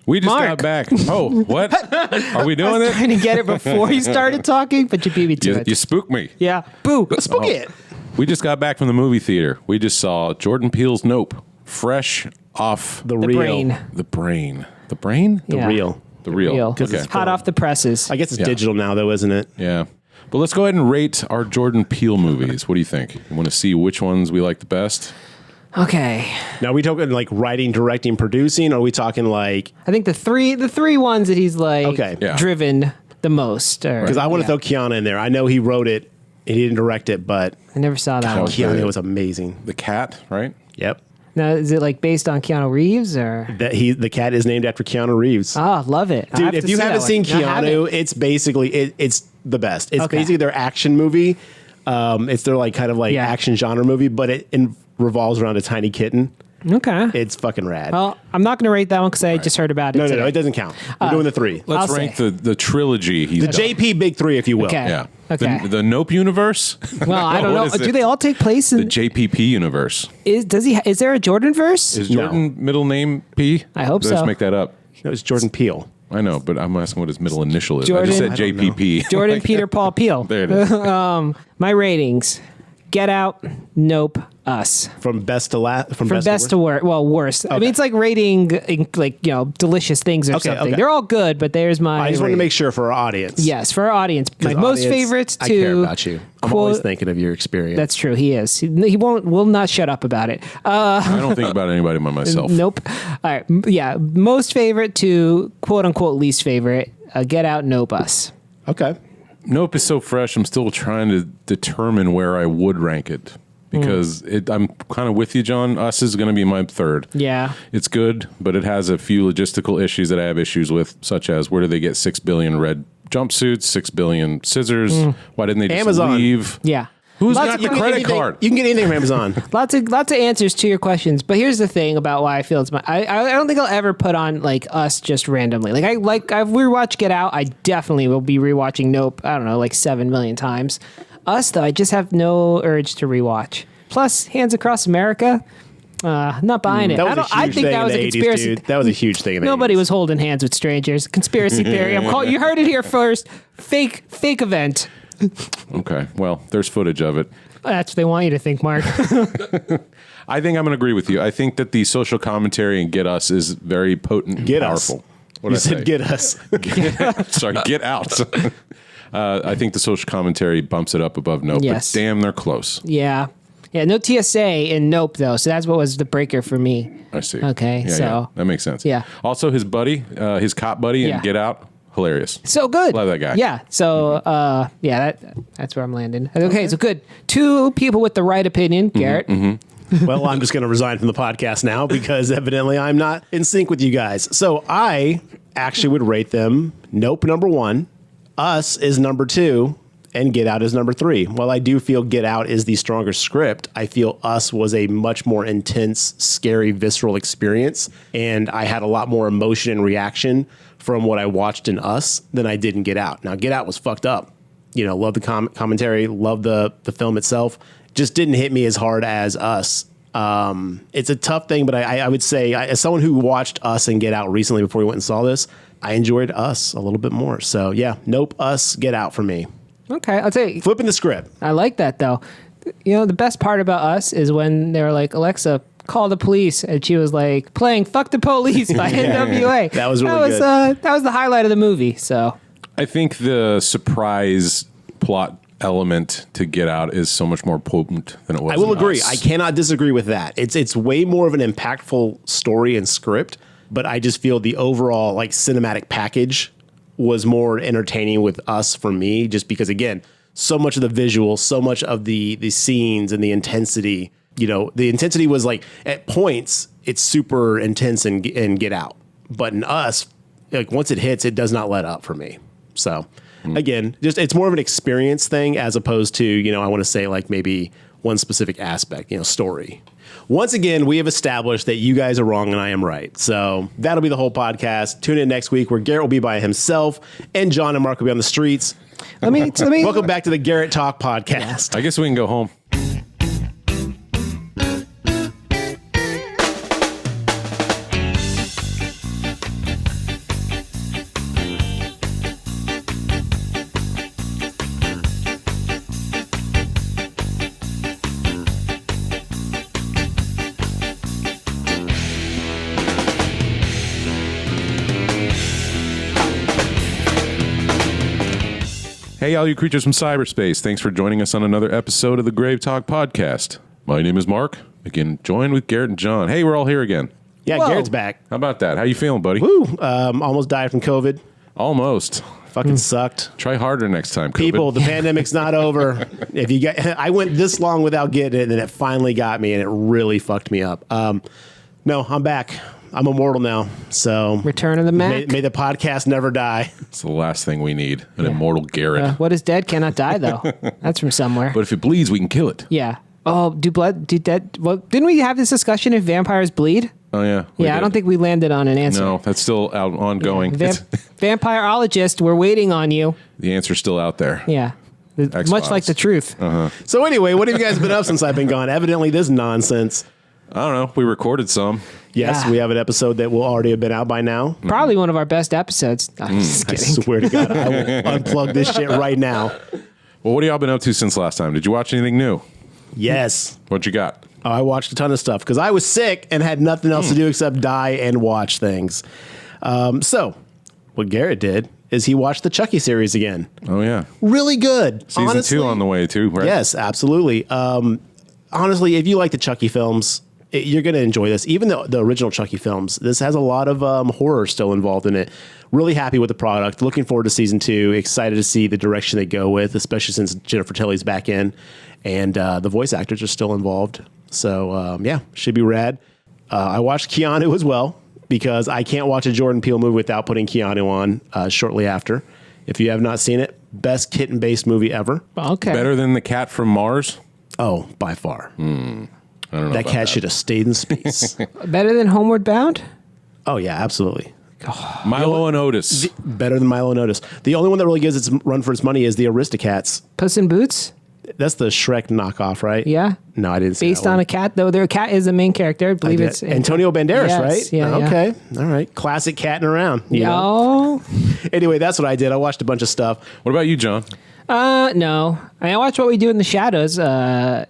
We just Mark. got back. Oh, what? Are we doing it? Trying to get it before you started talking, but you beat me to it. You spooked me. Yeah. Boo. Spook it. We just got back from the movie theater. We just saw Jordan Peele's Nope, fresh off The The real. brain. the brain. The brain? Yeah. Real. The real. Because Okay. it's hot off the presses. I guess it's digital now, though, isn't it? Yeah. But let's go ahead and rate our Jordan Peele movies. What do you think? You want to see which ones we like the best? Okay. Now, are we talking like writing, directing, producing? Or are we talking like... I think the three ones that he's like Okay. Yeah. driven the most. Because I want to throw Keanu in there. I know he wrote it and he didn't direct it, but I never saw that one. Keanu was amazing. The Cat, right? Yep. Now, is it like based on Keanu Reeves or? The cat is named after Keanu Reeves. Oh, love it. I Dude, have if to you see haven't that seen one. I Keanu, haven't. it's basically it's the best. It's Okay. basically their action movie. It's their like kind of like Yeah. action genre movie, but it revolves around a tiny kitten. Okay. It's fucking rad. Well, I'm not going to rate that one because I just heard about it. no, today. it doesn't count. We're doing the three. Let's I'll rank say. the trilogy he's The done. JP Big Three, if you will. Okay. Yeah. Okay. The Nope universe? Well, I don't What know. is it? Do they all take place The in? JPP universe. Is there a Jordan verse? Is Jordan middle name P? I hope Did I so. just make that up? No, it's Jordan Peele. I know, but I'm asking what his middle initial is. Jordan- I just said I don't know. JPP. Jordan Peter Paul Peele. There it is. My ratings: Get Out, Nope, Us. From best to last. From best to worst. Well, worst. I mean, it's like rating like delicious things or Okay, something. okay. They're all good, but there's my. I just wanted to rating. make sure for our audience. Yes, for our audience, my 'Cause most audience, favorites to. I care about you. I'm quote- always thinking of your experience. That's true. He is. He will not shut up about it. I don't think about anybody but myself. Nope. All right. Yeah. Most favorite to quote unquote least favorite. Get Out, Nope, Us. okay. Nope is so fresh. I'm still trying to determine where I would rank it because I'm kind of with you, John. Us is going to be my third. Yeah. It's good, but it has a few logistical issues that I have issues with, such as where do they get 6 billion red jumpsuits, 6 billion scissors? Why didn't they just Amazon. leave? Yeah. Who's Lots got of- the credit card? You can get anything from Amazon. Lots of answers to your questions, but here's the thing about why I feel it's my. I don't think I'll ever put on like Us just randomly. I've rewatched Get Out. I definitely will be rewatching Nope. I don't know, like 7 million times. Us though, I just have no urge to rewatch. Plus, Hands Across America. Not buying it. That was I a huge think thing that was in a the 80s, conspiracy. dude. That was a huge thing in the Nobody 80s. was holding hands with strangers. Conspiracy theory. You heard it here first. Fake event. Okay, well, there's footage of it. That's what they want you to think, Mark. I think I'm going to agree with you. I think that the social commentary in Get Us is very potent and Get us. powerful. What You did I said say? get us. Sorry, Get Out. I think the social commentary bumps it up above Nope, Yes. but damn, they're close. Yeah. Yeah, no TSA in Nope, though. So that's what was the breaker for me. I see. Okay, Yeah, so- yeah, that makes sense. Yeah. Also, his buddy, his cop buddy Yeah. in Get Out, hilarious. So good. Love that guy. Yeah. So, that's where I'm landing. Okay, so good. Two people with the right opinion, Garrett. Well, I'm just going to resign from the podcast now because evidently I'm not in sync with you guys. So I actually would rate them Nope number 1, Us is number 2, and Get Out is number 3. While I do feel Get Out is the stronger script, I feel Us was a much more intense, scary, visceral experience, and I had a lot more emotion and reaction from what I watched in Us than I did in Get Out. Now, Get Out was fucked up. Love the commentary, love the film itself. Just didn't hit me as hard as Us. It's a tough thing, but I would say, as someone who watched Us and Get Out recently before we went and saw this, I enjoyed Us a little bit more. So yeah, Nope, Us, Get Out for me. Okay, I'll tell you. Flipping the script. I like that, though. The best part about Us is when they were like, Alexa, call the police. And she was like, playing Fuck the Police by NWA. That was really good. That was the highlight of the movie. So, I think the surprise plot element to Get Out is so much more potent than it was. I will in agree. Us. I cannot disagree with that. It's way more of an impactful story and script, but I just feel the overall like cinematic package was more entertaining with Us for me, just because again, so much of the visual, so much of the scenes and the intensity. The intensity was like at points it's super intense in Get Out, but in Us, like once it hits, it does not let up for me. So again, just it's more of an experience thing as opposed to I want to say like maybe one specific aspect, story. Once again, we have established that you guys are wrong and I am right. So that'll be the whole podcast. Tune in next week where Garrett will be by himself and John and Mark will be on the streets. let me Welcome back to the Garrett Talk podcast. I guess we can go home. Hey, all you creatures from cyberspace. Thanks for joining us on another episode of the GraveTalk podcast. My name is Mark. Again, joined with Garrett and John. Hey, we're all here again. Yeah, Whoa. Garrett's back. How about that? How you feeling, buddy? Woo! Almost died from COVID. Almost. Fucking sucked. Try harder next time, COVID. People, the pandemic's not over. If you get, I went this long without getting it, and then it finally got me, and it really fucked me up. No, I'm back. I'm immortal now. So Return of the Mac. may the podcast never die. It's the last thing we need. An immortal Garrett. What is dead cannot die, though. That's from somewhere. But if it bleeds, we can kill it. Yeah. Oh, do dead? Well, didn't we have this discussion if vampires bleed? Oh, yeah. we Yeah, I did. don't think we landed on an answer. No, that's still out ongoing. Vampireologist, we're waiting on you. The answer's still out there. Yeah. Much X-Files. like the truth. So anyway, what have you guys been up since I've been gone? Evidently, this nonsense. I don't know. We recorded some. Yes, Yeah. we have an episode that will already have been out by now. Probably one of our best episodes. No, I'm just I kidding. swear to God, I will unplug this shit right now. Well, what have y'all been up to since last time? Did you watch anything new? Yes. What you got? Oh, I watched a ton of stuff because I was sick and had nothing else to do except die and watch things. So, what Garrett did is he watched the Chucky series again. Oh, yeah. Really good. Season Honestly, 2 on the way, too, right? Yes, absolutely. Honestly, if you like the Chucky films, you're going to enjoy this. Even the original Chucky films, this has a lot of horror still involved in it. Really happy with the product. Looking forward to season 2. Excited to see the direction they go with, especially since Jennifer Tilly's back in and the voice actors are still involved. So, yeah, should be rad. I watched Keanu as well because I can't watch a Jordan Peele movie without putting Keanu on shortly after. If you have not seen it, best kitten-based movie ever. Okay. Better than the cat from Mars? Oh, by far. I don't know That about cat should have stayed in space. Better than Homeward Bound? Oh, yeah, absolutely. Milo and Otis. Better than Milo and Otis. The only one that really gives its run for its money is the Aristocats. Puss in Boots? That's the Shrek knockoff, right? Yeah. No, I didn't see Based that on one. a cat, though. Their cat is the main character. I believe it's Antonio Banderas, Yes, right? yeah, yeah. Okay. All right. Classic catting around. You know? Oh, Anyway, that's what I did. I watched a bunch of stuff. What about you, John? no. I watched What We Do in the Shadows.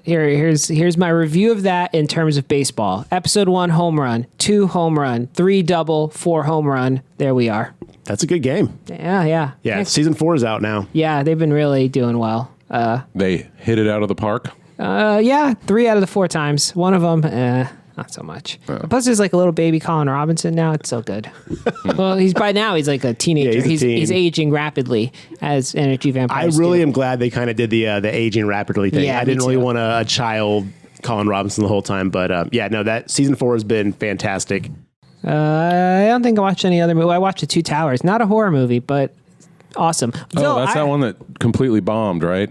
Here's my review of that in terms of baseball. Episode 1, home run. 2, home run. 3, double. 4, home run. There we are. That's a good game. Yeah. Yeah. Season 4 is out now. Yeah, they've been really doing well. They hit it out of the park? Yeah, 3 out of the 4 times. One of them, not so much. Plus, there's like a little baby Colin Robinson now. It's so good. Well, he's like a teenager. Yeah, he's a teen. He's aging rapidly as energy I vampires. really do. am glad they kind of did the aging rapidly thing. Yeah, I me didn't really too. want a child Colin Robinson the whole time, but yeah, no, that season 4 has been fantastic. I don't think I watched any other movie. I watched The Two Towers. Not a horror movie, but awesome. Oh, that's that one that completely bombed, right?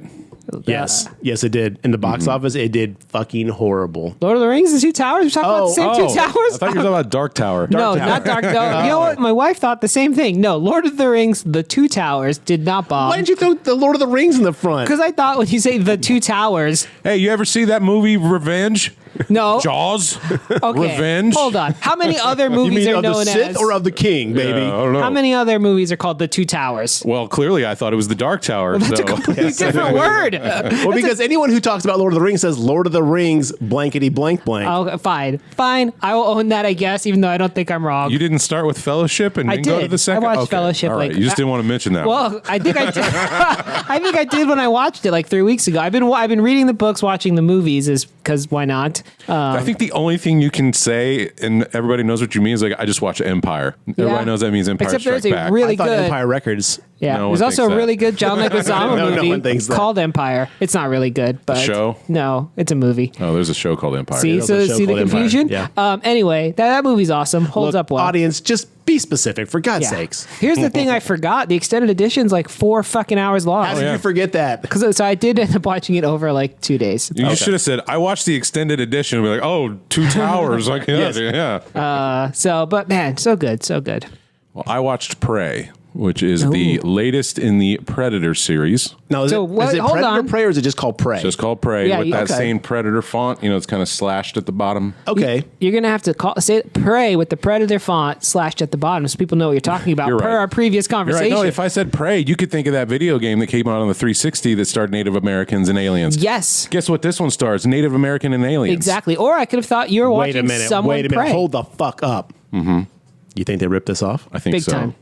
Yes, yes, it did. In the box office, it did fucking horrible. Lord of the Rings, The Two Towers. We're talking about the same Two I Towers. thought you were talking about Dark Tower. No, not Dark. No, you know what? My wife thought the same thing. No, Lord of the Rings, The Two Towers did not bomb. Why didn't you throw the Lord of the Rings in the front? Because I thought when you say The Two Towers, Hey, you ever see that movie Revenge? no. Jaws? Okay, Revenge? hold on. How many other You movies mean are of the known Sith as? or of the King, baby? I don't know. How many other movies are called The Two Towers? Well, clearly I thought it was the Dark Tower. That's so. a completely different word. Well, because anyone who talks about Lord of the Rings says Lord of the Rings blankety blank blank. Oh, fine. I will own that, I guess, even though I don't think I'm wrong. You didn't start with Fellowship and I didn't go to did. the second? I watched Fellowship, All right. like, you just didn't want to mention that. one. Well, I think I did. I think I did when I watched it like 3 weeks ago. I've been reading the books, watching the movies, is because why not? I think the only thing you can say, and everybody knows what you mean, is like, I just watched Empire. Everybody knows that means Empire Except Strikes there's a Back. really I thought good Empire Records. Yeah, No one there's also thinks a that. really good John Leguizamo No movie one thinks that. called Empire. It's not really good, but show? No, it's a movie. Oh, there's a show called Empire. See, There's a show see the called Empire. confusion. Yeah. Anyway, that movie's awesome. Holds Look, up well. audience, just be specific, for God's Yeah. sakes. Here's the thing I forgot: the extended edition's like 4 fucking hours long. How did yeah. you forget that? So I did end up watching it over like 2 days. You should have said, I watched the extended edition and be like, oh, Two Towers. Like, yeah, Yes. yeah. So, but man, so good, so good. Well, I watched Prey, which is the latest in the Predator series. No, is So it, what- is it hold Predator on. Prey or is it just called Prey? Just called Prey Yeah, with that okay. same Predator font. You know, it's kind of slashed at the bottom. Okay. You're gonna have to say Prey with the Predator font slashed at the bottom, so people know what you're talking about. You're Per right. our previous You're conversation. right. No, if I said Prey, you could think of that video game that came out on the 360 that starred Native Americans and aliens. Yes. Guess what this one stars? Native American and aliens. Exactly. Or I could have thought you were Wait watching a minute. someone Wait a minute. pray. Hold the fuck up. Mm-hmm. You think they ripped this off? I think Big so. time.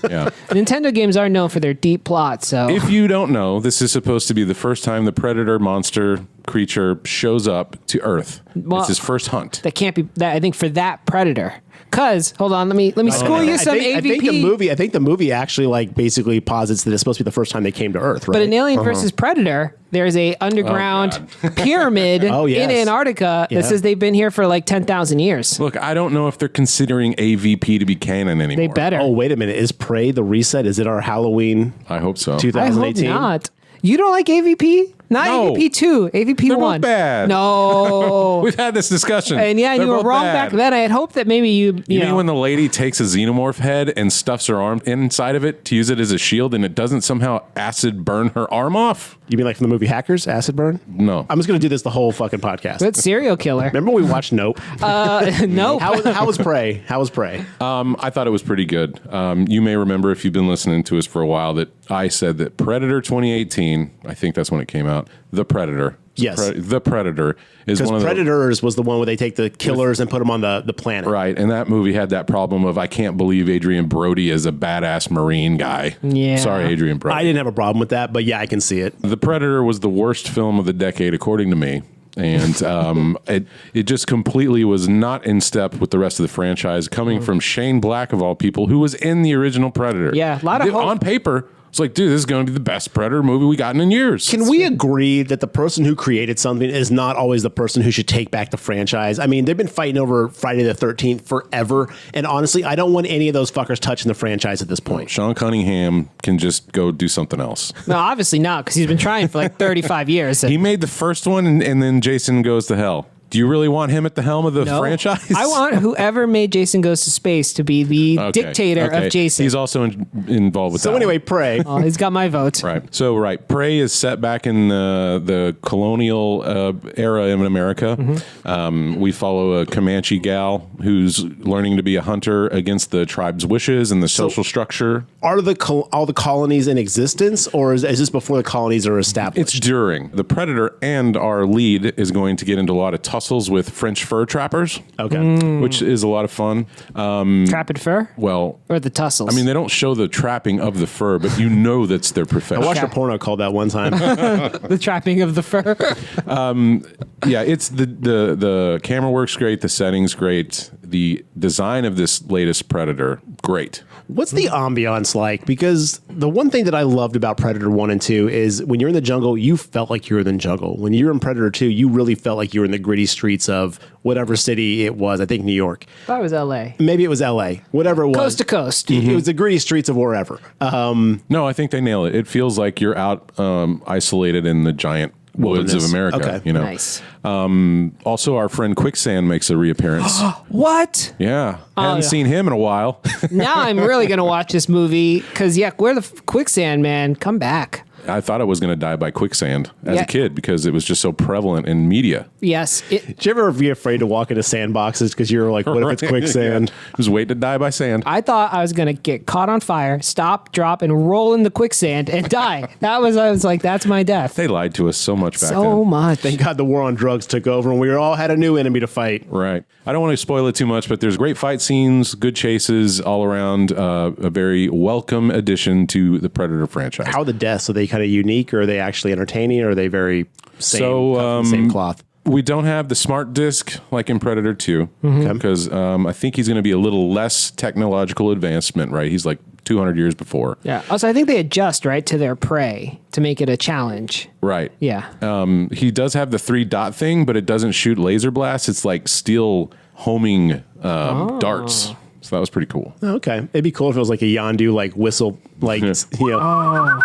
Yeah. Nintendo games are known for their deep plots, so If you don't know, this is supposed to be the first time the predator monster creature shows up to Earth. Well, it's his first hunt. that can't be that. I think for that Predator. Cause hold on, let me school you some AVP. I think the movie actually like basically posits that it's supposed to be the first time they came to Earth, right? But in Alien versus Predator, there's a underground pyramid Oh, yes. in Antarctica Yeah. that says they've been here for like 10,000 years. Look, I don't know if they're considering AVP to be canon anymore. They better. Oh, wait a minute. Is Prey the reset? Is it our Halloween I hope so. I hope 2018? not. You don't like AVP? Not No. AVP 2, AVP They're 1. both bad. No. We've had this discussion. And yeah, They're you were both wrong bad. back then. I had hoped that maybe you You mean know. when the lady takes a xenomorph head and stuffs her arm inside of it to use it as a shield and it doesn't somehow acid burn her arm off? You mean like from the movie Hackers, Acid Burn? No. I'm just going to do this the whole fucking podcast. Good serial killer. Remember when we watched Nope? No. How was Prey? How was Prey? I thought it was pretty good. You may remember if you've been listening to us for a while that I said that Predator 2018, I think that's when it came out, The Predator. Yes. The Predator is one Because of the... Predators was the one where they take the killers and put them on the planet. Right, and that movie had that problem of I can't believe Adrian Brody is a badass Marine guy. Yeah. Sorry, Adrian Brody. I didn't have a problem with that, but yeah, I can see it. The Predator was the worst film of the decade, according to me. And it just completely was not in step with the rest of the franchise, coming from Shane Black, of all people, who was in the original Predator. Yeah, a lot of hope. On paper, it's like, dude, this is going to be the best Predator movie we gotten in years. Can we agree that the person who created something is not always the person who should take back the franchise? I mean, they've been fighting over Friday the 13th forever. And honestly, I don't want any of those fuckers touching the franchise at this point. Sean Cunningham can just go do something else. No, obviously not, because he's been trying for like 35 years. He made the first one, and then Jason Goes to Hell. Do you really want him at the helm of the No. franchise? I want whoever made Jason Goes to Space to be the Okay, dictator okay. of Jason. He's also involved with that So one. anyway, Prey. Oh, he's got my vote. Right. So, Prey is set back in the colonial era in America. We follow a Comanche gal who's learning to be a hunter against the tribe's wishes and the social structure. Are all the colonies in existence, or is this before the colonies are established? It's during. The Predator and our lead is going to get into a lot of tussles with French fur trappers. Okay. Which is a lot of fun. Trapid fur? Well, Or the tussles? I mean, they don't show the trapping of the fur, but you know that's their profession. I watched Okay. a porno called that one time. the trapping of the fur. Yeah, it's the camera works great, the setting's great, the design of this latest Predator, great. What's the ambiance like? Because the one thing that I loved about Predator 1 and 2 is when you're in the jungle, you felt like you were in the jungle. When you're in Predator 2, you really felt like you were in the gritty streets of whatever city it was. I think New York. That was LA. Maybe it was LA. Whatever it was. Coast to coast. It was the gritty streets of wherever. No, I think they nail it. It feels like you're out isolated in the giant woods of Wilderness. America. Okay. You know. Nice. Also, our friend Quicksand makes a reappearance. What? Yeah, haven't yeah. seen him in a while. Now I'm really going to watch this movie because, yeah, where the quicksand, man? Come back. I thought I was going to die by quicksand as Yeah. a kid because it was just so prevalent in media. Yes. Did you ever be afraid to walk into sandboxes because you're like, what if it's quicksand? Just wait to die by sand. I thought I was going to get caught on fire, stop, drop, and roll in the quicksand and die. I was like, that's my death. They lied to us so much back So then. much. Thank God the war on drugs took over and we all had a new enemy to fight. Right. I don't want to spoil it too much, but there's great fight scenes, good chases all around. A very welcome addition to the Predator franchise. How are the deaths? Are they kind of unique, or are they actually entertaining, or are they very same, cut from the same cloth? We don't have the smart disc like in Predator 2 because I think he's going to be a little less technological advancement, right? He's like 200 years before. Yeah. Also, I think they adjust, right, to their prey to make it a challenge. Right. Yeah. He does have the 3-dot thing, but it doesn't shoot laser blasts. It's like steel homing darts. So that was pretty cool. Okay. It'd be cool if it was like a Yondu, like whistle, like, you know.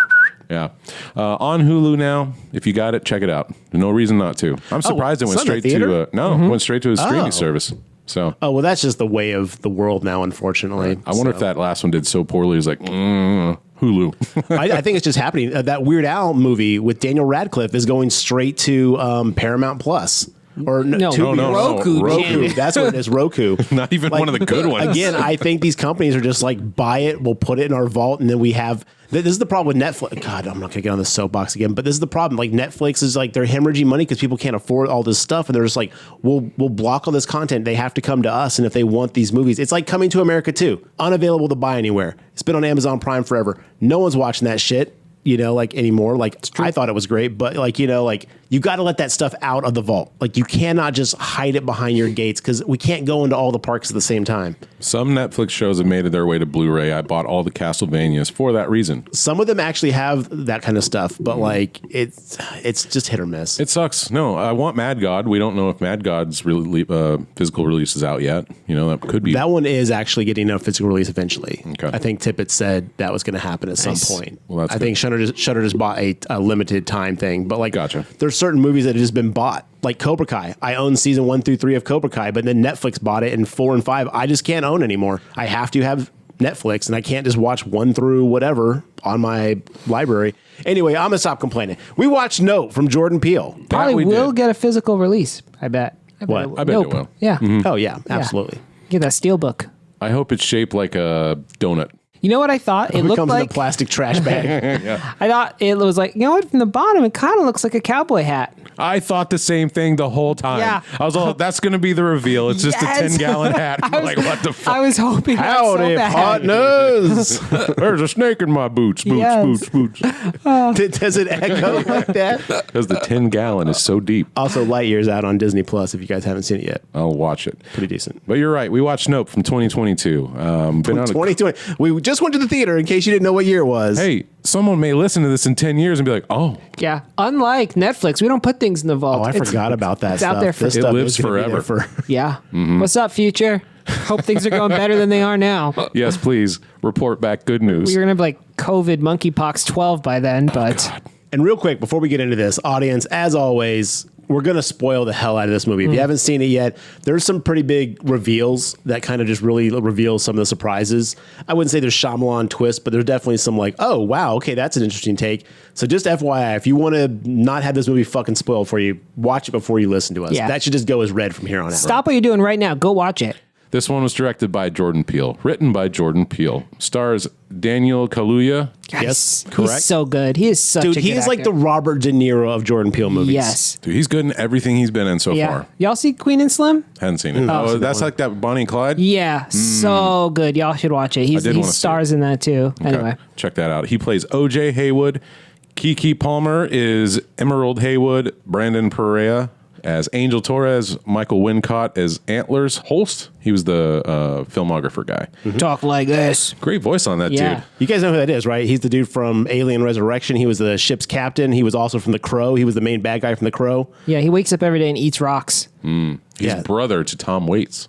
Yeah. On Hulu now. If you got it, check it out. No reason not to. I'm surprised it went Sunday straight theater? to went straight to a streaming Oh. service. So Oh, well, that's just the way of the world now, unfortunately. I wonder if that last one did so poorly. It's like Hulu. I think it's just happening. That Weird Al movie with Daniel Radcliffe is going straight to Paramount Plus. Or No, Tubi. no. Roku. Roku. damn it. That's what it is, Roku. Not even one of the good ones. Again, I think these companies are just like, buy it, we'll put it in our vault, and then we have. This is the problem with Netflix. God, I'm not going to get on the soapbox again, but this is the problem. Like, Netflix is like, they're hemorrhaging money because people can't afford all this stuff, and they're just like, we'll block all this content. They have to come to us, and if they want these movies, it's like Coming to America 2, unavailable to buy anywhere. It's been on Amazon Prime forever. No one's watching that shit. Like anymore. Like, I thought it was great, but like, you got to let that stuff out of the vault. Like, you cannot just hide it behind your gates because we can't go into all the parks at the same time. Some Netflix shows have made their way to Blu-ray. I bought all the Castlevanias for that reason. Some of them actually have that kind of stuff, but like, it's just hit or miss. It sucks. No, I want Mad God. We don't know if Mad God's physical release is out yet. That could be. That one is actually getting a physical release eventually. Okay. I think Tippett said that was going to happen at some point. Well, that's I think Shudder just bought a limited time thing, but like, Gotcha. There's certain movies that have just been bought, like Cobra Kai. I own season 1 through 3 of Cobra Kai, but then Netflix bought it, and 4 and 5 I just can't own anymore. I have to have Netflix, and I can't just watch 1 through whatever on my library. Anyway, I'm gonna stop complaining. We watched Nope from Jordan Peele. Probably we will did. get a physical release. I bet. What? I bet it Nope. will. Yeah. Oh yeah, absolutely. Get that steel book. I hope it's shaped like a donut. You know what I thought? It It looked comes in like a plastic trash bag. I thought it was like, from the bottom, it kind of looks like a cowboy hat. I thought the same thing the whole time. Yeah. I was all, that's going to be the reveal. It's just a Yes. 10-gallon hat. I'm like, what the I fuck? was hoping that so Howdy, bad. partners. There's a snake in my boots. Boots, Yes. boots. Does it echo like that? Because the 10-gallon is so deep. Also, Lightyear's out on Disney Plus. If you guys haven't seen it yet, I'll watch it. pretty decent. But you're right. We watched Nope from 2022. Been on a 2020. We just went to the theater in case you didn't know what year it was. Hey, someone may listen to this in 10 years and be like, oh, Yeah. Unlike Netflix, we don't put things in the vault. Oh, I It's- forgot about that it's stuff. out there for- This It stuff lives is gonna be there forever. Yeah. Mm-hmm. What's up, future? Hope things are going better than they are now. yes, please report back good news. We're gonna have like COVID monkeypox 12 by then, but And real quick, before we get into this, audience, as always, we're going to spoil the hell out of this movie. If you haven't seen it yet, there's some pretty big reveals that kind of just really reveal some of the surprises. I wouldn't say there's Shyamalan twists, but there's definitely some like, oh, wow, okay, that's an interesting take. So just FYI, if you want to not have this movie fucking spoiled for you, watch it before you listen to us. Yeah. That should just go as read from here on out. stop what you're doing right now. Go watch it. This one was directed by Jordan Peele, written by Jordan Peele, stars Daniel Kaluuya. Yes, He's correct. so good. He is such Dude, a he good is like actor. the Robert De Niro of Jordan Peele movies. Yes. Dude, he's good in everything he's been in so Yeah. far. Y'all see Queen and Slim? Hadn't seen it. Oh, that's like that Bonnie and Clyde? Yeah. So good. Y'all should watch it. He did wanna see stars in that too. Okay, Anyway. check that out. He plays O.J. Haywood. Kiki Palmer is Emerald Haywood. Brandon Perea as Angel Torres. Michael Wincott as Antlers Holst. He was the filmographer guy. Talk like this. Great voice on that Yeah. dude. You guys know who that is, right? He's the dude from Alien Resurrection. He was the ship's captain. He was also from The Crow. He was the main bad guy from The Crow. Yeah, he wakes up every day and eats rocks. He's Yeah. brother to Tom Waits.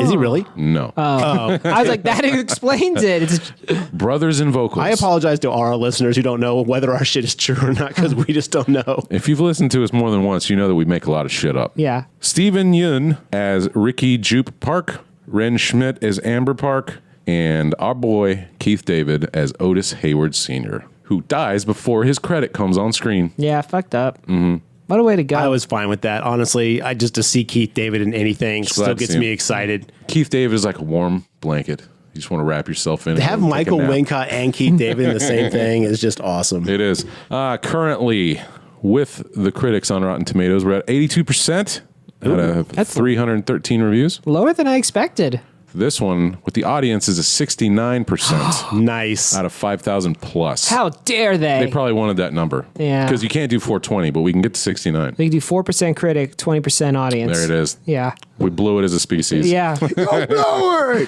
Is he really? No. I was like, that explains it. It's, Brothers in vocals. I apologize to our listeners who don't know whether our shit is true or not because we just don't know. If you've listened to us more than once, you know that we make a lot of shit up. yeah. Stephen Yun as Ricky Jupe Park, Ren Schmidt as Amber Park, and our boy Keith David as Otis Hayward Sr., who dies before his credit comes on screen. Yeah, fucked up. Mm-hmm. What a way to go. I was fine with that. Honestly, I just to see Keith David in anything glad still to gets see me him. excited. Keith David is like a warm blanket. You just want to wrap yourself in. To have and take a Michael nap. Wincott and Keith David in the same thing is just awesome. It is. Currently, with the critics on Rotten Tomatoes, we're at 82% out of 313 reviews. Lower than I expected. This one, with the audience, is a 69% Nice. out of 5,000 plus. How dare they? They probably wanted that number. Yeah. Because you can't do 420, but we can get to 69. They do 4% critic, 20% audience. There it is. Yeah. We blew it as a species. Yeah.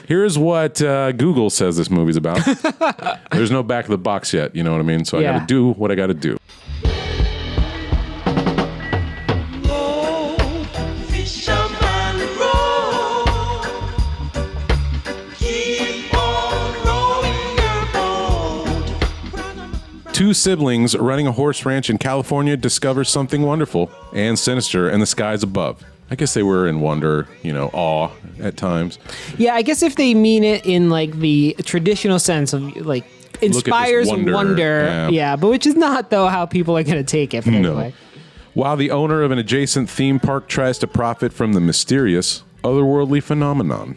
Here's what Google says this movie's about. There's no back of the box yet, you know what I mean? So I Yeah. got to do what I got to do. Fisherman roll, keep on rowing your boat. Two siblings running a horse ranch in California discover something wonderful and sinister in the skies above. I guess they were in wonder, awe at times. Yeah, I guess if they mean it in like the traditional sense of like inspires wonder. wonder. Yeah. Yeah, but which is not though how people are going to take it. But No. anyway. While the owner of an adjacent theme park tries to profit from the mysterious otherworldly phenomenon.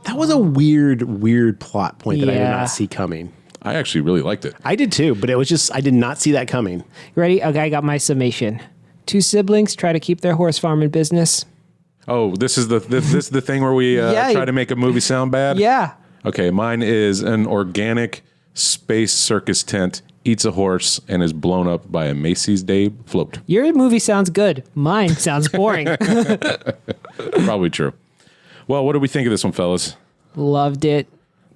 That was a weird plot point that I did Yeah. not see coming. I actually really liked it. I did too, but it was just, I did not see that coming. You ready? Okay, I got my summation. Two siblings try to keep their horse farm in business. Oh, this is the thing where we Yeah. try to make a movie sound bad? Yeah. Okay, mine is an organic space circus tent eats a horse and is blown up by a Macy's Day float. Your movie sounds good. Mine sounds boring. Probably true. Well, what do we think of this one, fellas? Loved it.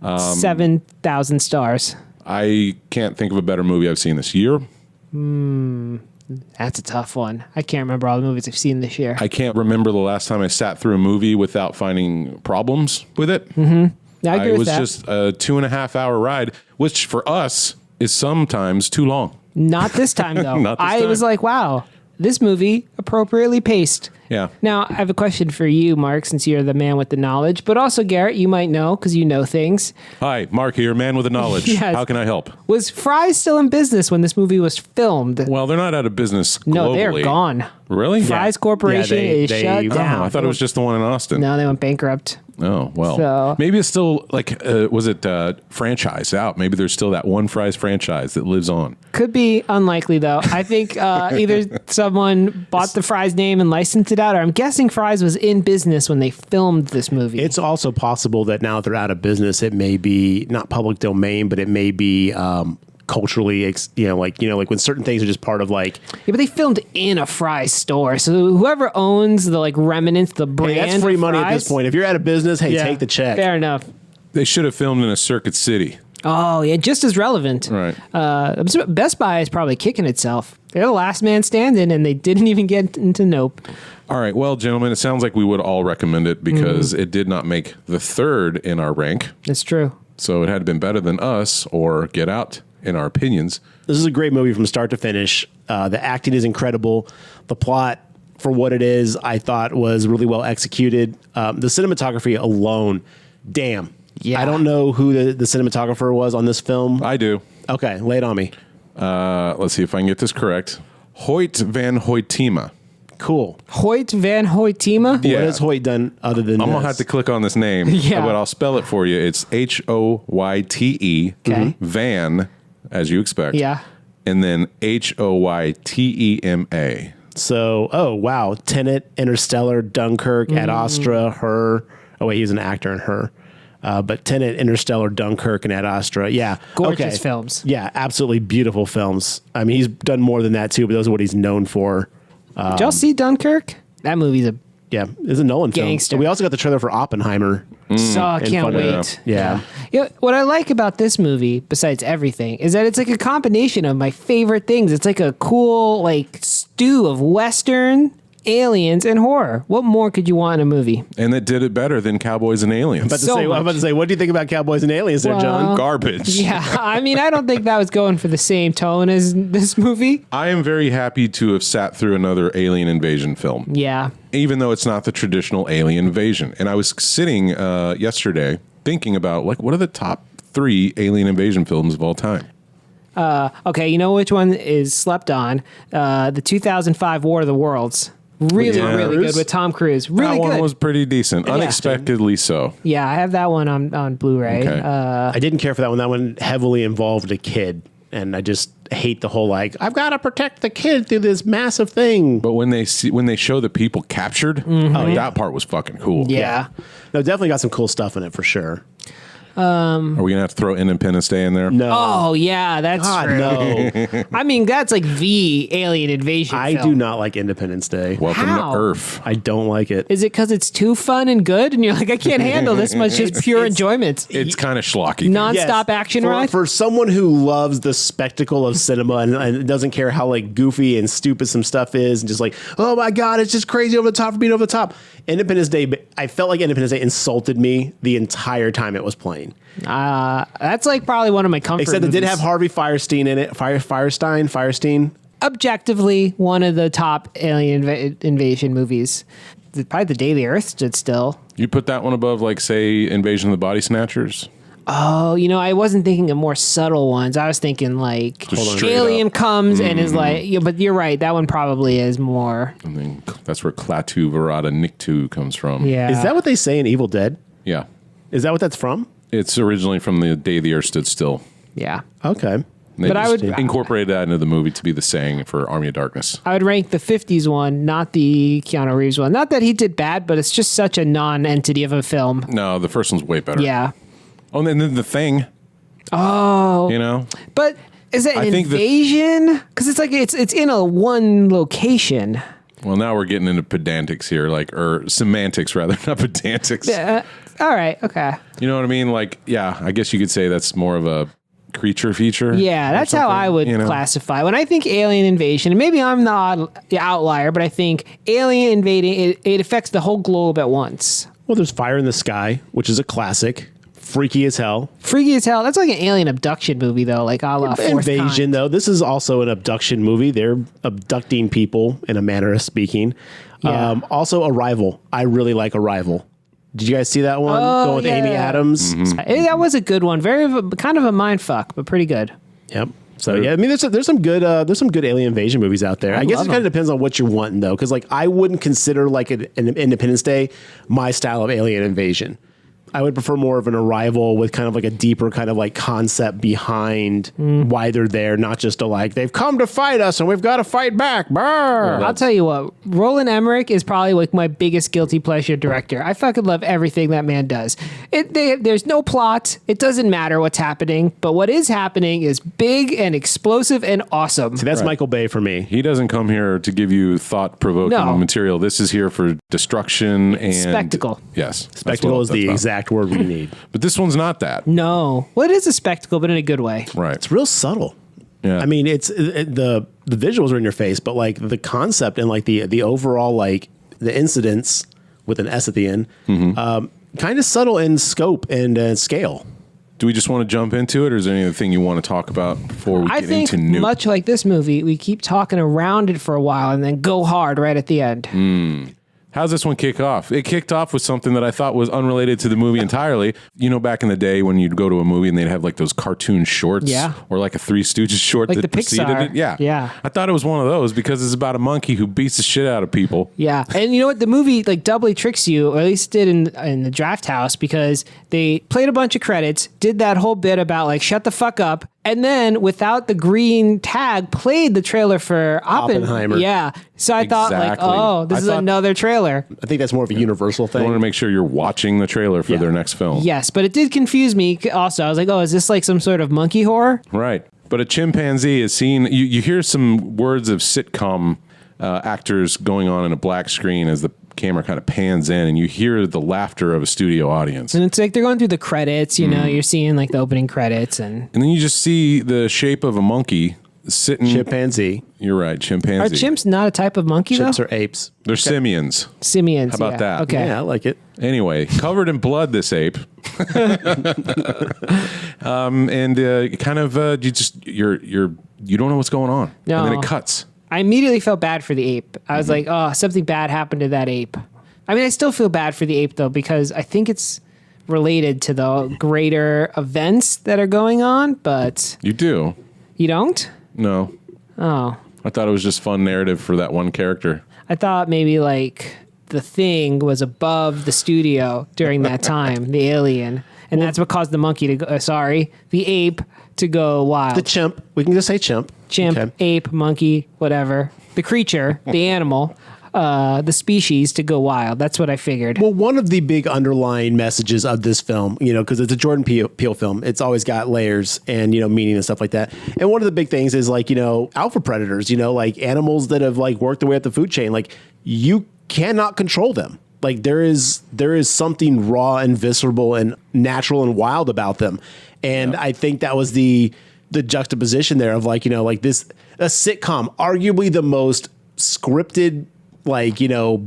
7,000 stars. I can't think of a better movie I've seen this year. That's a tough one. I can't remember all the movies I've seen this year. I can't remember the last time I sat through a movie without finding problems with it. I agree It with was that. just a 2.5 hour ride, which for us is sometimes too long. Not this time, though. Not this I time. was like, wow, this movie appropriately paced. Yeah. Now, I have a question for you, Mark, since you're the man with the knowledge, but also Garrett, you might know because you know things. Hi, Mark here, man with the knowledge. Yes. How can I help? Was Fry's still in business when this movie was filmed? Well, they're not out of business globally. No, they're gone. Really? Fry's Corporation Yeah, is they- shut oh, down. I thought it was just the one in Austin. No, they went bankrupt. Oh, well. So- Maybe it's still like, was it franchise out? Maybe there's still that one Fry's franchise that lives on. Could be unlikely, though. I think either someone bought the Fry's name and licensed it out, or I'm guessing Fry's was in business when they filmed this movie. It's also possible that now that they're out of business, it may be not public domain, but it may be culturally, like when certain things are just part of like. Yeah, but they filmed in a Fry's store, so whoever owns the like remnants, the brand, Hey, that's free of money at Fry's- this point. If you're out of business, hey, Yeah, take the check. Fair enough. They should have filmed in a Circuit City. Oh yeah, just as relevant. Right. Best Buy is probably kicking itself. They're the last man standing, and they didn't even get into Nope. All right. Well, gentlemen, it sounds like we would all recommend it because it did not make the third in our rank. That's true. So it had been better than Us or Get Out, in our opinions. This is a great movie from start to finish. The acting is incredible. The plot, for what it is, I thought was really well executed. The cinematography alone, damn. Yeah. I don't know who the cinematographer was on this film. I do. Okay, lay it on me. Let's see if I can get this correct. Hoyt van Hoytema. Cool. Hoyt van Hoytema. Yeah. What has Hoyt done other than I'm this? going to have to click on this name, Yeah. but I'll spell it for you. It's Hoyte, Okay. Van, as you expect. Yeah. And then Hoytema. So, oh, wow. Tenet, Interstellar, Dunkirk, Ad Astra, Her. Oh, wait, he was an actor in Her. But Tenet, Interstellar, Dunkirk, and Ad Astra. Yeah. Gorgeous films. Yeah, absolutely beautiful films. I mean, he's done more than that, too, but those are what he's known for. Did y'all see Dunkirk? That movie's a Yeah, it's a Nolan Gangster. film. And we also got the trailer for Oppenheimer. I can't fun- wait. Yeah. You know, what I like about this movie, besides everything, is that it's like a combination of my favorite things. It's like a cool like stew of Western, aliens, and horror. What more could you want in a movie? And it did it better than Cowboys and Aliens. So I'm about to say, what do you think about Cowboys and Aliens there, John? Garbage. Yeah, I mean, I don't think that was going for the same tone as this movie. I am very happy to have sat through another alien invasion film. Yeah. Even though it's not the traditional alien invasion. And I was sitting yesterday thinking about, like, what are the top 3 alien invasion films of all time? Okay, you know which one is slept on? The 2005 War of the Worlds. Really, Tom really Cruise? good with Tom Cruise. Really that one good. was pretty decent. Unexpectedly so. Yeah, I have that one on Blu-ray. Okay. I didn't care for that one. That one heavily involved a kid. And I just hate the whole, like, I've got to protect the kid through this massive thing. But when they show the people captured, that part was fucking cool. yeah. No, definitely got some cool stuff in it for sure. Are we gonna have to throw Independence Day in there? No. Oh yeah, that's God, true. no. I mean, that's like the alien invasion. I film. do not like Independence Day. Welcome How? to Earth. I don't like it. Is it because it's too fun and good, and you're like, I can't handle this much just pure enjoyment? It's kind of schlocky. Non-stop action for, ride. for someone who loves the spectacle of cinema and doesn't care how like goofy and stupid some stuff is and just like, oh my God, it's just crazy over the top for being over the top. Independence Day, I felt like Independence Day insulted me the entire time it was playing. That's like probably one of my comfort. Except it did movies. have Harvey Firestein in it. Firestein. Objectively one of the top alien invasion movies. Probably The Day the Earth Stood Still. You put that one above, like, say, Invasion of the Body Snatchers. Oh, I wasn't thinking of more subtle ones. I was thinking like straight alien up. comes and is like, but you're right. That one probably is more. I mean, that's where Klaatu Verata Nikto comes from. Yeah. Is that what they say in Evil Dead? Yeah. Is that what that's from? It's originally from the day the Earth stood still. Yeah. Okay. They But I just would- incorporate that into the movie to be the saying for Army of Darkness. I would rank the 50s one, not the Keanu Reeves one. Not that he did bad, but it's just such a non-entity of a film. No, the first one's way better. Yeah. Oh, and then The Thing. Oh. But is that I an think the- invasion? Because it's like it's in a one location. Well, now we're getting into pedantics here, or semantics rather, not pedantics. All right. Okay. You know what I mean? Like, yeah, I guess you could say that's more of a creature feature. Yeah, or that's how something, I would classify. When I think alien invasion, and maybe I'm the outlier, but I think alien invading, it affects the whole globe at once. Well, there's Fire in the Sky, which is a classic. Freaky as hell. Freaky as hell. That's like an alien abduction movie, though, like a la Fourth Invasion, Kind. though. This is also an abduction movie. They're abducting people in a manner of speaking. Yeah. Also, Arrival. I really like Arrival. Did you guys see that one? Going with Amy yeah. Adams. That was a good one. Kind of a mind fuck, but pretty good. Yep. So yeah, I mean, there's some good alien invasion movies out there. I guess love it kind of depends on what you're wanting though, because like I wouldn't consider like an Independence Day my style of alien invasion. I would prefer more of an Arrival with kind of like a deeper kind of like concept behind why they're there, not just a like they've come to fight us and we've got to fight back. Brr. I'll tell you what, Roland Emmerich is probably like my biggest guilty pleasure director. I fucking love everything that man does. There's no plot. It doesn't matter what's happening, but what is happening is big and explosive and awesome. See, that's Michael Bay for me. He doesn't come here to give you thought-provoking No. material. This is here for destruction and Spectacle. Yes, that's Spectacle what is the that's about. exact word we need. But this one's not that. No. Well, it is a spectacle, but in a good way. Right. It's real subtle. Yeah. I mean, the visuals are in your face, but like the concept and like the overall like the incidents with an S at the end, kind of subtle in scope and scale. Do we just want to jump into it, or is there anything you want to talk about before we I get think, into Nuke? much like this movie, we keep talking around it for a while and then go hard right at the end. How's this one kick off? It kicked off with something that I thought was unrelated to the movie entirely. You know, back in the day when you'd go to a movie and they'd have like those cartoon shorts, Yeah. or like a Three Stooges short Like that the preceded Pixar. it. Yeah, Yeah. I thought it was one of those because it's about a monkey who beats the shit out of people. Yeah, and you know what? The movie like doubly tricks you, or at least did in the Draft House, because they played a bunch of credits, did that whole bit about like shut the fuck up, and then without the green tag, played the trailer for Oppenheimer. Yeah, so I thought like, Exactly. oh, this I is thought- another trailer. I think that's more of a universal I wanted to thing. make sure you're watching the trailer for Yeah. their next film. Yes, but it did confuse me. Also, I was like, oh, is this like some sort of monkey horror? Right. But a chimpanzee is seen, you hear some words of sitcom actors going on in a black screen as the camera kind of pans in, and you hear the laughter of a studio audience. And it's like they're going through the credits. You know, you're seeing like the opening credits, and And then you just see the shape of a monkey sitting. Chimpanzee. You're right, are chimpanzee. chimps not a type of monkey Chimps though? are apes. They're simians. Simians. How about yeah. that? Okay. Yeah, I like it. Anyway, covered in blood, this ape. And kind of you don't know what's going on. No. And then it cuts. I immediately felt bad for the ape. I was like, oh, something bad happened to that ape. I mean, I still feel bad for the ape, though, because I think it's related to the greater events that are going on, but You do. you don't? No. Oh. I thought it was just fun narrative for that one character. I thought maybe, like, the thing was above the studio during that time, the alien, and that's what caused the monkey to go, the ape to go wild. The chimp. We can just say chimp. Chimp, Okay. ape, monkey, whatever. The creature, the animal, the species to go wild. That's what I figured. Well, one of the big underlying messages of this film, because it's a Jordan Peele film, it's always got layers and, meaning and stuff like that. And one of the big things is like, alpha predators, like animals that have like worked their way up the food chain. Like you cannot control them. Like there is something raw and visceral and natural and wild about them. And I think that was the juxtaposition there of like, like this, a sitcom, arguably the most scripted, like,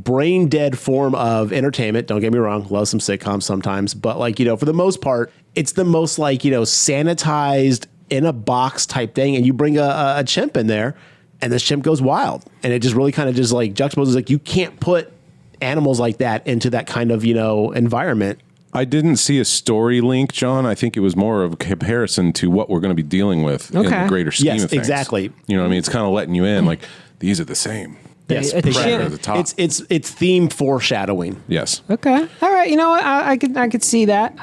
brain dead form of entertainment. Don't get me wrong. Love some sitcoms sometimes, but like, for the most part, it's the most like, sanitized in a box type thing. And you bring a chimp in there and this chimp goes wild. And it just really kind of just like juxtaposes, like you can't put animals like that into that kind of, environment I didn't see a story link, John. I think it was more of a comparison to what we're going to be dealing with in Okay. the greater scheme Yes, of things. exactly. You know what I mean? It's kind of letting you in, like, these are the same. Yes, a Predator chimp- at the top. It's theme foreshadowing. Yes. Okay. All right. You know what? I could see that.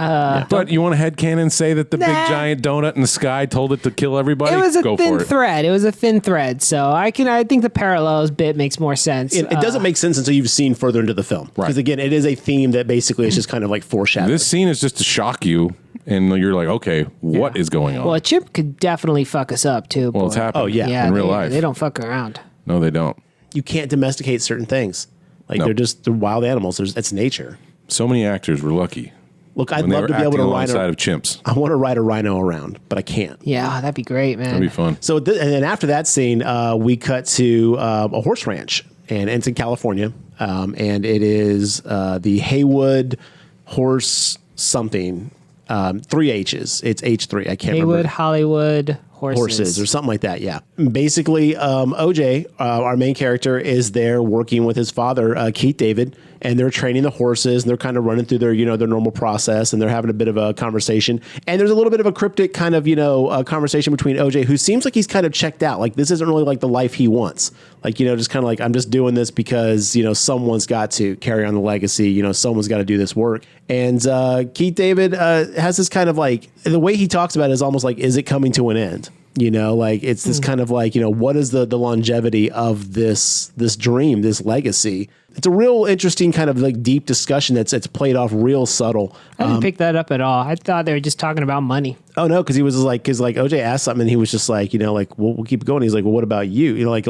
But you want to headcanon say that the big Nah. giant donut in the sky told it to kill everybody? It was a Go thin for it. thread. It was a thin thread. So I think the parallels bit makes more sense. It doesn't make sense until you've seen further into the film. Right. Because again, it is a theme that basically is just kind of like foreshadowing. This scene is just to shock you, and you're like, okay, what is going on? Well, a chimp could definitely fuck us up too. Well, it's boy. happening Oh, yeah. in real they, life. They don't fuck around. No, they don't. You can't domesticate certain things. Like No. they're wild animals. It's nature. So many actors were lucky Look, I'd when they love were to be able acting to ride alongside of chimps. I want to ride a rhino around, but I can't. Yeah, that'd be great, man. That'd be fun. So, and then after that scene, we cut to a horse ranch, and it's in California, and it is the Haywood Horse something, 3 H's. It's H3. I can't Haywood, remember. Hollywood, Horses or something like that. Yeah. Basically, OJ, our main character, is there working with his father, Keith David, and they're training the horses, and they're kind of running through their, their normal process, and they're having a bit of a conversation. And there's a little bit of a cryptic kind of, conversation between OJ, who seems like he's kind of checked out. Like, this isn't really like the life he wants. Like, just kind of like, I'm just doing this because, someone's got to carry on the legacy. Someone's got to do this work. And Keith David has this kind of like, the way he talks about it is almost like, is it coming to an end? Like it's this kind of like, what is the longevity of this dream, this legacy? It's a real interesting kind of like deep discussion it's played off real subtle. I didn't pick that up at all. I thought they were just talking about money. Oh no, because he was like, OJ asked something and he was just like, like, we'll keep going. He's like, well, what about you? Like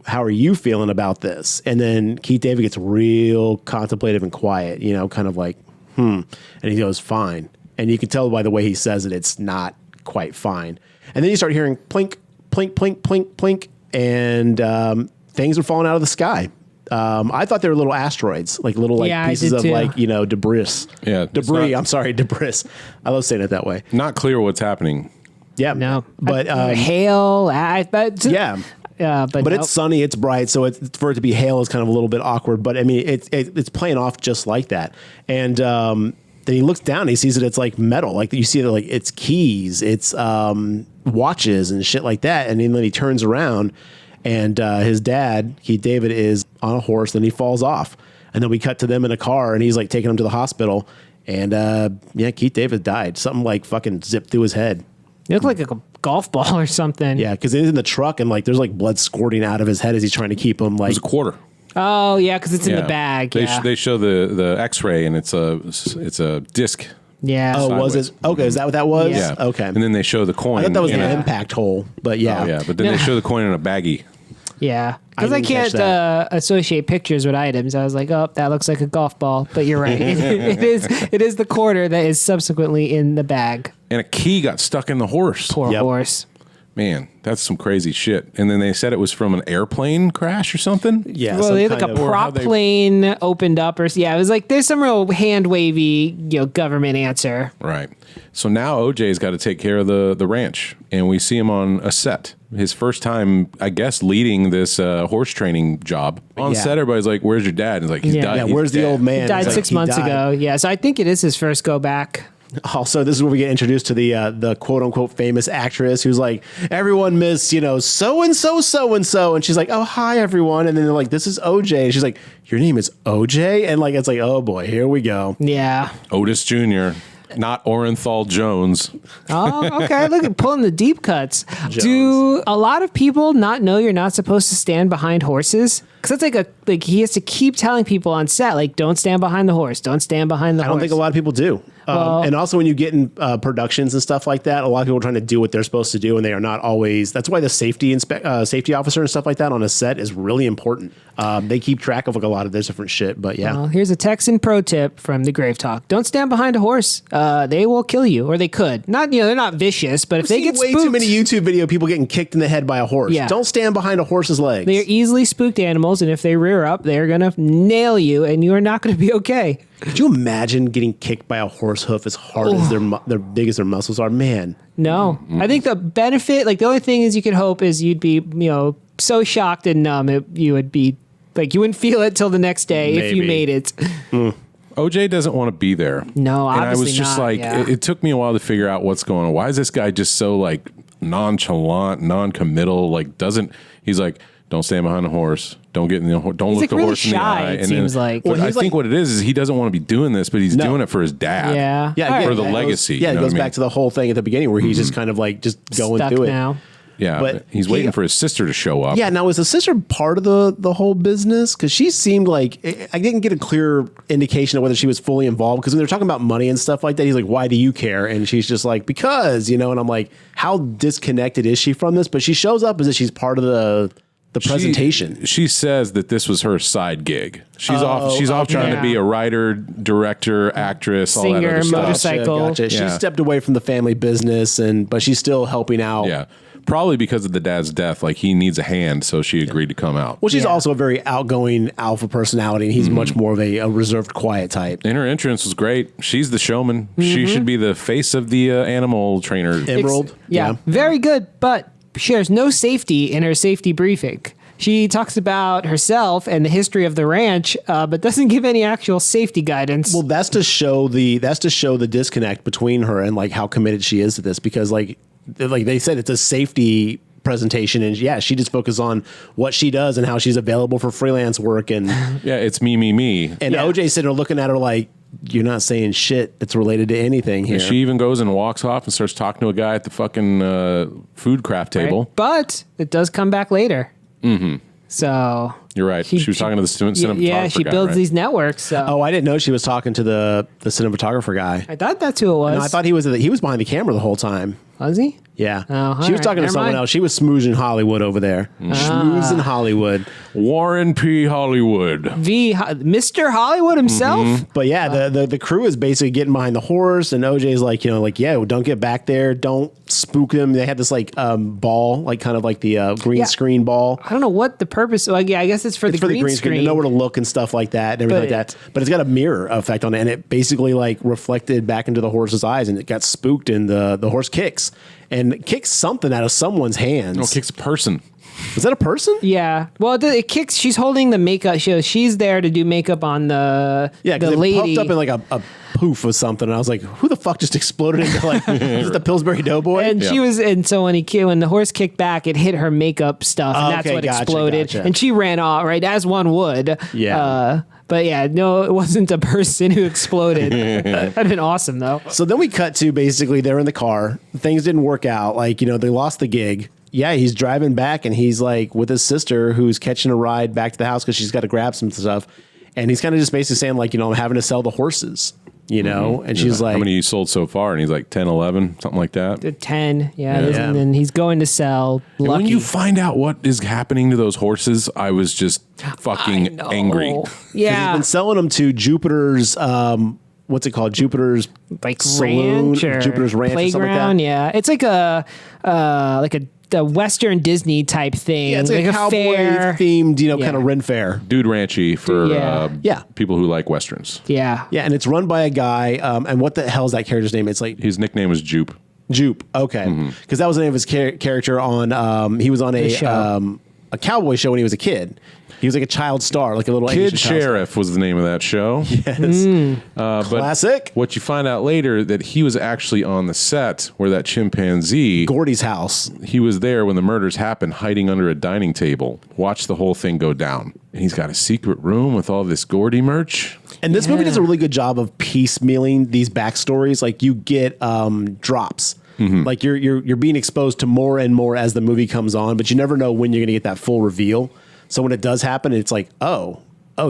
how are you feeling about this? And then Keith David gets real contemplative and quiet, kind of like, and he goes, fine. And you can tell by the way he says it, it's not quite fine. And then you start hearing plink, plink, plink, plink, plink, and things are falling out of the sky. I thought they were little asteroids, like little Yeah, I pieces did of too. like debris. Yeah, it's debris. not- I'm sorry, debris. I love saying it that way. Not clear what's happening. Yeah, No, but hail. yeah. But But nope. it's sunny, it's bright, so it's for it to be hail is kind of a little bit awkward. But I mean, it's playing off just like that. And then he looks down, and he sees that it's like metal, like you see that like it's keys, it's watches and shit like that. And then he turns around, and his dad, Keith David, is on a horse. Then he falls off, and then we cut to them in a car, and he's like taking him to the hospital. And Keith David died. Something like fucking zipped through his head. It looked like a golf ball or something. Yeah, because he's in the truck, and like there's like blood squirting out of his head as he's trying to keep him like. It was a quarter. Oh yeah, because it's in the bag. They, Yeah. they show the X-ray, and it's a disc. yeah. Oh, was it? Okay, is that what that was? Yeah. Okay. And then they show the coin. I thought that was in an a- impact hole, but yeah. Oh, yeah, but then they show the coin in a baggie. Yeah, because I didn't catch can't associate pictures with items. I was like, oh, that looks like a golf ball. But you're right. It is the quarter that is subsequently in the bag. And a key got stuck in the horse. Poor Yep. horse. Man, that's some crazy shit. And then they said it was from an airplane crash or something. Yeah. Well, some they had like kind a of- prop they- plane opened up, or yeah, it was like there's some real hand wavy, government answer. Right. So now OJ's got to take care of the ranch, and we see him on a set. His first time, I guess, leading this horse training job. On Yeah. set, everybody's like, "Where's your dad?" And he's like, "He's Yeah. died." Yeah, He's where's the dead." old man? Died It's like, 6 he months died. ago. Yeah, so I think it is his first go back. Also, this is where we get introduced to the quote unquote famous actress who's like, everyone miss, so and so. And she's like, oh, hi, everyone. And then they're like, this is OJ. And she's like, your name is OJ? And like, it's like, oh boy, here we go. Yeah. Otis Jr., not Orenthal Jones. Oh, okay. Look at pulling the deep cuts. Do a lot of people not know you're not supposed to stand behind horses? Because that's like he has to keep telling people on set, like, don't stand behind the horse. Don't stand behind the I horse. don't think a lot of people do. And also when you get in productions and stuff like that, a lot of people are trying to do what they're supposed to do, and they are not always. That's why the safety officer and stuff like that on a set is really important. They keep track of like a lot of this different shit. But yeah, Well, here's a Texan pro tip from the GraveTalk. Don't stand behind a horse. They will kill you, or they could. Not, they're not vicious, but if they get way spooked, too many YouTube video people getting kicked in the head by a horse. Yeah. Don't stand behind a horse's legs. they're easily spooked animals, and if they rear up, they're going to nail you, and you are not going to be okay. Could you imagine getting kicked by a horse hoof as hard as their big as their muscles are? Man, No. I think the benefit, like the only thing is you could hope is you'd be, so shocked and numb, you would be, like you wouldn't feel it till the next day if you Maybe. made it. OJ doesn't want to be there. No, and I was obviously just not, like, yeah. it took me a while to figure out what's going on. Why is this guy just so like nonchalant, non-committal? Like, he's like, don't stand behind the horse. Don't get in the don't look like the really horse in the shy, eye. it seems like. But Well, I he's think like- what it is he doesn't want to be doing this, but he's No. doing it for his dad. Yeah. Yeah, All again, For the that goes- legacy, Yeah, you it know goes what I back mean? to the whole thing at the beginning where he's just kind of like just going Stuck through it. now. Yeah, But he's he- waiting for his sister to show up. Yeah, now is the sister part of the whole business? Because she seemed like I didn't get a clear indication of whether she was fully involved. Because when they're talking about money and stuff like that, he's like, "Why do you care?" And she's just like, "Because," you know. And I'm like, "How disconnected is she from this?" But she shows up as if she's part of the presentation. She says that this was her side gig. She's off trying to Yeah. be a writer, director, actress, all that Singer, other stuff. motorcycle. Gotcha. Yeah. She stepped away from the family business, but she's still helping out. Yeah. Probably because of the dad's death, like he needs a hand, so she agreed to come out. Well, she's Yeah. also a very outgoing alpha personality, and he's much more of a reserved, quiet type. And her entrance was great. She's the showman. She should be the face of the animal trainer. Emerald. Yeah, very good, but she has no safety in her safety briefing. She talks about herself and the history of the ranch, but doesn't give any actual safety guidance. Well, that's to show the disconnect between her and like how committed she is to this, because like they said, it's a safety presentation, and yeah, she just focuses on what she does and how she's available for freelance work, and Yeah, it's me. and Yeah. OJ's sitting there looking at her like, you're not saying shit that's related to anything here. And she even goes and walks off and starts talking to a guy at the fucking food craft table. Right? But it does come back later. Mm-hmm. So You're right. She was talking to the cinematographer Yeah, she guy, builds right? these networks. So Oh, I didn't know she was talking to the cinematographer guy. I thought that's who it was. No, I thought he was behind the camera the whole time. Was he? Yeah. Oh, all she was right. talking to Never someone mind. else. She was smoozing Hollywood over there. Schmoozing Hollywood. Warren P. Hollywood. Mr. Hollywood himself. But yeah, the crew is basically getting behind the horse, and OJ's like, yeah, well, don't get back there. Don't spook them. They had this like ball, like kind of like the green Yeah. screen ball. I don't know what the purpose. Well, yeah, I guess it's for It's the green screen. to know where to look and stuff like that and everything But like that. But it's got a mirror effect on it, and it basically like reflected back into the horse's eyes, and it got spooked, and the horse kicks something out of someone's hands. No, kicks a person. Is that a person? Yeah. Well, it kicks. She's holding the makeup. She's there to do makeup on the Yeah, because the it lady. popped up in like a poof or something, and I was like, "Who the fuck just exploded into like is it the Pillsbury Doughboy?" and she was, and so when the horse kicked back, it hit her makeup stuff, and that's Okay, what gotcha, exploded. gotcha. And she ran off, right, as one would. Yeah. But yeah, no, it wasn't a person who exploded. That'd have been awesome, though. So then we cut to basically they're in the car. Things didn't work out. Like, they lost the gig. Yeah, he's driving back, and he's like with his sister who's catching a ride back to the house because she's got to grab some stuff. And he's kind of just basically saying like, I'm having to sell the horses, And she's like, How many you sold so far? And he's like 10, 11, something like that. 10, Yeah. and then he's going to sell. And Lucky. when you find out what is happening to those horses, I was just fucking angry. he's Yeah, been selling them to Jupiter's, what's it called? Jupiter's like Saloon, ranch or Jupiter's Ranch or something like playground. that. Yeah, it's like a Western Disney type thing. Yeah, it's like a cowboy fair. themed, Yeah. kind of Ren Fair. Dude Ranchy for Yeah. people who like Westerns. Yeah, Yeah, and it's run by a guy. And what the hell is that character's name? It's like His nickname was Jupe. Jupe. Okay, because that was the name of his character on. He was on show. a cowboy show when he was a kid. He was like a child star, like a little Kid Asian child star. Sheriff was the name of that show. Yes. But Classic. what you find out later that he was actually on the set where that chimpanzee, Gordy's house. he was there when the murders happened, hiding under a dining table. Watched the whole thing go down. And he's got a secret room with all this Gordy merch. And this movie does a really good job of piecemealing these backstories. Like you get drops. Like you're being exposed to more and more as the movie comes on, but you never know when you're going to get that full reveal. So when it does happen, it's like, oh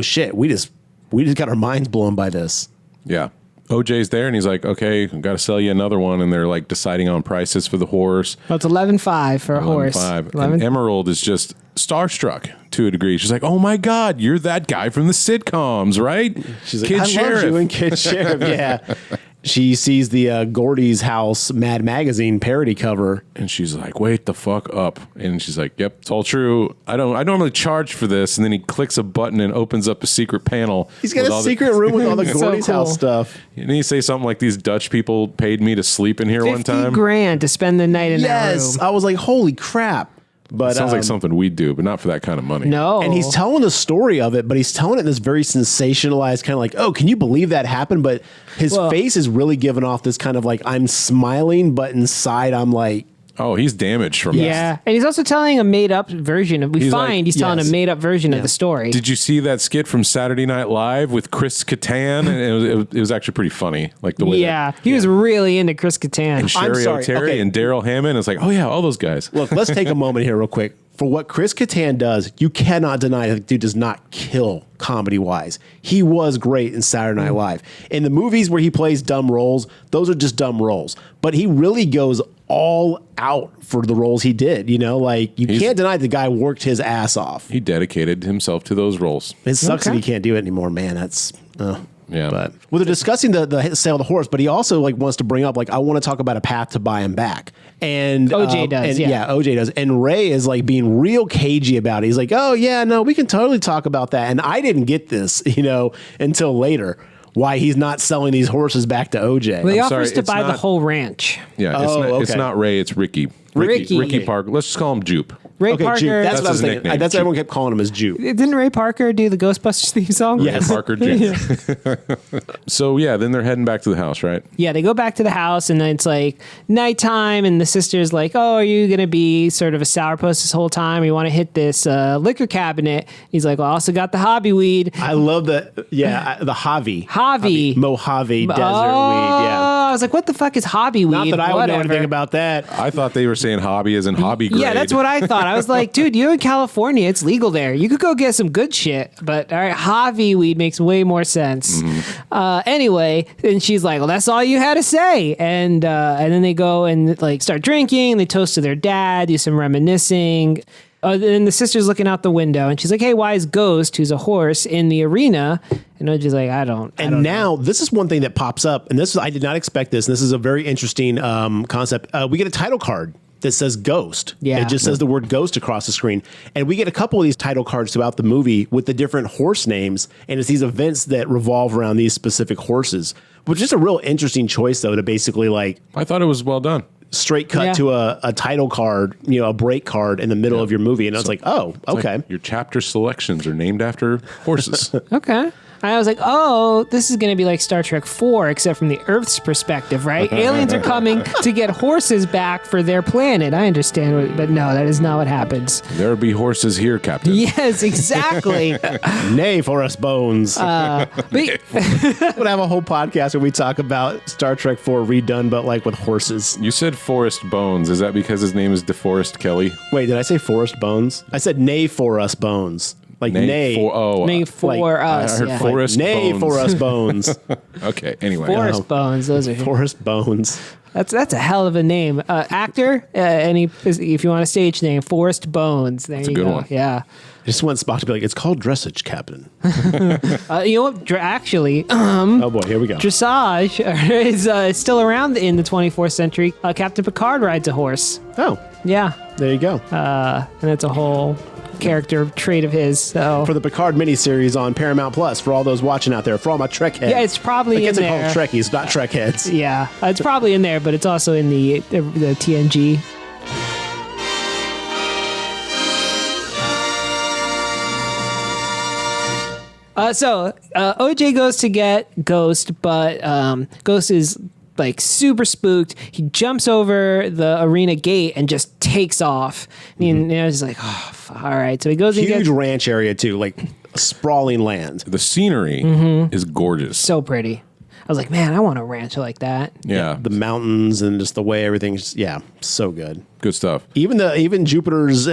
shit, we just got our minds blown by this. Yeah. OJ's there and he's like, okay, I've got to sell you another one. And they're like deciding on prices for the horse. well, it's 11.5 for a horse. 11.5. 11. And Emerald is just starstruck to a degree. She's like, oh my God, you're that guy from the sitcoms, right? She's like, Kid I Sheriff. love you and Kid Sheriff. Yeah. She sees the Gordy's House Mad Magazine parody cover. And she's like, wait the fuck up. And she's like, yep, it's all true. I normally charge for this. And then he clicks a button and opens up a secret panel. He's got with a all the- secret room with all the So Gordy's cool. House stuff. And he say something like, these Dutch people paid me to sleep in here one 50 time. grand to spend the night in that Yes. room. I was like, holy crap. But Sounds like something we'd do, but not for that kind of money. No. and he's telling the story of it, but he's telling it in this very sensationalized kind of like, oh, can you believe that happened? But his face is really giving off this kind of like, I'm smiling, but inside I'm like, Oh, he's damaged from Yeah, and he's also telling a made-up version of. He's like- He's telling a yes. made-up version of the story. Did you see that skit from Saturday Night Live with Chris Kattan? And it was actually pretty funny. Like the way Yeah, he was really into Chris that Kattan. Sherry sorry, O'Terry okay. and Daryl Hammond. It's like, oh yeah, all those guys. look, let's take a moment here real quick. For what Chris Kattan does, you cannot deny that the dude does not kill comedy-wise. He was great in Saturday Night Live. In the movies where he plays dumb roles, those are just dumb roles. But he really goes all out for the roles he did. You know, like you can't deny the guy worked his ass off. He dedicated himself to those roles. It sucks Okay. that he can't do it anymore, man. That's Yeah. But well, they're discussing the sale of the horse, but he also like wants to bring up like I want to talk about a path to buy him back. And OJ does, and, yeah. OJ does. And Ray is like being real cagey about it. He's like, oh yeah, no, we can totally talk about that. And I didn't get this, until later. Why he's not selling these horses back to OJ. Well, he I'm offers sorry, to it's buy the not- whole ranch. Yeah, Oh, it's okay. not Ray, it's Ricky. Ricky. Ricky Parker. Let's just call him Jupe. Ray Okay, Parker. Jupe. That's That's what I was his thinking. nickname, That's what Jupe. everyone kept calling him as Jupe. Didn't Ray Parker do the Ghostbusters theme song? Yes. Parker Jupe. So yeah, then they're heading back to the house, right? Yeah, they go back to the house, and then it's like nighttime, and the sister's like, "Oh, are you gonna be sort of a sourpuss this whole time? Or you want to hit this liquor cabinet?" He's like, "Well, I also got the hobby weed." I love the the Javi. Javi. Mojave desert Oh, weed. Yeah. I was like, "What the fuck is hobby weed?" Not that I would know Whatever. anything about that. I thought they were saying hobby as in hobby grade. Yeah, that's what I thought. I was like, dude, you're in California. It's legal there. You could go get some good shit. But all right, Javi weed makes way more sense. Anyway, and she's like, well, that's all you had to say. And then they go and like start drinking. They toast to their dad, do some reminiscing. Then the sister's looking out the window and she's like, hey, why is Ghost, who's a horse, in the arena? And OJ's like, I don't Now this is one thing that pops up, and this is, I did not expect this. And this is a very interesting concept. We get a title card that says Ghost. Yeah. It just says the word Ghost across the screen. And we get a couple of these title cards throughout the movie with the different horse names. And it's these events that revolve around these specific horses, which is a real interesting choice, though, to basically like I thought it was well done. straight cut Yeah. to a title card, a break card in the middle of your movie. And I was like, oh, okay. Like, your chapter selections are named after horses. Okay. I was like, oh, this is going to be like Star Trek 4, except from the Earth's perspective, right? Aliens are coming to get horses back for their planet. I understand, but no, that is not what happens. There be horses here, Captain. Yes, exactly. Nay, for us bones. But We'll have a whole podcast where we talk about Star Trek 4 redone, but like with horses. You said Forrest Bones. Is that because his name is DeForest Kelly? Wait, did I say Forest Bones? I said nay for us bones. Like nay. May for I us. heard Yeah. Forrest Nay Bones. for us bones. Okay, anyway. Forest Bones. Those are Forest Bones. that's a hell of a name. Actor, if you want a stage name, Forest Bones. There you a good go. one. Yeah. I just want Spock to be like, it's called dressage, Captain. You know what? Actually, Oh boy, here we go. dressage is still around in the 24th century. Captain Picard rides a horse. Oh, Yeah, there you go. and that's a whole character trait of his. So For the Picard miniseries on Paramount Plus, for all those watching out there, for all my Trek heads. yeah, it's probably I in guess they call them there. Trekkies, not Trek heads. Yeah, it's probably in there, but it's also in the TNG. So OJ goes to get Ghost, but Ghost is like super spooked. He jumps over the arena gate and just takes off. And I was like, oh, all right. So he goes and Huge gets ranch area too, like sprawling land. The scenery is gorgeous. so pretty. I was like, man, I want a ranch like that. Yeah, The mountains and just the way everything's, so good. good stuff. Even Jupiter's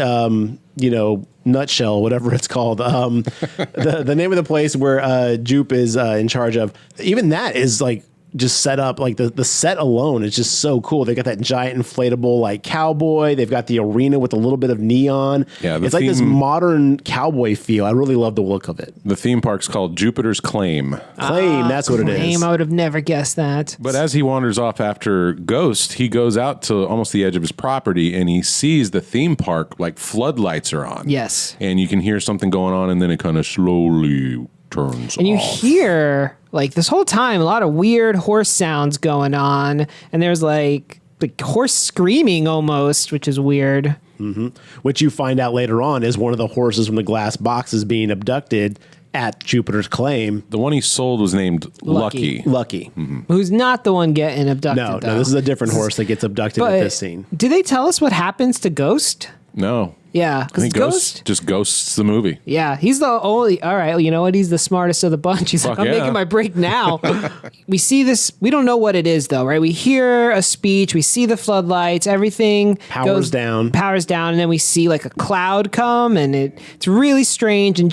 nutshell, whatever it's called, the name of the place where Jupe is in charge of, even that is like just set up, like the set alone is just so cool. They got that giant inflatable like cowboy. They've got the arena with a little bit of neon. Yeah, the it's like this theme- modern cowboy feel. I really love the look of it. The theme park's called Jupiter's Claim. Claim, that's what it is. Claim, I would have never guessed that. But as he wanders off after Ghost, he goes out to almost the edge of his property and he sees the theme park, like floodlights are on. Yes. And you can hear something going on and then it kind of slowly turns And you off. hear like this whole time a lot of weird horse sounds going on, and there's like horse screaming almost, which is weird. which you find out later on is one of the horses from the glass boxes being abducted at Jupiter's Claim. The one he sold was named Lucky. Lucky. Lucky. Who's not the one getting abducted? No, though. this is a different horse that gets abducted But at this scene. do they tell us what happens to Ghost? No. Yeah, I because think Ghost just ghosts the movie. Yeah, he's the only. All right, well, you know what? He's the smartest of the bunch. He's Fuck like, I'm yeah. making my break now. We see this. We don't know what it is though, right? We hear a speech. We see the floodlights. Everything Powers down. Powers down, and then we see like a cloud come, and it's really strange. And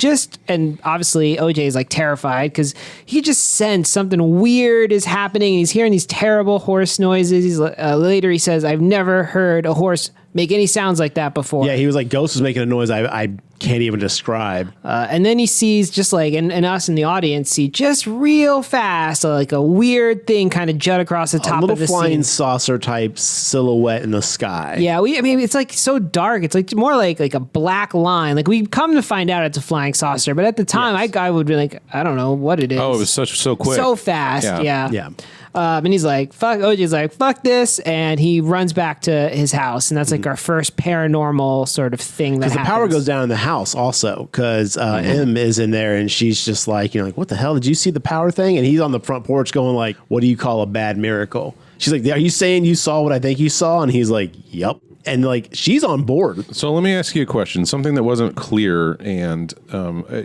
obviously OJ is like terrified because he just sensed something weird is happening. And he's hearing these terrible horse noises. He's later he says, "I've never heard a horse make any sounds like that before." Yeah, he was like, Ghost was making a noise I can't even describe. And then he sees just like, and us in the audience see just real fast, like a weird thing kind of jut across the top A little of the flying scene. saucer type silhouette in the sky. Yeah, I mean, it's like so dark. It's like more like a black line. Like we come to find out it's a flying saucer, but at the time, Yes. I would be like, I don't know what it is. Oh, it was so quick. so fast. Yeah. Yeah. And he's like, fuck, OJ's like, fuck this. And he runs back to his house. And that's like our first paranormal sort of thing that Because the happens. power goes down in the house also because M is in there and she's just like, like, what the hell? Did you see the power thing? And he's on the front porch going like, what do you call a bad miracle? She's like, are you saying you saw what I think you saw? And he's like, yep. And like, she's on board. So let me ask you a question, something that wasn't clear, and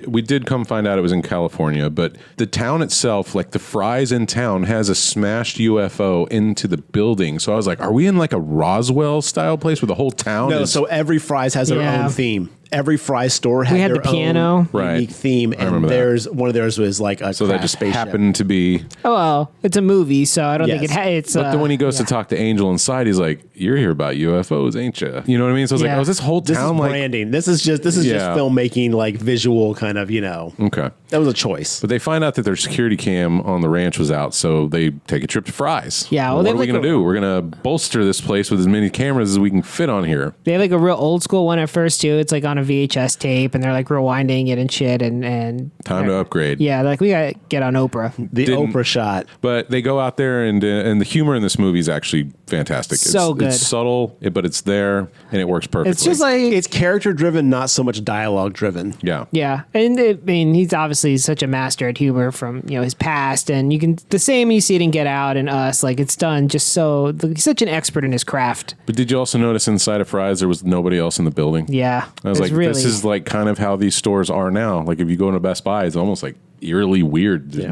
we did come find out it was in California, but the town itself, like the Fry's in town, has a smashed UFO into the building. So I was like, are we in like a Roswell style place where the whole town No, is... so every Fry's has their Yeah. own theme. Every Fry's store had, We had their the piano. own Right. unique theme, I remember and that. there's one of theirs was like a So that crash just spaceship. happened to be... Oh, well, it's a movie, so I don't think Yes. it's. But then when he goes to talk to Angel inside, he's like, "You're here about UFOs, ain't you?" You know what I mean? So I was like, Yeah. "Oh, is this whole This town is like?" branding. This is just Yeah. filmmaking, like visual kind of. Okay. That was a choice. But they find out that their security cam on the ranch was out, so they take a trip to Fry's. Yeah, well, what they are we have going to like do? We're going to bolster this place with as many cameras as we can fit on here. They have like a real old school one at first too. It's like on a VHS tape, and they're like rewinding it and shit. And Time to upgrade. yeah, they're like we gotta get on Oprah. The Didn't- Oprah shot. But they go out there, and the humor in this movie is actually fantastic. So good. It's subtle, but it's there, and it works perfectly. It's just like It's character driven, not so much dialogue driven. yeah. yeah, and I mean he's obviously such a master at humor from his past, and you can the same you see it in Get Out and Us. Like it's done just so he's such an expert in his craft. But did you also notice inside of Fry's there was nobody else in the building? Yeah, I was it's like, really, this is like kind of how these stores are now. Like if you go into Best Buy, it's almost like eerily weird. There's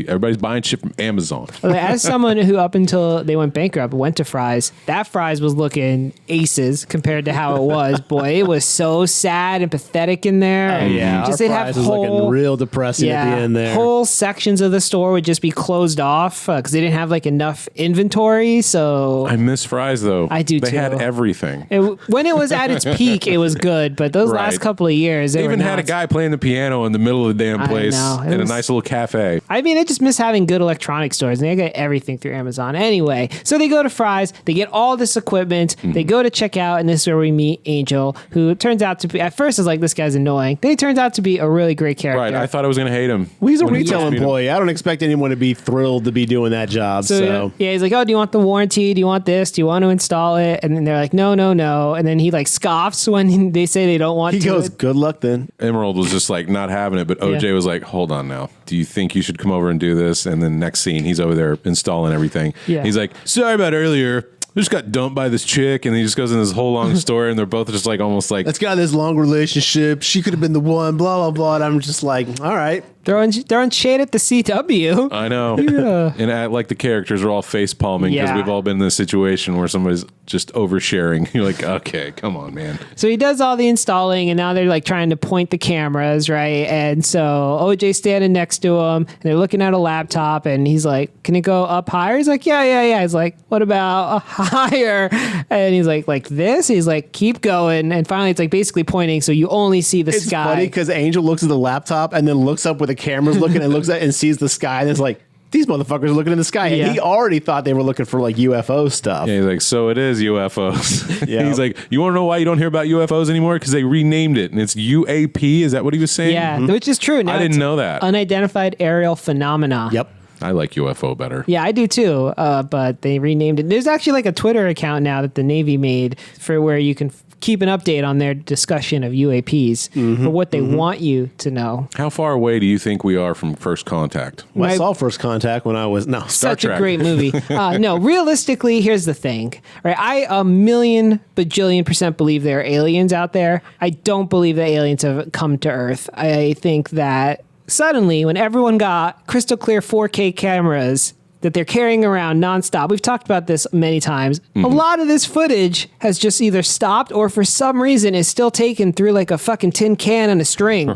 everybody's buying shit from Amazon. as someone who up until they went bankrupt went to Fry's, that Fry's was looking aces compared to how it was. Boy, it was so sad and pathetic in there. And just they'd have was looking whole real depressing at the end there. whole sections of the store would just be closed off because they didn't have like enough inventory. So I miss Fry's though. I do They too. had everything. when it was at its peak, it was good. But those last Right. couple of years, They were even had a nuts. guy playing the piano in the middle of the damn I place know. It in a was- nice little cafe. I mean, I just miss having good electronic stores, and they get everything through Amazon. Anyway, so they go to Fry's, they get all this equipment, they go to check out, and this is where we meet Angel, who turns out to be, at first, is like, this guy's annoying. Then he turns out to be a really great character. Right. I thought I was going to hate him. Well, he's a When he retail first beat him. employee. I don't expect anyone to be thrilled to be doing that job. So, yeah, he's like, oh, do you want the warranty? Do you want this? Do you want to install it? And then they're like, no, no, no. And then he like scoffs when they say they don't want he to. goes, "Good luck then." Emerald was just like not having it, but OJ Yeah. was like, hold on now. Do you think you should come over and do this? And then next scene, he's over there installing everything. Yeah. He's like, sorry about earlier. I just got dumped by this chick. And he just goes in this whole long story, and they're both just like almost like, Let's got this long relationship. She could have been the one. Blah blah blah. And I'm just like, all right. throwing shade at the CW. I know. Yeah. And like the characters are all face palming because Yeah. we've all been in this situation where somebody's just oversharing. You're like, okay, come on, man. So he does all the installing, and now they're like trying to point the cameras, right? And so OJ's standing next to him, and they're looking at a laptop, and he's like, "Can it go up higher?" He's like, "Yeah, yeah, yeah." He's like, "What about higher?" And he's like this. He's like, "Keep going." And finally, it's like basically pointing, so you only see the It's sky. funny because Angel looks at the laptop and then looks up where the camera's looking and looks at and sees the sky and is like, these motherfuckers are looking in the sky. And Yeah. he already thought they were looking for like UFO stuff. Yeah, he's like, so it is UFOs. Yeah. He's like, you want to know why you don't hear about UFOs anymore? Because they renamed it, and it's UAP. Is that what he was saying? Yeah, which is true. Now I didn't it's know that. Unidentified aerial phenomena. Yep. I like UFO better. Yeah, I do too. But they renamed it. There's actually like a Twitter account now that the Navy made for where you can keep an update on their discussion of UAPs for what they want you to know. How far away do you think we are from First Contact? Well, I saw First Contact when I was Such Trek. a great movie. No, realistically, here's the thing. Right, I a million bajillion % believe there are aliens out there. I don't believe that aliens have come to Earth. I think that suddenly, when everyone got crystal clear 4K cameras that they're carrying around nonstop. We've talked about this many times. A lot of this footage has just either stopped or for some reason is still taken through like a fucking tin can and a string.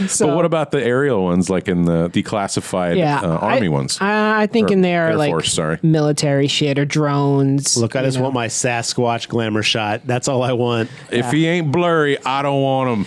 So. But what about the aerial ones, like in the declassified Army ones? I think in there, Air like Force, military shit or drones. Look, I just want my Sasquatch glamour shot. That's all I want. If he ain't blurry, I don't want him.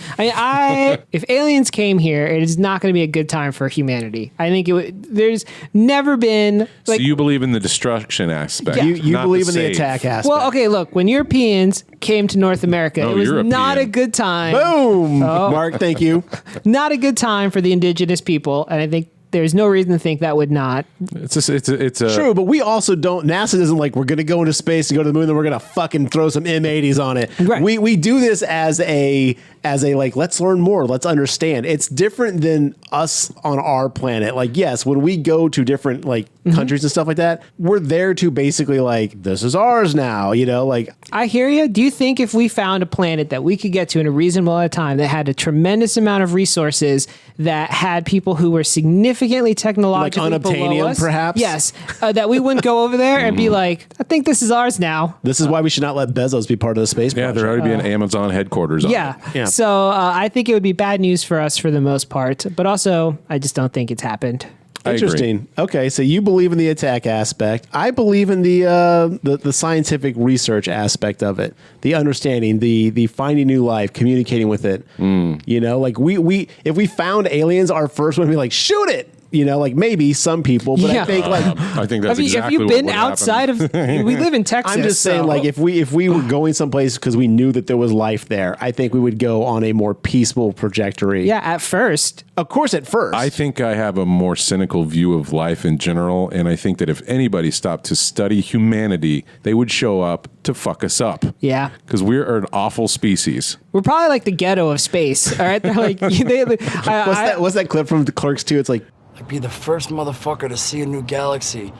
If aliens came here, it is not going to be a good time for humanity. I think there's never been. Like, So you believe in the destruction aspect? Yeah. You not believe in the save. attack aspect. well, okay, look, when Europeans came to North America, No, it was European. not a good time. Boom! Mark, thank you. Not a good time for the indigenous people, and I think there's no reason to think that would not. It's a True, but we also don't. NASA isn't like we're going to go into space and go to the moon, then we're going to fucking throw some M80s on it. Right. We do this as a like let's learn more, let's understand. It's different than us on our planet. Like yes, when we go to different like countries and stuff like that, we're there to basically like this is ours now. You know, like I hear you. Do you think if we found a planet that we could get to in a reasonable amount of time that had a tremendous amount of resources, that had people who were significantly technologically Like below unobtainium, us, perhaps? yes, that we wouldn't go over there and be like, I think this is ours now. this is why we should not let Bezos be part of the space yeah. project. There ought to be an Amazon headquarters. On Yeah. it. Yeah. So I think it would be bad news for us for the most part, but also I just don't think it's happened. I agree. Interesting. Okay, so you believe in the attack aspect. I believe in the scientific research aspect of it, the understanding, the finding new life, communicating with it. You know, like we if we found aliens, our first one would be like shoot it. You know, like maybe some people, but Yeah. I think like I think that's exactly have you what been would happen. outside of? We live in Texas. I'm just saying, so- like if we were going someplace because we knew that there was life there, I think we would go on a more peaceful trajectory. yeah, at first. Of course, at first. I think I have a more cynical view of life in general, and I think that if anybody stopped to study humanity, they would show up to fuck us up. Yeah. Because we're an awful species. We're probably like the ghetto of space. All right, they're like What's that clip from the Clerks 2? It's like, I'd be the first motherfucker to see a new galaxy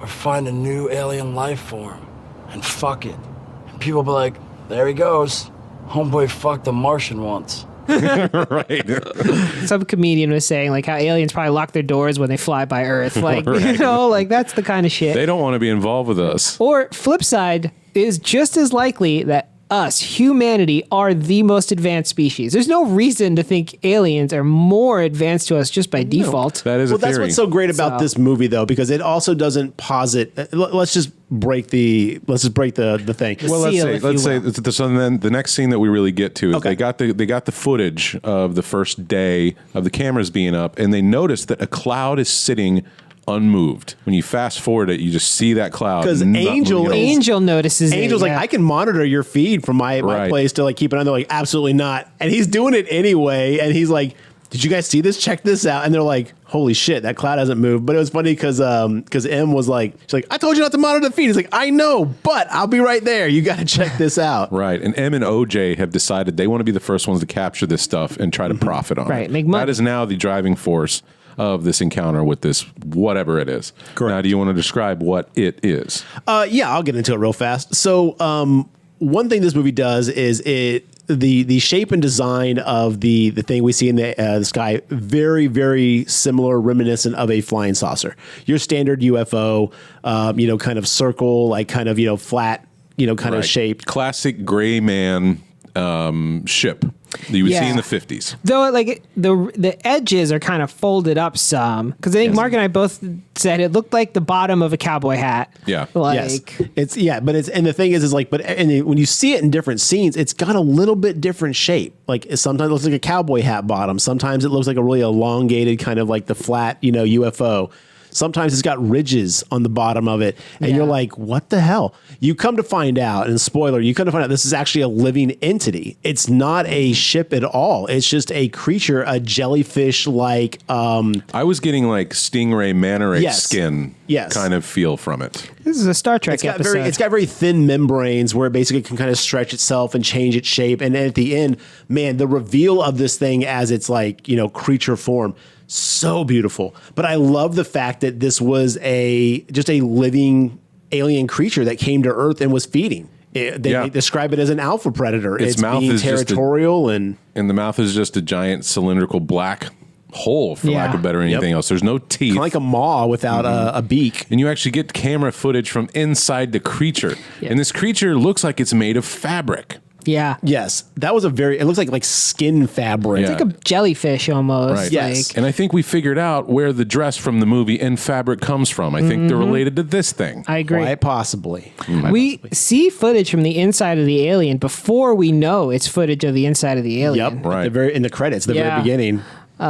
or find a new alien life form. And fuck it. And people be like, there he goes. Homeboy fucked a Martian once. Right. Some comedian was saying like how aliens probably lock their doors when they fly by Earth. Like you know, like that's the kind of shit. They don't want to be involved with us. Or flip side is just as likely that us, humanity, are the most advanced species. There's no reason to think aliens are more advanced to us just by default. That is a well, that's theory. what's so great about this movie, though, because it also doesn't posit. Let's just break the thing. Well, let's seal, say if you so. Then the next scene that we really get to is Okay. they got the footage of the first day of the cameras being up, and they noticed that a cloud is sitting unmoved. When you fast forward it, you just see that cloud. 'Cause not Angel moving at all. Angel notices Angel's it, like, yeah. I can monitor your feed from my Right. place to like keep an eye. They're like, absolutely not. And he's doing it anyway. And he's like, did you guys see this? Check this out. And they're like, holy shit, that cloud hasn't moved. But it was funny because M was like, she's like, I told you not to monitor the feed. He's like, I know, but I'll be right there. You got to check this out. Right, and M and OJ have decided they want to be the first ones to capture this stuff and try to profit on Right, it. make money. That is now the driving force of this encounter with this whatever it is. Correct. Now, do you want to describe what it is? Yeah, I'll get into it real fast. So, one thing this movie does is the shape and design of the thing we see in the sky very, very similar, reminiscent of a flying saucer. Your standard UFO, kind of circle, like kind of flat, kind of Right. shaped. Classic gray man ship that you would see Yeah. in the 50s. Though, like the edges are kind of folded up some, because I think Mark and I both said it looked like the bottom of a cowboy hat. Yeah. like Yes, and the thing is like, when you see it in different scenes, it's got a little bit different shape. Like sometimes it looks like a cowboy hat bottom. Sometimes it looks like a really elongated kind of like the flat, UFO. Sometimes it's got ridges on the bottom of it. And Yeah. you're like, what the hell? You come to find out, and spoiler, you come to find out this is actually a living entity. It's not a ship at all. It's just a creature, a jellyfish like. I was getting like stingray manta ray Yes. skin Yes. kind of feel from it. This is a Star Trek episode. It's got very thin membranes where it basically can kind of stretch itself and change its shape. And then at the end, man, the reveal of this thing as its like, creature form, so beautiful. But I love the fact that this was just a living alien creature that came to Earth and was feeding. They describe it as an alpha predator. Its mouth being is just territorial and the mouth is just a giant cylindrical black hole, for lack of better anything else. There's no teeth. kind of like a maw without a beak. And you actually get camera footage from inside the creature. Yeah. And this creature looks like it's made of fabric. Yeah. Yes, that was it looks like skin fabric. Yeah. Like a jellyfish almost. Right. Yes. Like, And I think we figured out where the dress from the movie and fabric comes from. I think they're related to this thing. I agree. Quite possibly. We see footage from the inside of the alien before we know it's footage of the inside of the alien. Yep. Right. In the credits, the Yeah. very beginning.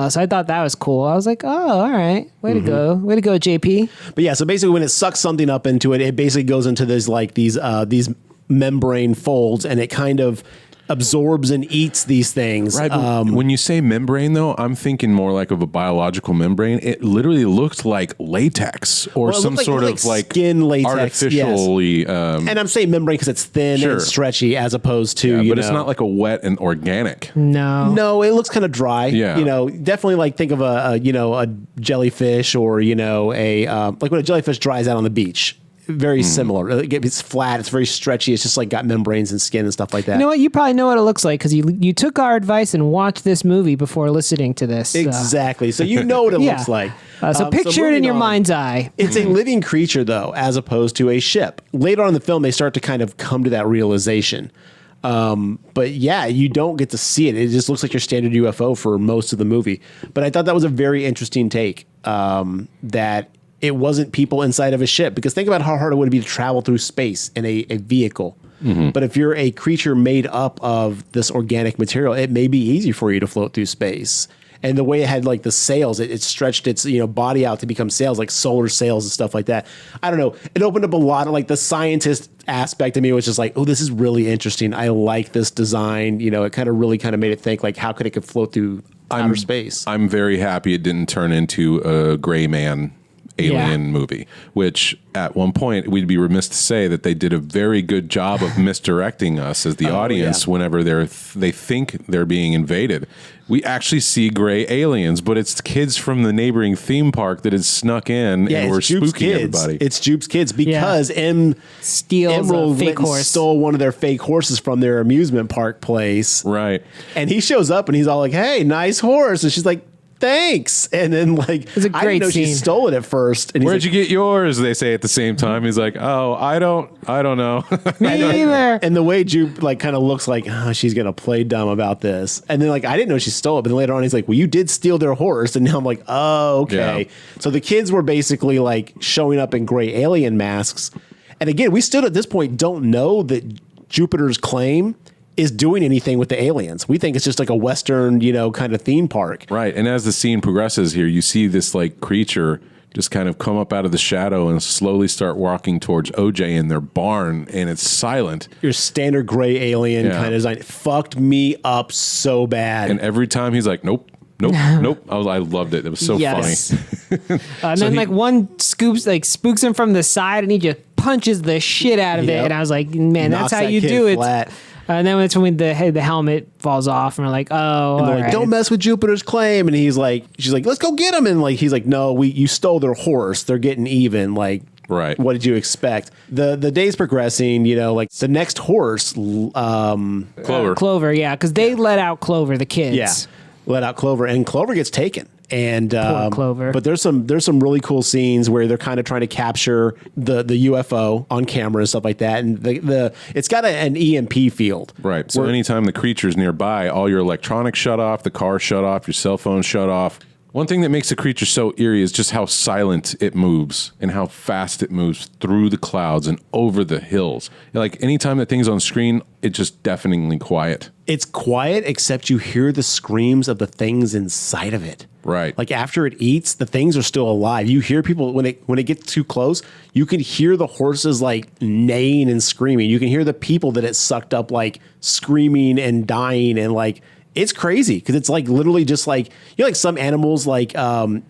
So I thought that was cool. I was like, oh, all right. Way to go. Way to go, JP. But yeah, so basically when it sucks something up into it, it basically goes into these membrane folds, and it kind of absorbs and eats these things. Right. But when you say membrane, though, I'm thinking more like of a biological membrane. It literally looked like latex or Well, it some looked sort like of like skin latex, artificially. And I'm saying membrane because it's thin Sure. and stretchy as opposed to, but it's not like a wet and organic. No. No, it looks kind of dry. Yeah. Definitely like think of a jellyfish or, like when a jellyfish dries out on the beach. Very similar. It's flat. It's very stretchy. It's just like got membranes and skin and stuff like that. You know what? You probably know what it looks like because you took our advice and watched this movie before listening to this. Exactly. So you know what it Yeah. looks like. So picture it in moving your on. mind's eye. It's a living creature, though, as opposed to a ship. Later on in the film, they start to kind of come to that realization. But yeah, you don't get to see it. It just looks like your standard UFO for most of the movie. But I thought that was a very interesting take, that it wasn't people inside of a ship. Because think about how hard it would be to travel through space in a vehicle. But if you're a creature made up of this organic material, it may be easy for you to float through space. And the way it had like the sails, it stretched its body out to become sails, like solar sails and stuff like that. I don't know. It opened up a lot of like the scientist aspect of me was just like, oh, this is really interesting. I like this design. It kind of really made it think like, how could float through outer space? I'm very happy it didn't turn into a gray man alien movie, which at one point we'd be remiss to say that they did a very good job of misdirecting us as the audience whenever they think they're being invaded. We actually see gray aliens, but it's kids from the neighboring theme park that had snuck in and were spooking everybody. It's Jupe's kids because Steals Emerald a fake went and horse. stole one of their fake horses from their amusement park place. Right. And he shows up and he's all like, hey, nice horse. And she's like, thanks. And then like, was a I great didn't know she scene. stole it at first. And he's Where'd like, you get yours? They say at the same time. He's like, oh, I don't know. Me either. and the way Jupe like kind of looks like, oh, she's going to play dumb about this. And then like, I didn't know she stole it. But then later on, he's like, well, you did steal their horse. And now I'm like, oh, okay. Yeah. So the kids were basically like showing up in gray alien masks. And again, we still at this point don't know that Jupiter's claim is doing anything with the aliens. We think it's just like a Western, kind of theme park. Right. And as the scene progresses here, you see this like creature just kind of come up out of the shadow and slowly start walking towards OJ in their barn, and it's silent. Your standard gray alien Yeah. kind of design. It fucked me up so bad. And every time he's like, nope. I loved it. It was so Yes. funny. And then like one spooks him from the side and he just punches the shit out of it. Yep. And I was like, man, Knocks that's how that you kid do it. flat. And then it's when the helmet falls off and we're like, oh, And they're all like, right. don't mess with Jupiter's claim. And she's like, let's go get him. And like, he's like, no, you stole their horse. They're getting even. Like, Right. what did you expect? The days progressing, like the next horse, Clover. Clover, yeah, because they let out Clover, the kids. let out Clover, and Clover gets taken. And Clover. But there's some really cool scenes where they're kind of trying to capture the UFO on camera and stuff like that. And it's got an EMP field. Right. So anytime the creature's nearby, all your electronics shut off, the car shut off, your cell phone shut off. One thing that makes the creature so eerie is just how silent it moves and how fast it moves through the clouds and over the hills. Like anytime that thing's on screen, it's just deafeningly quiet. It's quiet, except you hear the screams of the things inside of it. Right. Like after it eats, the things are still alive. You hear people when it gets too close, you can hear the horses like neighing and screaming. You can hear the people that it sucked up like screaming and dying, and like it's crazy because it's like literally just like, you know, like some animals like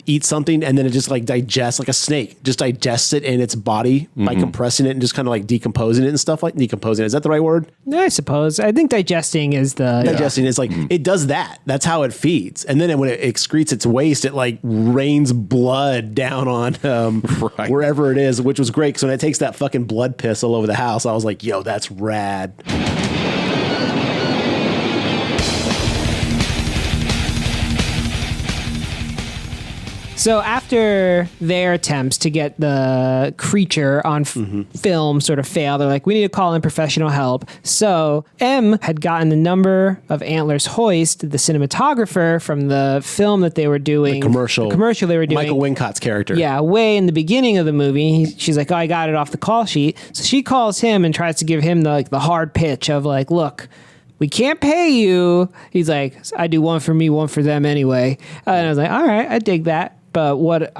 eat something and then it just like digests, like a snake just digests it in its body by compressing it and just kind of like decomposing it and stuff. Like decomposing, is that the right word? I suppose. I think digesting is the Digesting is like it does that. That's how it feeds, and then when it excretes its waste, it like rains blood down on Right. wherever it is, which was great. Because when it takes that fucking blood piss all over the house, I was like, "Yo, that's rad." So after their attempts to get the creature on film sort of fail, they're like, we need to call in professional help. So M had gotten the number of Antlers Hoist, the cinematographer from the film that they were doing. The commercial they were doing. Michael Wincott's character. Yeah, way in the beginning of the movie. She's like, oh, I got it off the call sheet. So she calls him and tries to give him the hard pitch of like, look, we can't pay you. He's like, I do one for me, one for them anyway. And I was like, all right, I dig that. But what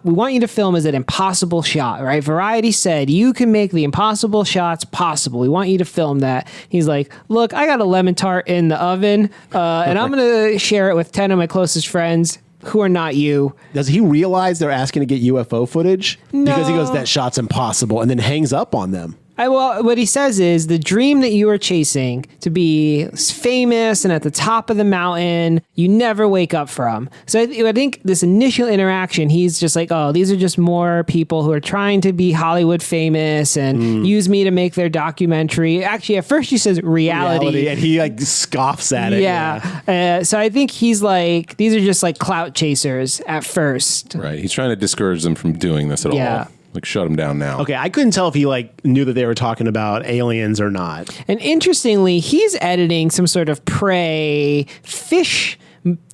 we want you to film is an impossible shot, right? Variety said you can make the impossible shots possible. We want you to film that. He's like, look, I got a lemon tart in the oven, and I'm going to share it with 10 of my closest friends who are not you. Does he realize they're asking to get UFO footage? No. Because he goes, that shot's impossible, and then hangs up on them. Well, what he says is the dream that you are chasing to be famous and at the top of the mountain, you never wake up from. So I think this initial interaction, he's just like, oh, these are just more people who are trying to be Hollywood famous and use me to make their documentary. Actually, at first he says reality. And he like scoffs at it. Yeah. So I think he's like, these are just like clout chasers at first. Right. He's trying to discourage them from doing this at all. Like, shut him down now. Okay, I couldn't tell if he like knew that they were talking about aliens or not. And interestingly, he's editing some sort of prey fish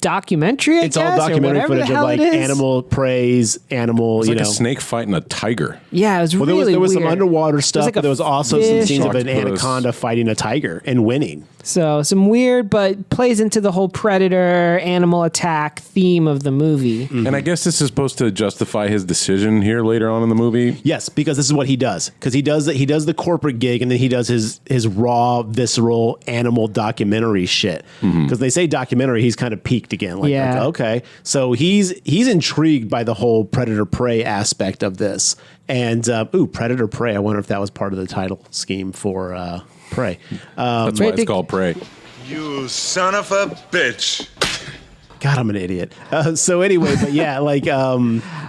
documentary. It's all documentary footage of like animal preys, animal. It's you like know, a snake fighting a tiger. Yeah, it was really there was weird. some underwater stuff, like but there was also some fish. scenes of an Octopus. anaconda fighting a tiger and winning. So some weird, but plays into the whole predator animal attack theme of the movie. And I guess this is supposed to justify his decision here later on in the movie. Yes, because this is what he does. Because he does the corporate gig, and then he does his raw, visceral animal documentary shit. Because they say documentary, he's kind of peaked again. Like, Yeah. okay, so he's intrigued by the whole predator prey aspect of this. And predator prey. I wonder if that was part of the title scheme for prey. That's why it's called Prey. You son of a bitch. God, I'm an idiot. So anyway, but yeah, like,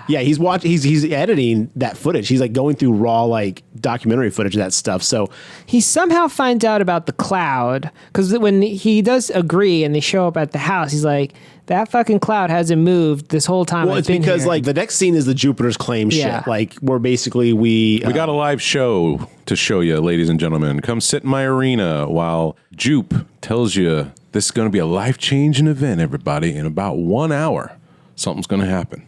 he's editing that footage. He's like going through raw, like documentary footage of that stuff. So He somehow finds out about the cloud because when he does agree and they show up at the house, he's like, that fucking cloud hasn't moved this whole time. well, I've it's been because here. like the next scene is the Jupiter's claim Yeah. shit. Like we're basically We got a live show to show you, ladies and gentlemen. Come sit in my arena while Jupe tells you this is going to be a life-changing event, everybody. In about 1 hour, something's going to happen.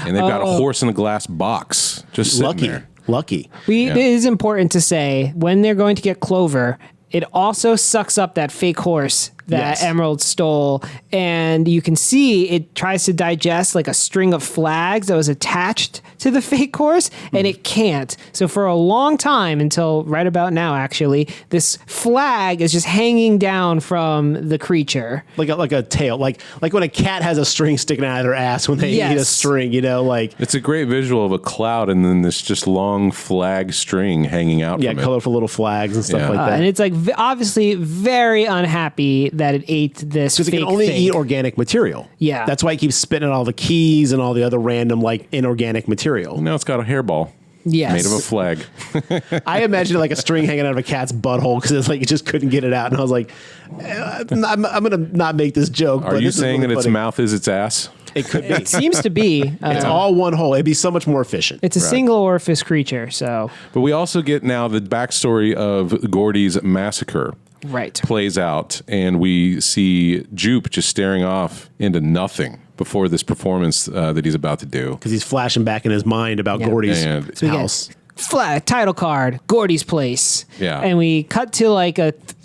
And they've got a horse in a glass box just sitting there. lucky. It is important to say when they're going to get Clover, it also sucks up that fake horse that Yes. Emerald stole. And you can see it tries to digest like a string of flags that was attached to the fake horse, and it can't. So for a long time, until right about now, actually, this flag is just hanging down from the creature. Like a tail, like when a cat has a string sticking out of their ass when they eat a Yes. string, you know, like It's a great visual of a cloud and then this just long flag string hanging out from it. colorful little flags and stuff Yeah. like that. And it's like obviously very unhappy that it ate this Because it fake can only thing. eat organic material. Yeah. That's why it keeps spitting out all the keys and all the other random like inorganic material. Now it's got a hairball Yes. made of a flag. I imagined like a string hanging out of a cat's butthole because it's like it just couldn't get it out. And I was like, I'm going to not make this joke. Are but you this is saying really that its funny. mouth is its ass? It could be. It seems to be. It's all one hole. It'd be so much more efficient. It's a single orifice creature, so But we also get now the backstory of Gordy's massacre right. plays out, and we see Jupe just staring off into nothing before this performance that he's about to do. Because he's flashing back in his mind about Gordy's And- So we get house. flat title card, Gordy's place. Yeah. And we cut to like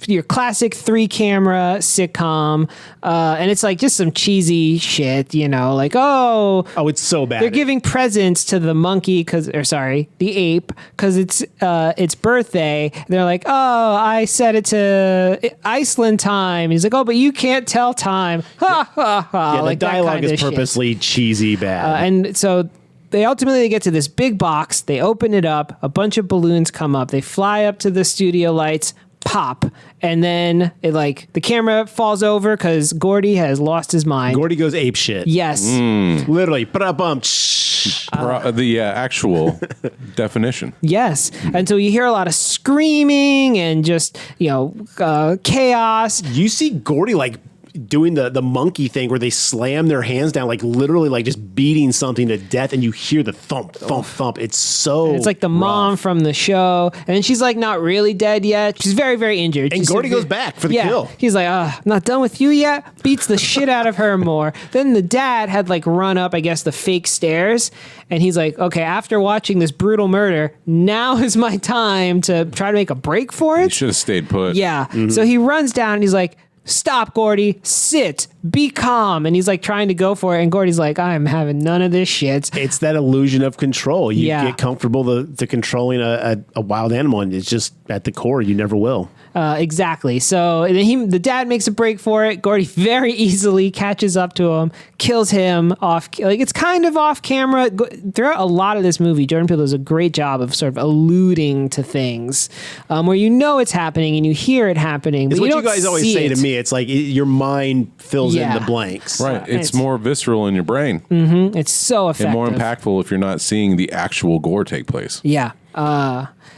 your classic 3-camera sitcom, and it's like just some cheesy shit, like Oh, it's so bad. they're giving presents to the monkey the ape, because its birthday. They're like, oh, I set it to Iceland time. He's like, oh, but you can't tell time. Ha ha ha. Yeah, like the that dialogue kind of is shit. purposely cheesy bad. And so they ultimately get to this big box. They open it up. A bunch of balloons come up. They fly up to the studio lights, pop, and then the camera falls over because Gordy has lost his mind. Gordy goes ape shit. Yes. Literally. Ba-da-bum. The actual definition. Yes. And so you hear a lot of screaming and just, chaos. You see Gordy doing the monkey thing where they slam their hands down, literally just beating something to death, and you hear the thump, thump, thump. It's so It's like the mom rough. from the show. And then she's not really dead yet. She's very, very injured. And She's Gordy goes back for the yeah. kill. He's like, I'm not done with you yet. Beats the shit out of her more. Then the dad had run up, I guess, the fake stairs. And he's like, okay, after watching this brutal murder, now is my time to try to make a break for He it. should have stayed put. Yeah. So he runs down and he's like, stop, Gordy, sit, be calm. And he's trying to go for it. And Gordy's like, I'm having none of this shit. It's that illusion of control. You Yeah. get comfortable to controlling a wild animal, and it's just at the core, you never will. Exactly. So and then the dad makes a break for it. Gordy very easily catches up to him, kills him off. It's kind of off camera. Throughout a lot of this movie, Jordan Peele does a great job of sort of alluding to things where it's happening and you hear it happening. It's but what you you guys always say to me. It's your mind fills in the blanks. Right. It's It's- more visceral in your brain It's so effective. and more impactful if you're not seeing the actual gore take place. Yeah.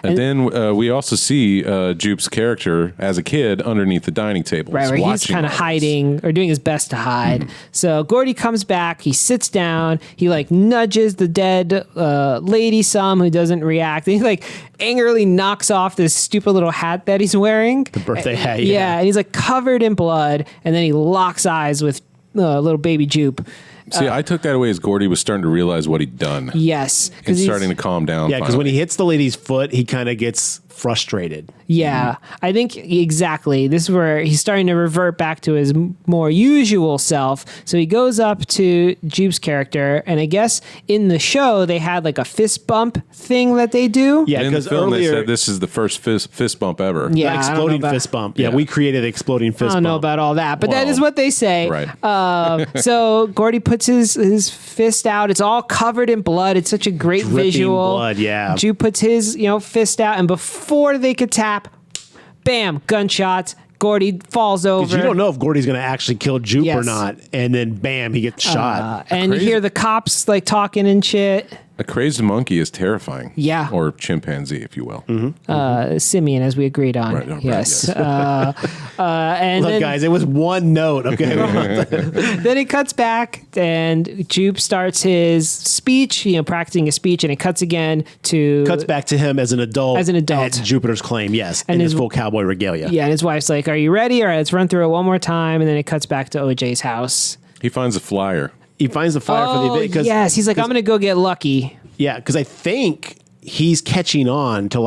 And then we also see Jupe's character as a kid underneath the dining table. Right, where he's watching kind of all this. hiding or doing his best to hide. So Gordy comes back. He sits down. He nudges the dead lady some who doesn't react. And he angrily knocks off this stupid little hat that he's wearing. The birthday hat, Yeah, yeah. and he's covered in blood. And then he locks eyes with little baby Jupe. See, I took that away as Gordy was starting to realize what he'd done. Yes, And because starting to calm down. Yeah, because when finally. he hits the lady's foot, he kind of gets frustrated. Yeah, I think exactly. This is where he's starting to revert back to his more usual self. So he goes up to Jupe's character, and I guess in the show they had a fist bump thing that they do. Yeah, in the because film, they earlier, said this is the first fist bump ever. Yeah, an I don't know exploding about- fist bump. Yeah, Yeah. we created exploding fist bump. I don't know about all that, but that Well, is what they say. right. So Gordy puts his fist out. It's all covered in blood. It's such a great Dripping visual. blood, yeah. Jupe puts his fist out, and before they could tap, bam, gunshots. Gordy falls over. Because you don't know if Gordy's going to actually kill Jupe or Yes. not, and then bam, he gets shot. And you Crazy. hear the cops talking and shit. A crazy monkey is terrifying. Yeah. Or chimpanzee, if you will. Simian, as we agreed on. Right, right, yes. yes. And Look, then, guys, it was one note. Okay, then it cuts back, and Jupe starts his speech, practicing his speech, and it cuts again to cuts back to him as an adult. As an adult. at Jupiter's claim. Yes, and his his- full cowboy regalia. Yeah, and his wife's like, "Are you ready? All right, let's run through it one more time." And then it cuts back to OJ's house. He finds a flyer. He finds the flyer for the event. 'Cause- yes, he's like, "I'm gonna go get lucky." Yeah, because I think he's catching on to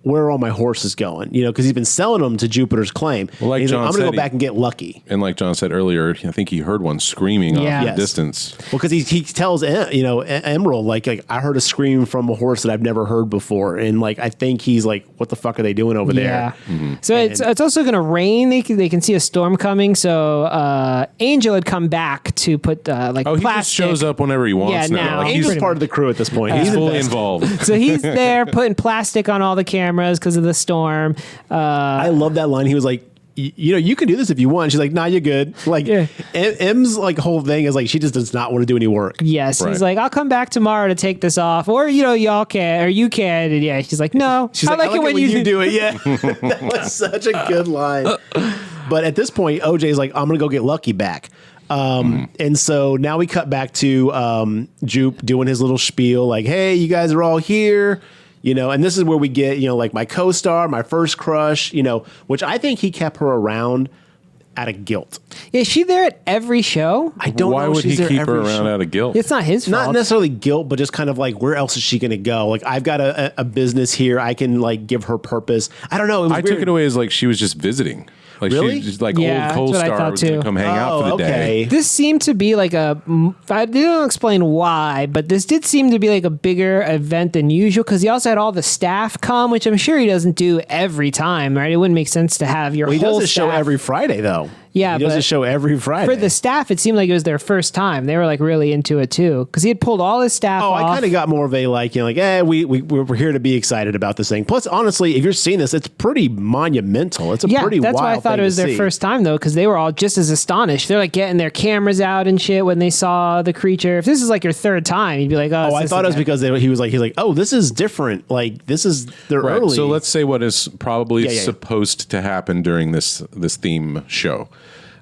where are all my horses going? Because he's been selling them to Jupiter's claim. Well, like He's John I'm going to said, go back and get lucky. And like John said earlier, I think he heard one screaming off Yeah. in the Yes. distance. Well, because he tells Emerald like I heard a scream from a horse that I've never heard before, and I think he's like, what the fuck are they doing over Yeah. there? So it's also going to rain. They can see a storm coming. So Angel had come back to put Oh, he just plastic. shows up whenever he wants Yeah, now. now. Like, Angel's pretty part of the crew at this point. he's He's fully invested. involved. So he's there putting plastic on all the cameras because of the storm. I love that line. He was like, you can do this if you want. She's like, nah, you're good. Yeah. M's whole thing is she just does not want to do any work. Yes, Right. he's like, I'll come back tomorrow to take this off, or y'all can, or you can. And yeah, she's like, no, She's I like it when you do it. Yeah, that was such a good line. But at this point, OJ's like, I'm gonna go get Lucky back. And so now we cut back to Jupe doing his little spiel, like, hey, you guys are all here. And this is where we get, my co-star, my first crush, which I think he kept her around out of guilt. Yeah, is she there at every show? I don't Why know. if would she's he there keep her every around show. out of guilt? It's not his fault. Not necessarily guilt, but just kind of like, where else is she going to go? Like, I've got a business here. I can like give her purpose. I don't know. It was I weird. took it away as like she was just visiting. Like Really? she's just like Yeah, old that's what I co-star thought was going too. to come hang out for the day. This seemed to be like I didn't explain why, but this did seem to be like a bigger event than usual because he also had all the staff come, which I'm sure he doesn't do every time, right? It wouldn't make sense to have your Well, he whole does a show staff- every Friday, though. Yeah, he does but a show every Friday. For the staff, it seemed like it was their first time. They were like really into it too because he had pulled all his staff off. I kind of got more of a like, we're here to be excited about this thing. Plus, honestly, if you're seeing this, it's pretty monumental. It's a pretty that's wild why I thought thing it was to their see. first time though, because they were all just as astonished. They're like getting their cameras out and shit when they saw the creature. If this is like your third time, you'd be like, oh, Oh, I thought it was because he's like, oh, this is different. Like, this is they're Right. early. So let's say what is probably Yeah. supposed to happen during this theme show.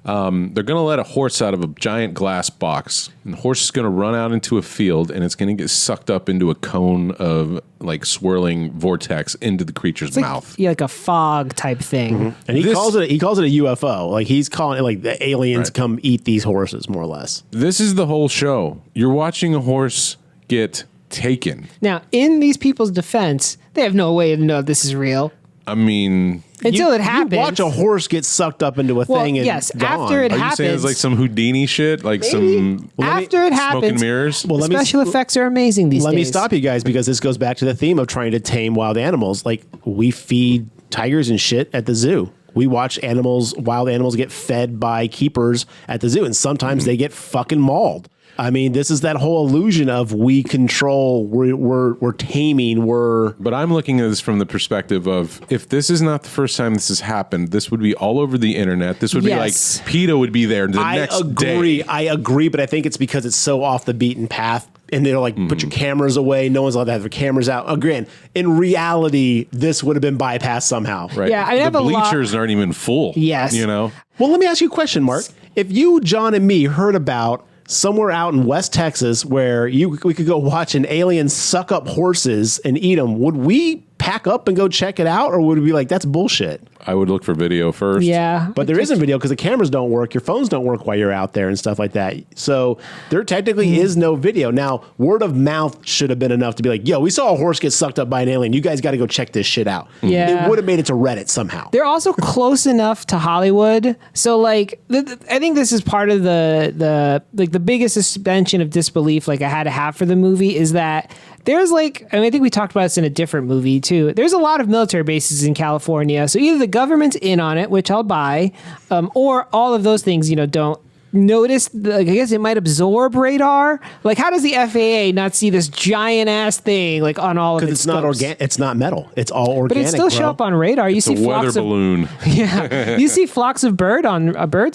They're going to let a horse out of a giant glass box, and the horse is going to run out into a field, and it's going to get sucked up into a cone of like swirling vortex into the creature's mouth. Yeah, like a fog type thing. and he this- calls it a UFO. Like, he's calling it like the aliens Right. come eat these horses, more or less. This is the whole show. You're watching a horse get taken. Now, in these people's defense, they have no way to know if this is real I mean, until You- it happens. You watch a horse get sucked up into a Well, thing and yes, gone. after it are you saying it's happens. like some Houdini shit? Like some After it smoke and happens, mirrors? Well, the let me- special effects are amazing these Let days. me stop you guys because this goes back to the theme of trying to tame wild animals. Like, we feed tigers and shit at the zoo. We watch wild animals get fed by keepers at the zoo, and sometimes they get fucking mauled. I mean, this is that whole illusion of we control, we're taming, But I'm looking at this from the perspective of if this is not the first time this has happened, this would be all over the internet. This would Yes. be like PETA would be there the I next agree. day. I agree, but I think it's because it's so off the beaten path. And they're like, put your cameras away. No one's allowed to have their cameras out. Again, in reality, this would have been bypassed somehow. Right. Yeah, I the have a lot- bleachers aren't even full. Yes. You know? Well, let me ask you a question, Mark. If you, John, and me heard about somewhere out in West Texas where we could go watch an alien suck up horses and eat them, would we pack up and go check it out, or would we be like, that's bullshit? I would look for video first. Yeah. But there isn't video because the cameras don't work, your phones don't work while you're out there and stuff like that. So there technically is no video. Now, word of mouth should have been enough to be like, yo, we saw a horse get sucked up by an alien. You guys got to go check this shit out. Yeah. It would have made it to Reddit somehow. They're also close enough to Hollywood, so like I think this is part of the biggest suspension of disbelief like I had to have for the movie is that there's like, I think we talked about this in a different movie too. There's a lot of military bases in California, so either the government's in on it, which I'll buy, or all of those things don't notice. I guess it might absorb radar. Like, how does the FAA not see this giant ass thing like on all of its Because it's not scopes? organic. It's not metal. It's all organic. But it still bro. show up on radar. You It's a see weather flocks of balloon. yeah, you see flocks of birds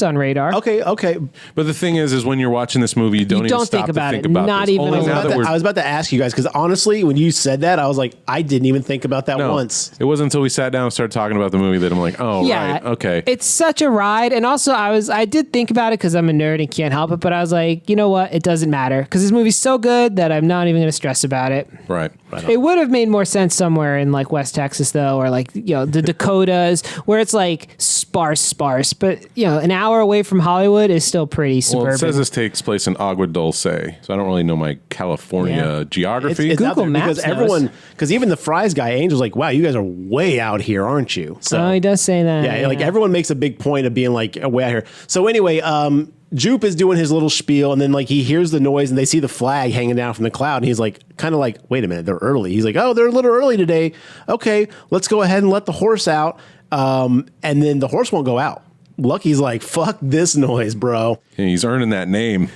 on radar. Okay. But the thing is when you're watching this movie, you don't even don't stop think about to think it. about Not this. even Only a now little. that we're I was about to ask you guys because honestly, when you said that, I was like, I didn't even think about that no, once. It wasn't until we sat down and started talking about the movie that I'm like, oh, Yeah, right, okay. It's such a ride, and also I did think about it because I'm a nerd and can't help it. But I was like, you know what? It doesn't matter because this movie's so good that I'm not even going to stress about it. Right. It would have made more sense somewhere in like West Texas though, or like the Dakotas, where it's like sparse. But an hour away from Hollywood is still pretty suburban. Well, it says this takes place in Agua Dulce, so I don't really know my California geography. It's out Google there Maps because because even the Fries guy, Angel's like, wow, you guys are way out here, aren't you? So Oh, he does say that. yeah, like everyone makes a big point of being like way out here. So anyway, Jupe is doing his little spiel, and then like he hears the noise, and they see the flag hanging down from the cloud, and he's like, kind of like, wait a minute, they're early. He's like, oh, they're a little early today. Okay, let's go ahead and let the horse out. And then the horse won't go out. Lucky's like, fuck this noise, bro. And he's earning that name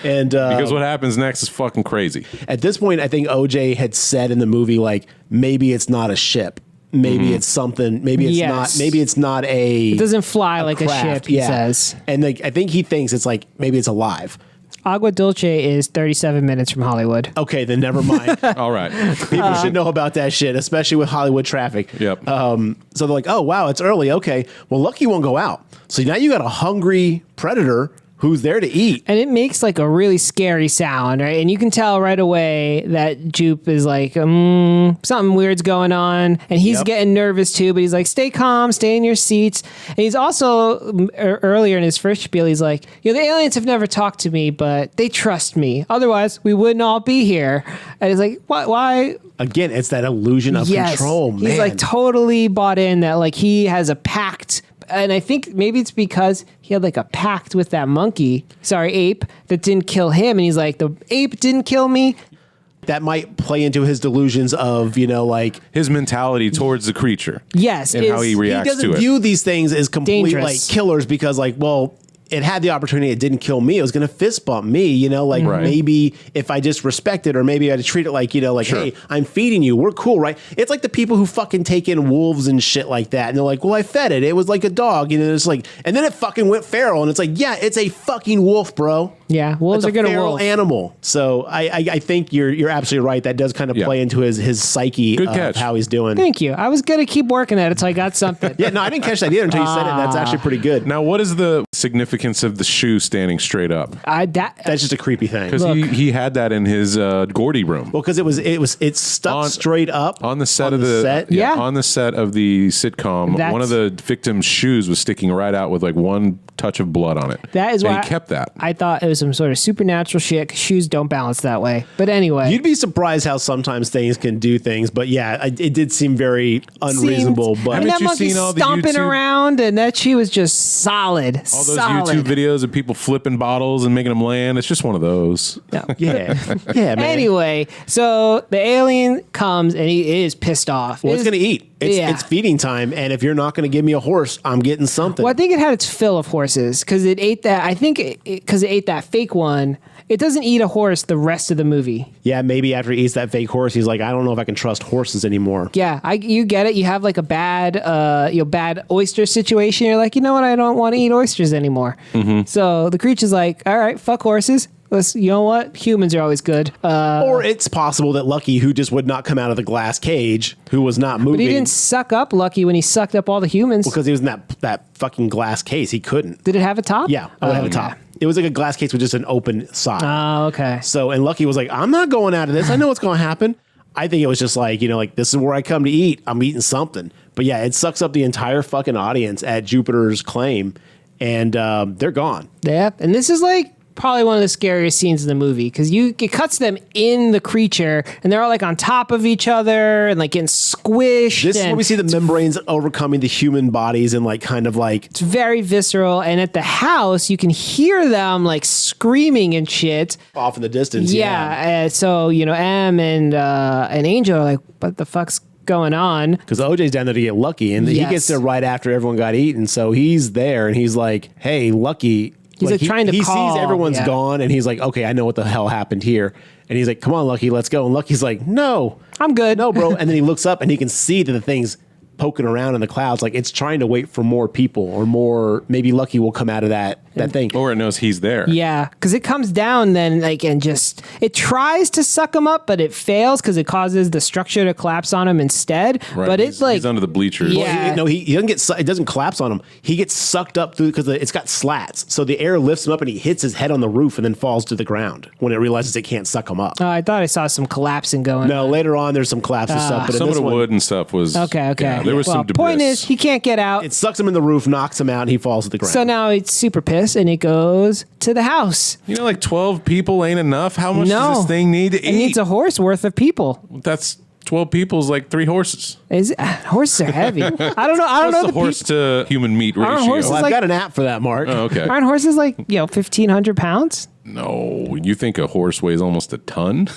And because what happens next is fucking crazy. at this point, I think OJ had said in the movie, like, maybe it's not a ship. Maybe it's something. Maybe it's Yes. not. Maybe it's not a. It doesn't fly like a ship, he says. And like, I think he thinks it's like maybe it's alive. Agua Dulce is 37 minutes from Hollywood. Okay, then never mind. All right. People should know about that shit, especially with Hollywood traffic. Yep. So they're like, oh wow, it's early. Okay, well, Lucky won't go out. So now you got a hungry predator who's there to eat. And it makes like a really scary sound, right? And you can tell right away that Jupe is like, something weird's going on. And he's getting nervous too, but he's like, stay calm, stay in your seats. And he's also, earlier in his first spiel, he's like, the aliens have never talked to me, but they trust me. Otherwise, we wouldn't all be here. And he's like, what? Why? Again, it's that illusion of control, man. He's like totally bought in that like he has a pact. And I think maybe it's because he had like a pact with that ape that didn't kill him. And he's like, the ape didn't kill me. That might play into his delusions of, like his mentality towards the creature. Yes. And how he reacts to it. He doesn't view these things as complete Dangerous. like killers because like, well, it had the opportunity. It didn't kill me. It was going to fist bump me, Right. maybe if I just respect it, or maybe I had to treat it like, hey, I'm feeding you. We're cool, right? It's like the people who fucking take in wolves and shit like that. And they're like, well, I fed it. It was like a dog. It's like, and then it fucking went feral. And it's like, yeah, it's a fucking wolf, bro. Yeah, wolves It's are a going to feral wolf. animal. So I think you're absolutely right. That does kind of play into his psyche Good of catch. how he's doing. Thank you. I was going to keep working at it until I got something. Yeah, no, I didn't catch that either until you said it. That's actually pretty good. Now, what is the significance of the shoe standing straight up? That's just a creepy thing. Because he had that in his Gordy room. Well, because it's stuck straight up On the set Yeah. on the set of the sitcom, That's- one of the victim's shoes was sticking right out with like one touch of blood on it. That is and why he kept that. I thought it was some sort of supernatural shit. 'Cause shoes don't balance that way. But anyway, You'd be surprised how sometimes things can do things, but yeah, it did seem very unreasonable. I But mean, that you monkey's seen all the stomping YouTube- around, and that shoe was just solid. All those YouTube videos of people flipping bottles and making them land. It's just one of those. yeah, man. Anyway, so the alien comes and he is pissed off. Well, it's going to eat. Yeah. It's feeding time, and if you're not going to give me a horse, I'm getting something. Well, I think it had its fill of horses because it ate that. I think because it ate that fake one. It doesn't eat a horse the rest of the movie. Yeah, maybe after he eats that fake horse, he's like, I don't know if I can trust horses anymore. Yeah, you get it. You have like a bad, bad oyster situation. You're like, you know what? I don't want to eat oysters anymore. Mm-hmm. So the creature's like, all right, fuck horses. You know what? Humans are always good. Or it's possible that Lucky, who just would not come out of the glass cage, who was not moving. But he didn't suck up Lucky when he sucked up all the humans. because he was in that fucking glass case. He couldn't. Did it have a top? Yeah, it would have a top. It was like a glass case with just an open side. Oh, okay. So, and Lucky was like, I'm not going out of this. I know what's going to happen. I think it was just like, this is where I come to eat. I'm eating something. But yeah, it sucks up the entire fucking audience at Jupiter's claim, and they're gone. Yeah, and this is like probably one of the scariest scenes in the movie because it cuts them in the creature and they're all like on top of each other and like getting squished. This is where and we see the membranes overcoming the human bodies and like kind of like it's very visceral. And at the house, you can hear them like screaming and shit. off in the distance. Yeah. So M and Angel are like, what the fuck's going on? Because OJ's down there to get Lucky, and he Yes. gets there right after everyone got eaten. So he's there, and he's like, "Hey, Lucky." He's like trying to He call, sees everyone's yeah. gone, and he's like, "Okay, I know what the hell happened here." And he's like, "Come on, Lucky, let's go." And Lucky's like, "No, I'm good. no, bro." And then he looks up, and he can see that the thing's poking around in the clouds, like it's trying to wait for more people or more. Maybe Lucky will come out of that thing. Or it knows he's there. Yeah, because it comes down then like and just it tries to suck him up, but it fails because it causes the structure to collapse on him instead. Right. But it's like he's under the bleachers. Yeah. He doesn't get. It doesn't collapse on him. He gets sucked up through because it's got slats. So the air lifts him up, and he hits his head on the roof, and then falls to the ground when it realizes it can't suck him up. I thought I saw some collapsing going. No, later on there's some collapse and stuff, but in Some of this the one, wood and stuff was Okay. Yeah, there was well, some debris. point is he can't get out. it sucks him in the roof, knocks him out, and he falls to the ground. So now it's super pissed and it goes to the house. like 12 people ain't enough. How much No, does this thing need to It eat? needs a horse worth of people. That's 12 people's like 3 horses. Horses are heavy. I don't know. I don't What's know the horse to human meat Aren't ratio? horses well, I've like- got an app for that, Mark. Oh, okay. Aren't horses like 1,500 pounds? No, you think a horse weighs almost a ton?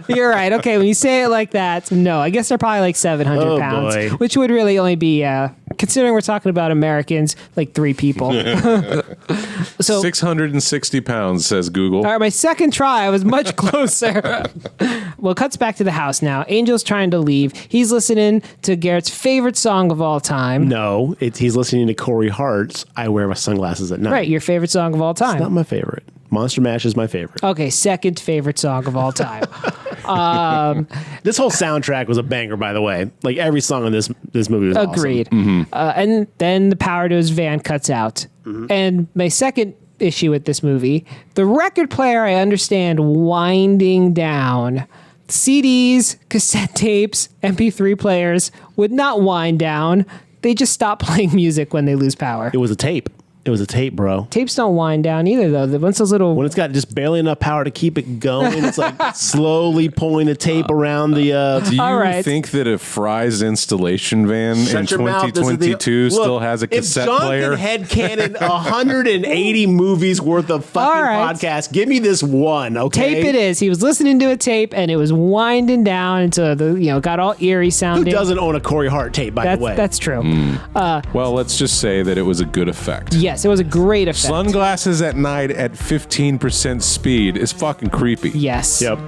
You're right. Okay, when you say it like that, no. I guess they're probably like 700 Oh, pounds, boy. which would really only be, considering we're talking about Americans, like 3 people. So, 660 pounds, says Google. all right, my second try, I was much closer. Well, it cuts back to the house now. Angel's trying to leave. He's listening to Garrett's favorite song of all time. No, he's listening to Corey Hart's "I Wear My Sunglasses at Night." Right, your favorite song of all time. Not my favorite. Monster Mash is my favorite. Okay, second favorite song of all time. This whole soundtrack was a banger, by the way. Like every song in this movie was Agreed. awesome. And then the power to his van cuts out. And my second issue with this movie, the record player, I understand, winding down. CDs, cassette tapes, MP3 players would not wind down. They just stop playing music when they lose power. It was a tape. It was a tape, bro. Tapes don't wind down either, though. Once those little... When it's got just barely enough power to keep it going, it's like slowly pulling the tape around the... Do you All right. think that a Fry's installation van in Shut your mouth. This is 2022 still Look, has a cassette if player? Jonathan headcanon 180 movies worth of fucking All right. podcast, give me this one, okay? Tape it is. He was listening to a tape, and it was winding down into the, got all eerie Who sounding. doesn't own a Corey Hart tape, by the way? That's true. Well, let's just say that it was a good effect. Yes, it was a great effect. Sunglasses at night at 15% speed is fucking creepy. Yes. Yep.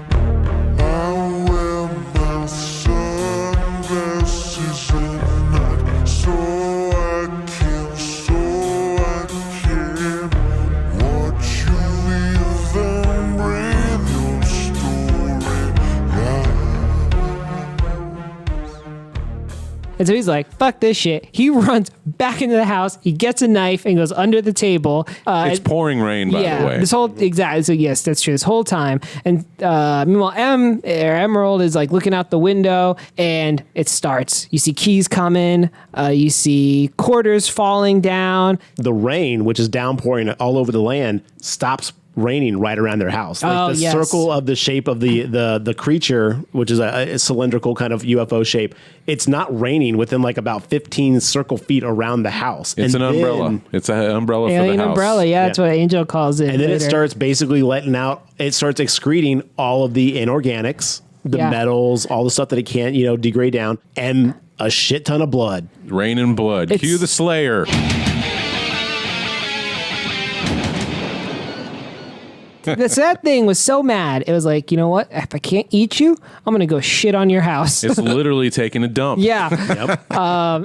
And so he's like, fuck this shit. He runs back into the house. He gets a knife and goes under the table. It's pouring rain, by the way. This whole, exactly. So yes, that's true. This whole time. And meanwhile, Emerald is like looking out the window and it starts. You see keys coming. You see quarters falling down. The rain, which is downpouring all over the land, stops raining right around their house. Like the yes. circle of the shape of the creature, which is a cylindrical kind of UFO shape, it's not raining within like about 15 circle feet around the house. It's And an umbrella. It's an umbrella for Alien the house. umbrella. Yeah, that's what Angel calls it. And then it later. starts basically letting out, it starts excreting all of the inorganics, the Yeah. metals, all the stuff that it can't, degrade down, and a shit ton of blood. Rain and blood. It's- Cue the Slayer. The sad thing was so mad. It was like, you know what? If I can't eat you, I'm going to go shit on your house. It's literally taking a dump. Yeah.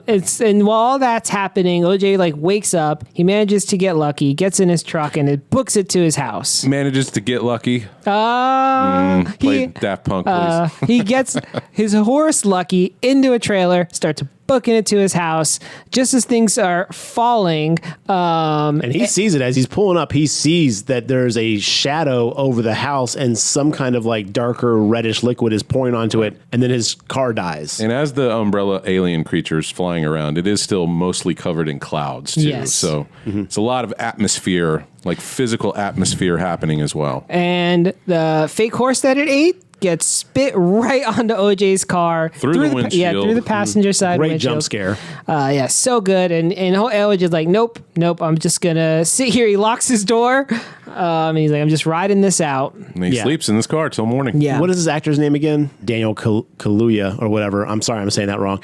And while all that's happening, OJ like wakes up. He manages to get lucky, gets in his truck, and it books it to his house. Manages to get lucky. He Play Daft Punk, please. he gets his horse Lucky into a trailer, starts booking it to his house just as things are falling. And he sees it as he's pulling up. He sees that there's a shadow over the house and some kind of like darker reddish liquid is pouring onto it. And then his car dies. And as the umbrella alien creature's flying around, it is still mostly covered in clouds, too. Yes. So it's a lot of atmosphere, like physical atmosphere happening as well. And the fake horse that it ate gets spit right onto OJ's car. Through the windshield. Yeah, through the passenger side Great windshield. jump scare. Yeah, so good. And OJ's like, nope, I'm just going to sit here. He locks his door. And he's like, I'm just riding this out. And he Yeah. sleeps in this car till morning. Yeah. What is this actor's name again? Daniel Kaluuya or whatever. I'm sorry, I'm saying that wrong.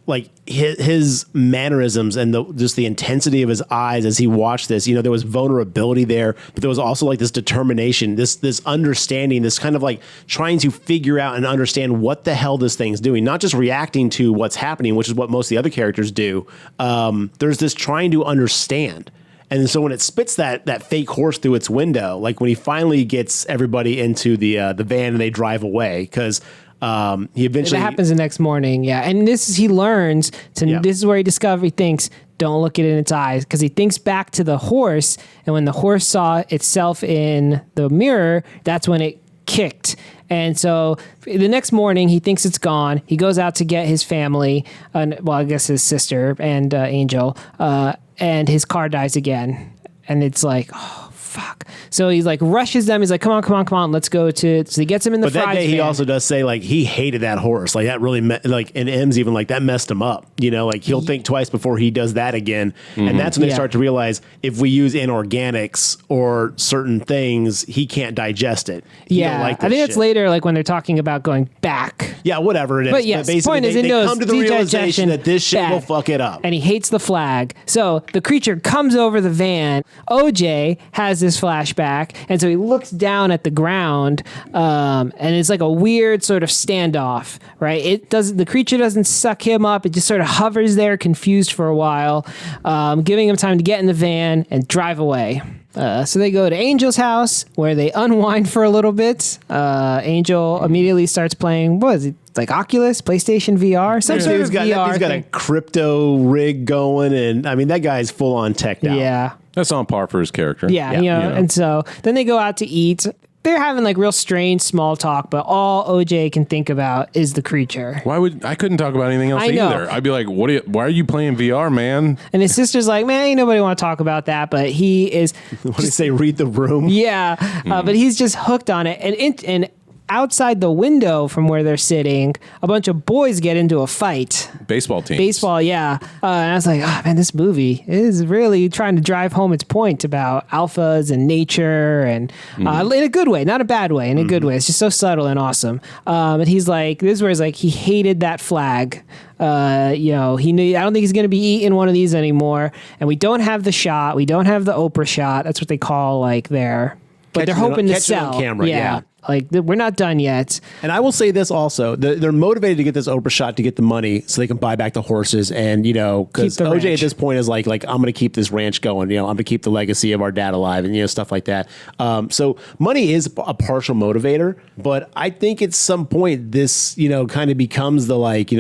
Like his mannerisms and just the intensity of his eyes as he watched this, there was vulnerability there, but there was also like this determination, this understanding, this kind of like trying to figure out and understand what the hell this thing's doing, not just reacting to what's happening, which is what most of the other characters do. There's this trying to understand. And so when it spits that fake horse through its window, like when he finally gets everybody into the van and they drive away, because he eventually That happens the next morning, yeah. And he learns to. Yeah. This is where he thinks, don't look it in its eyes, because he thinks back to the horse, and when the horse saw itself in the mirror, that's when it kicked. And so the next morning, he thinks it's gone. He goes out to get his family, I guess his sister and Angel, and his car dies again. And it's like, oh, fuck. So he's like, rushes them. He's like, come on, let's go to. So he gets him in the But that fries day he van. also does say like he hated that horse. Like that really and M's even like that messed him up. Like he'll think twice before he does that again. And that's when they Yeah. start to realize if we use inorganics or certain things, he can't digest it. He don't Yeah, like I this think that's shit. later, like when they're talking about going back. Yeah, whatever it is. But yes, basically point is, they it knows come to the digestion realization that this shit bad. will fuck it up. And he hates the flag. So the creature comes over the van. OJ has this flashback, and so he looks down at the ground, and it's like a weird sort of standoff, right? The creature doesn't suck him up. It just sort of hovers there, confused for a while, giving him time to get in the van and drive away. So they go to Angel's house where they unwind for a little bit. Angel immediately starts playing, what is it, like Oculus, PlayStation VR? Some sort of VR He's got a thing. crypto rig going, and I mean, that guy's full on tech now. Yeah. That's on par for his character. Yeah, Yeah. you know, You know. and so then they go out to eat. They're having like real strange small talk, but all OJ can think about is the creature. I couldn't talk about anything else I know. either. I'd be like, why are you playing VR, man? And his sister's like, man, ain't nobody want to talk about that, but he is, What do you say? Read the room. yeah, but he's just hooked on it. And outside the window from where they're sitting, a bunch of boys get into a fight. Baseball team. Baseball, yeah. And I was like, oh man, this movie is really trying to drive home its point about alphas and nature, and in a good way, not a bad way, in a good way. It's just so subtle and awesome. And he's like, this is where he's like, he hated that flag. You know, he knew. I don't think he's going to be eating one of these anymore. And we don't have the shot. We don't have the Oprah shot. That's what they call like their. But they're Catching it on- hoping to catching it on sell. camera, yeah. Like we're not done yet. And I will say this also: they're motivated to get this Oprah shot to get the money so they can buy back the horses, and you know, because Keep the OJ ranch. at this point is like I'm going to keep this ranch going. You know, I'm going to keep the legacy of our dad alive, and you know, stuff like that. So money is a partial motivator, but I think at some point this kind of becomes the like.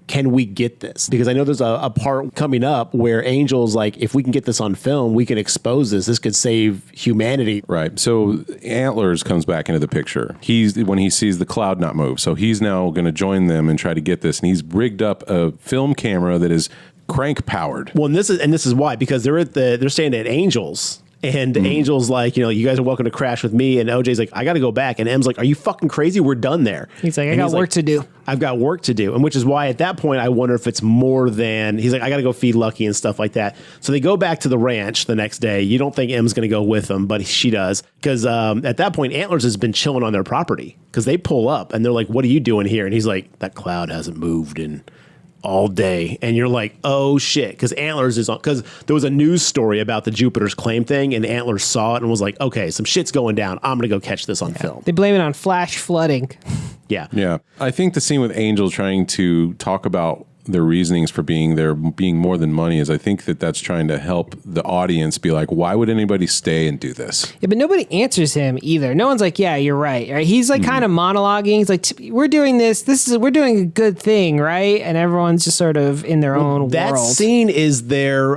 Can we get this? Because I know there's a part coming up where Angel's like, if we can get this on film, we can expose this. This could save humanity. Right. So Antlers comes back into the picture. When he sees the cloud not move. So he's now going to join them and try to get this. And he's rigged up a film camera that is crank powered. Well, and this is why, because they're staying at Angel's. And Angel's like, you guys are welcome to crash with me. And OJ's like, I got to go back. And M's like, are you fucking crazy? We're done there. He's like, I And got work to do. I've got work to do. And which is why at that point, I wonder if it's more than, he's like, I got to go feed Lucky and stuff like that. So they go back to the ranch the next day. You don't think M's going to go with them, but she does. Because at that point, Antlers has been chilling on their property. Because they pull up and they're like, what are you doing here? And he's like, that cloud hasn't moved in all day. And you're like, oh shit, because Antlers is on, because there was a news story about the Jupiter's claim thing, and Antlers saw it and was like, okay, some shit's going down. I'm gonna go catch this on film. They blame it on flash flooding. Yeah. Yeah. I think the scene with Angel trying to talk about their reasonings for being there being more than money is I think that's trying to help the audience be like, why would anybody stay and do this? Yeah, but nobody answers him either. No one's like, yeah, you're right. He's like kind of monologuing. He's like, we're doing this. We're doing a good thing, right? And everyone's just sort of in their own That world. scene is their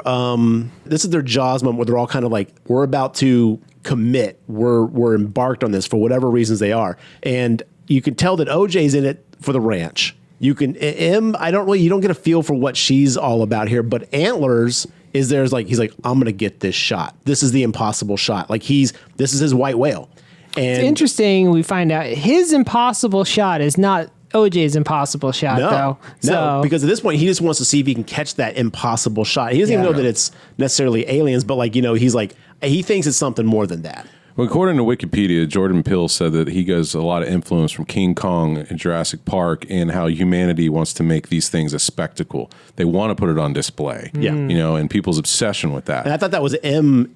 this is their Jaws moment where they're all kind of like, we're about to commit. We're embarked on this for whatever reasons they are. And you can tell that OJ's in it for the ranch. You can you don't get a feel for what she's all about here, but Antlers he's like, I'm gonna get this shot. This is the impossible shot. Like this is his white whale. And It's interesting. We find out his impossible shot is not OJ's impossible shot, though. No, because at this point he just wants to see if he can catch that impossible shot. He doesn't even know that it's necessarily aliens, but he's like, he thinks it's something more than that. Well, according to Wikipedia, Jordan Peele said that he gets a lot of influence from King Kong and Jurassic Park and how humanity wants to make these things a spectacle. They want to put it on display. Yeah. And people's obsession with that. And I thought that was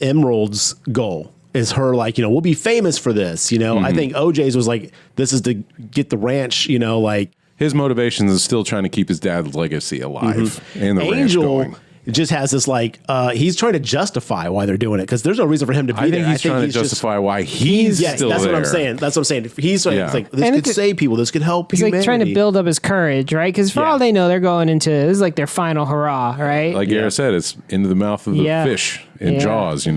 Emerald's goal. Is her like, we'll be famous for this. I think OJ's was like, this is to get the ranch, His motivations is still trying to keep his dad's legacy alive and the ranch Angel going. just has this he's trying to justify why they're doing it because there's no reason for him to be I there. think he's trying to justify why he's still that's there. what I'm saying. That's what I'm saying. He's Yeah. like, this And could save people. This could help He's humanity. like trying to build up his courage, right? Because for all they know, they're going into this is like their final hurrah, right? Like Garrett said, it's into the mouth of the Yeah. fish in Yeah. Jaws, It's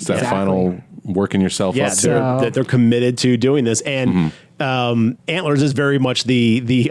that Exactly. final working yourself up So- there. that they're committed to doing this. And Antlers is very much the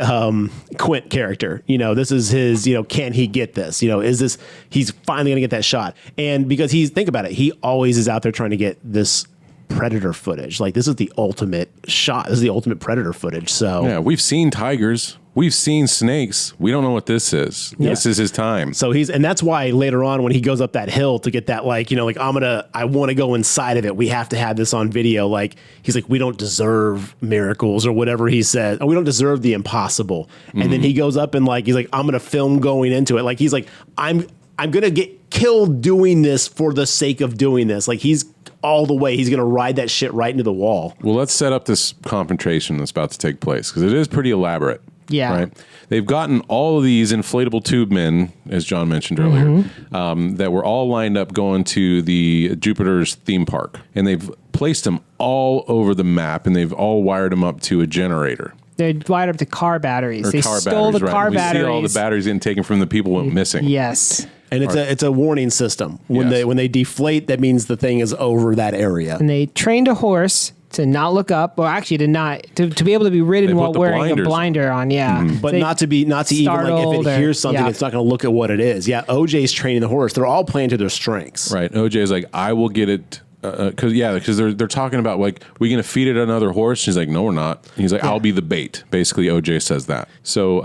Quint character. This is his, can he get this? Is this, he's finally going to get that shot. And because think about it, he always is out there trying to get this predator footage. Like this is the ultimate shot. This is the ultimate predator footage. So Yeah, we've seen tigers. We've seen snakes. We don't know what this is. This is his time. So and that's why later on when he goes up that hill to get that, I want to go inside of it. We have to have this on video. Like, he's like, we don't deserve miracles or whatever he said. We don't deserve the impossible. And then he goes up and he's like, I'm going to film going into it. Like, he's like, I'm going to get killed doing this for the sake of doing this. Like, he's all the way. He's going to ride that shit right into the wall. Well, let's set up this confrontation that's about to take place because it is pretty elaborate. Yeah. Right. They've gotten all of these inflatable tube men, as John mentioned earlier, that were all lined up going to the Jupiter's theme park. And they've placed them all over the map, and they've all wired them up to a generator. They're wired up to car batteries. They stole the car we batteries. see all the batteries getting taken from the people who went missing. Yes. And it's a warning system. When Yes. they deflate, that means the thing is over that area. And they trained a horse to not look up, or actually to be able to be ridden They put while the wearing blinders a blinder on. Yeah. But They- not to even like if startled it or- hears something, yeah. it's not going to look at what it is. Yeah, OJ's training the horse. They're all playing to their strengths. Right. OJ's like, I will get it. Because they're talking about like, we going to feed it another horse? She's like, no, we're not. He's like, I'll be the bait. Basically, OJ says that. So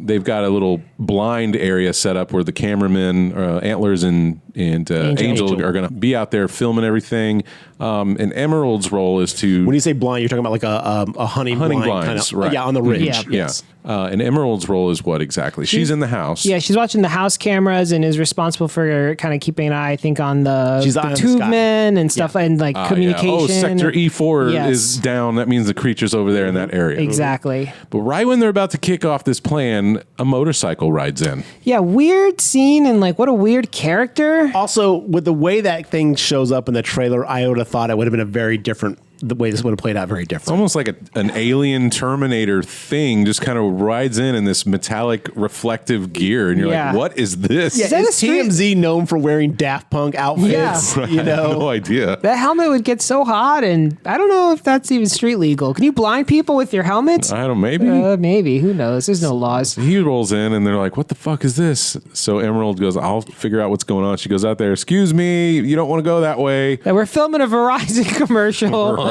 they've got a little blind area set up where the cameramen, Antlers and Angel are going to be out there filming everything. And Emerald's role is to When you say blind, you're talking about like a hunting blind blinds, kind of, right. yeah, on the ridge. Yeah. Yes. And Emerald's role is what exactly? She's in the house. Yeah, she's watching the house cameras and is responsible for kind of keeping an eye, I think, on She's the eye on the tube sky. men and stuff, and like communication. Oh, Sector E4 Yes. is down. That means the creature's over there in that area. Exactly. But right when they're about to kick off this plan, a motorcycle rides in. Yeah, weird scene and like what a weird character. Also, with the way that thing shows up in the trailer, I would have thought it would have been a very different. The way this would have played out very It's different. almost like an alien Terminator thing just kind of rides in this metallic reflective gear. And you're Yeah. like, what is this? Is that Is a street- TMZ known for wearing Daft Punk outfits? Yeah. You know, No idea. That helmet would get so hot, and I don't know if that's even street legal. Can you blind people with your helmets? I don't know, maybe. Maybe. Who knows? There's no laws. He rolls in and they're like, what the fuck is this? So Emerald goes, I'll figure out what's going on. She goes out there, excuse me, you don't want to go that way. That we're filming a Verizon commercial. Right.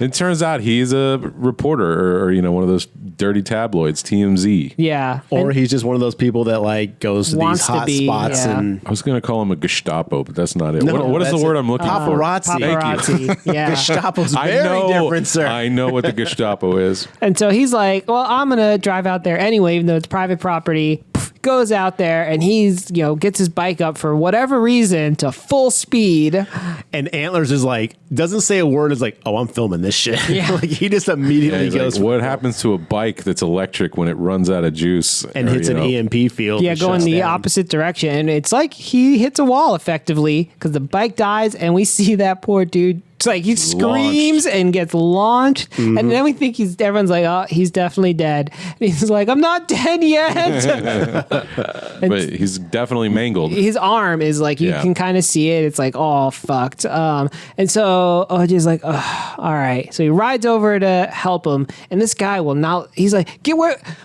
It turns out he's a reporter or one of those dirty tabloids, TMZ. Yeah. or And he's just one of those people that like goes to Wants these to hot be, spots yeah. and I was going to call him a Gestapo, but that's not it. No, what is the that's word it. I'm looking Paparazzi. for? Thank you. paparazzi. Yeah. Gestapo's I very know, different, sir. I know what the Gestapo is. And so he's like, well, I'm going to drive out there anyway, even though it's private property. Goes out there and he's, gets his bike up for whatever reason to full speed. And Antlers is like, doesn't say a word. Is like, oh, I'm filming this shit. Yeah. Like he just Yeah, immediately he's goes like, what happens to a bike that's electric when it runs out of juice and hits an EMP field. Yeah, and going shuts the down. opposite direction. And it's like he hits a wall effectively because the bike dies and we see that poor dude. It's like he screams and gets launched. Mm-hmm. And then we think everyone's like, oh, he's definitely dead. And he's like, I'm not dead yet. But he's definitely mangled. His arm is like, you Yeah. can kind of see it. It's like all fucked. And so OJ's like, oh, all right. So he rides over to help him. And this guy will not, he's like,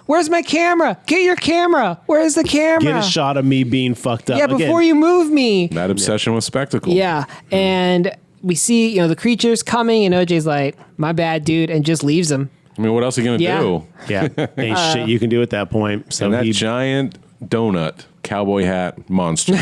where's my camera? Get your camera. Where's the camera? Get a shot of me being fucked up. Yeah, Again, before you move me. That obsession with spectacle. Yeah. And we see, the creature's coming and OJ's like, my bad, dude, and just leaves him. I mean, what else are you going to Yeah. do? Yeah, ain't shit you can do at that point. So And that he, giant donut cowboy hat monster.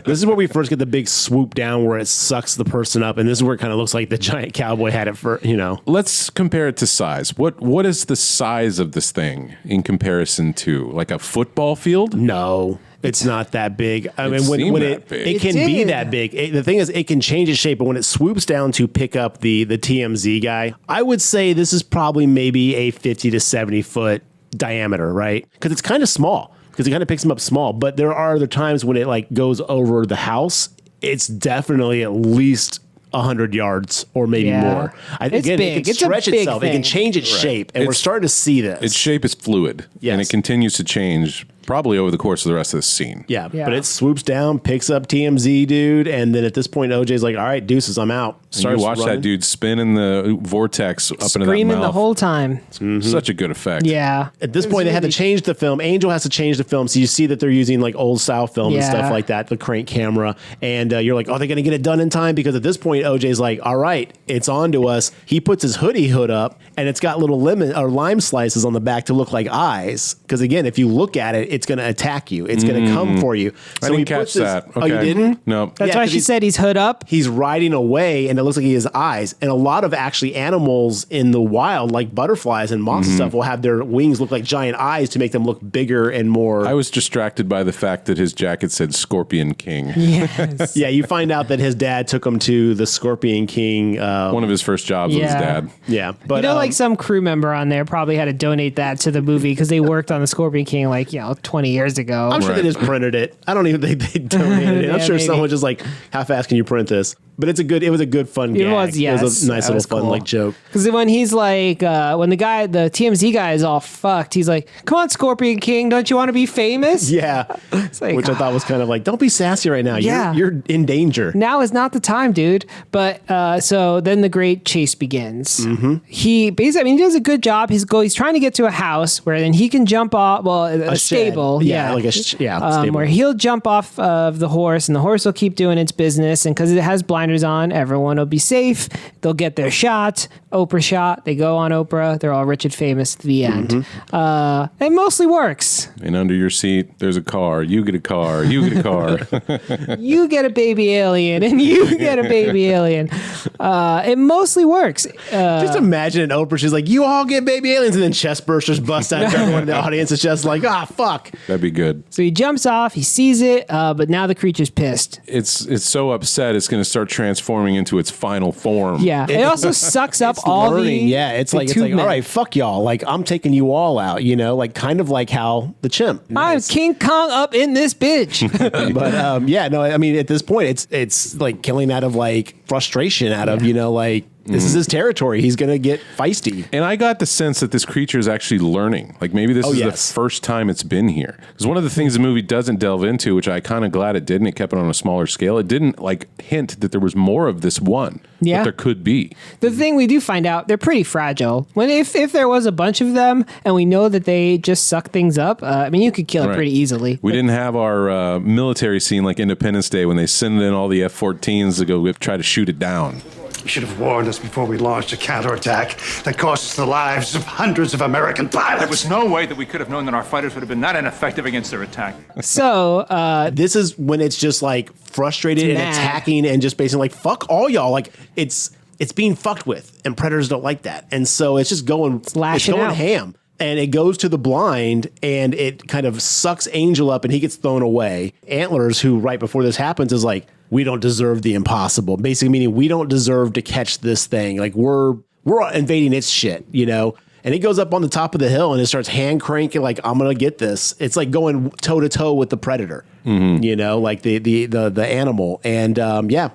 this is where we first get the big swoop down where it sucks the person up, and this is where it kind of looks like the giant cowboy had it for Let's compare it to size. What is the size of this thing in comparison to like a football field? No. It's not that big. I mean, seemed when that it big. it can It be did. that big. The thing is, it can change its shape, but when it swoops down to pick up the TMZ guy, I would say this is probably maybe a 50 to 70 foot diameter, right? Because it's kind of small. Because it kind of picks him up small. But there are other times when it like goes over the house. It's definitely at least 100 yards or maybe Yeah. more. It's Again, big. it can It's a stretch big itself. It thing. can change its shape, and we're starting to see this. Its shape is fluid, and Yes. it continues to change probably over the course of the rest of the scene. Yeah, Yeah. but it swoops down, picks up TMZ, dude, and then at this point, OJ's like, "All right, deuces, I'm out." And you watch that dude spin in the vortex up into that Screaming mouth. the whole time. Such a good effect. Yeah. At this point, they had to change the film. Angel has to change the film, so you see that they're using like old style film and Yeah. stuff like that, the crank camera, and you're like, "Oh, they're gonna get it done in time?" Because at this point, OJ's like, "All right, it's on to us." He puts his hood up, and it's got little lemon or lime slices on the back to look like eyes. Because again, if you look at it, it's going to attack you. It's going to come for you. So I didn't he catch puts this- that. Oh, you Okay. didn't? No. That's Yeah, why 'cause she he's- said he's hood up. He's riding away, and it looks like he has eyes. And a lot of actually animals in the wild, like butterflies and moths and stuff, will have their wings look like giant eyes to make them look bigger and more. I was distracted by the fact that his jacket said Scorpion King. Yes. Yeah, you find out that his dad took him to the Scorpion King. One of his first jobs with his Yeah. dad. Yeah, but You know, like some crew member on there probably had to donate that to the movie because they worked on the Scorpion King 20 years ago. I'm sure they Right. just printed it. I don't even think they donated it. I'm Yeah, sure maybe. someone just like, how fast can you print this? But it was a good fun gag. It was, yes. It was a nice That little was fun cool. like joke. Because when he's like, when the TMZ guy is all fucked, he's like, "Come on, Scorpion King, don't you want to be famous?" Yeah, like, which I thought was kind of like, don't be sassy right now. Yeah. You're in danger. Now is not the time, dude. But so then the great chase begins. Mm-hmm. He basically, he does a good job. He's trying to get to a house where then he can jump off. Well, a shed. stable, Yeah, like a stable. where he'll jump off of the horse, and the horse will keep doing its business. And because it has blinders on, everyone will be safe. They'll get their shot. Oprah shot. They go on Oprah. They're all rich and famous. To the end. Mm-hmm. It mostly works. And under your seat, there's a car. You get a car. You get a car. You get a baby alien, and you get a baby alien. It mostly works. Just imagine an Oprah. She's like, you all get baby aliens, and then chest bursters bust out of everyone in the audience. It's just like, fuck. That'd be good. So he jumps off, he sees it, but now the creature's pissed. It's so upset it's going to start transforming into its final form. Yeah. It also sucks up all Learning. the. Yeah, it's the like, tube all men. right, fuck y'all. Like, I'm taking you all out, like kind of like how the chimp. I'm King Kong up in this bitch. But yeah, no, I mean, at this point, it's like killing out of like frustration, out of like this is his territory. He's gonna get feisty. And I got the sense that this creature is actually learning. Like maybe this is yes. the first time it's been here. Because one of the things the movie doesn't delve into, which I kind of glad it didn't, it kept it on a smaller scale. It didn't like hint that there was more of this one. Yeah. That there could be. The thing we do find out, they're pretty fragile. If there was a bunch of them and we know that they just suck things up, you could kill it Right. pretty easily. We didn't have our military scene like Independence Day when they send in all the F-14s to go try to shoot it down. You should have warned us before we launched a counterattack that cost us the lives of hundreds of American pilots. There was no way that we could have known that our fighters would have been that ineffective against their attack. So This is when it's just like frustrated and mad. attacking and just basically like fuck all y'all. Like it's being fucked with, and predators don't like that, and so it's just going lashing going out. ham. And it goes to the blind, and it kind of sucks Angel up, and he gets thrown away. Antlers, who right before this happens is like, we don't deserve the impossible. Basically meaning we don't deserve to catch this thing. Like we're invading its shit, And he goes up on the top of the hill and it starts hand cranking like, I'm gonna get this. It's like going toe to toe with the predator, like the animal. And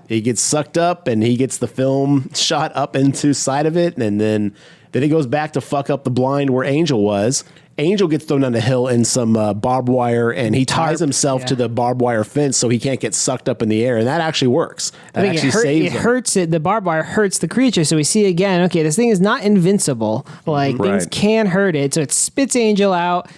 he gets sucked up and he gets the film shot up into side of it, and then he goes back to fuck up the blind where Angel was. Angel gets thrown down the hill in some barbed wire, and he ties himself to the barbed wire fence so he can't get sucked up in the air, and that actually works. That actually saves him. hurts it. The barbed wire hurts the creature, so we see again. Okay, this thing is not invincible. Like things Right. can hurt it, so it spits Angel out.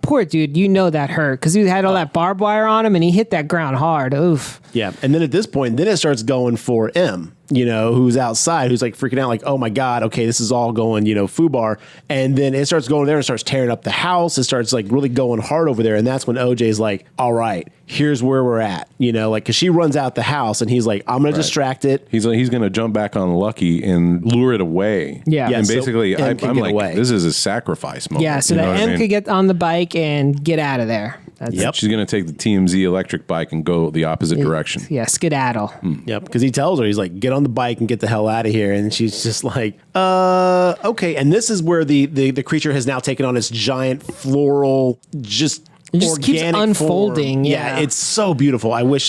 Poor dude, that hurt because he had all that barbed wire on him, and he hit that ground hard. Oof. Yeah, and then at this point, it starts going for M, who's outside, who's like freaking out, like, oh my God, okay, this is all going, foobar. And then it starts going there and starts tearing up the house. It starts like really going hard over there. And that's when OJ's like, all right, here's where we're at, because she runs out the house and he's like, I'm going to distract it. He's going to jump back on Lucky and lure it away. Yeah. And so basically, M can I'm get like, away. this is a sacrifice moment. Yeah, so You know that what I M mean? could get on the bike and get out of there. That's, Yep. She's going to take the TMZ electric bike and go the opposite direction. Yeah, skedaddle. Yep, because he tells her, he's like, get on the bike and get the hell out of here. And she's just like, okay. And this is where the creature has now taken on its giant floral, just It just keeps organic unfolding, form. yeah. It's so beautiful. Watch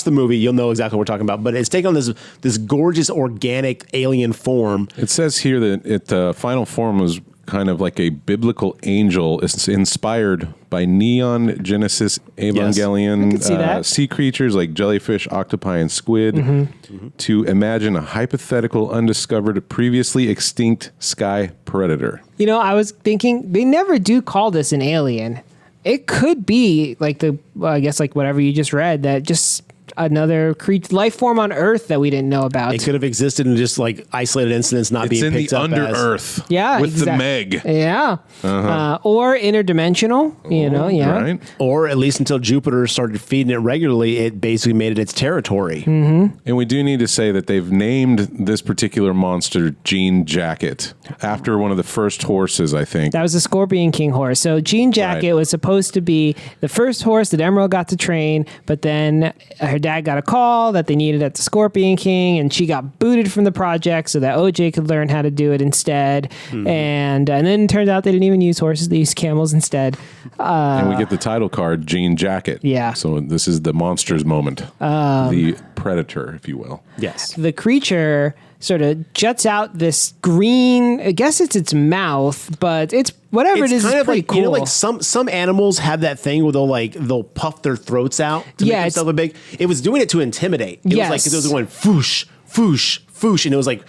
the movie, you'll know exactly what we're talking about. But it's taken on this gorgeous organic alien form. It says here that its final form was kind of like a biblical angel. It's inspired by Neon Genesis Evangelion I can see that. sea creatures like jellyfish, octopi, and squid to imagine a hypothetical, undiscovered, previously extinct sky predator. I was thinking they never do call this an alien. It could be like I guess like whatever you just read, that just another life form on Earth that we didn't know about. It could have existed in just like isolated incidents, not It's being in the picked up under as. earth. Yeah, with the exact- Meg. Yeah. Or interdimensional, yeah. Right. Or at least until Jupiter started feeding it regularly, it basically made it its territory. And we do need to say that they've named this particular monster Jean Jacket after one of the first horses, I think. That was the Scorpion King horse. So Jean Jacket Right. was supposed to be the first horse that Emerald got to train, but then her dad got a call that they needed at the Scorpion King, and she got booted from the project so that OJ could learn how to do it instead. And then it turned out they didn't even use horses; they used camels instead. And we get the title card, Jean Jacket. Yeah. So this is the monster's moment. The predator, if you will. Yes. The creature sort of juts out this green. I guess it's its mouth, but it's whatever it is. kind It's of pretty like cool. you know, like some animals have that thing where they'll puff their throats out to Yeah, make it's- themselves look big. It was doing it to intimidate. It Yes. was like it was going foosh, foosh, foosh, and it was like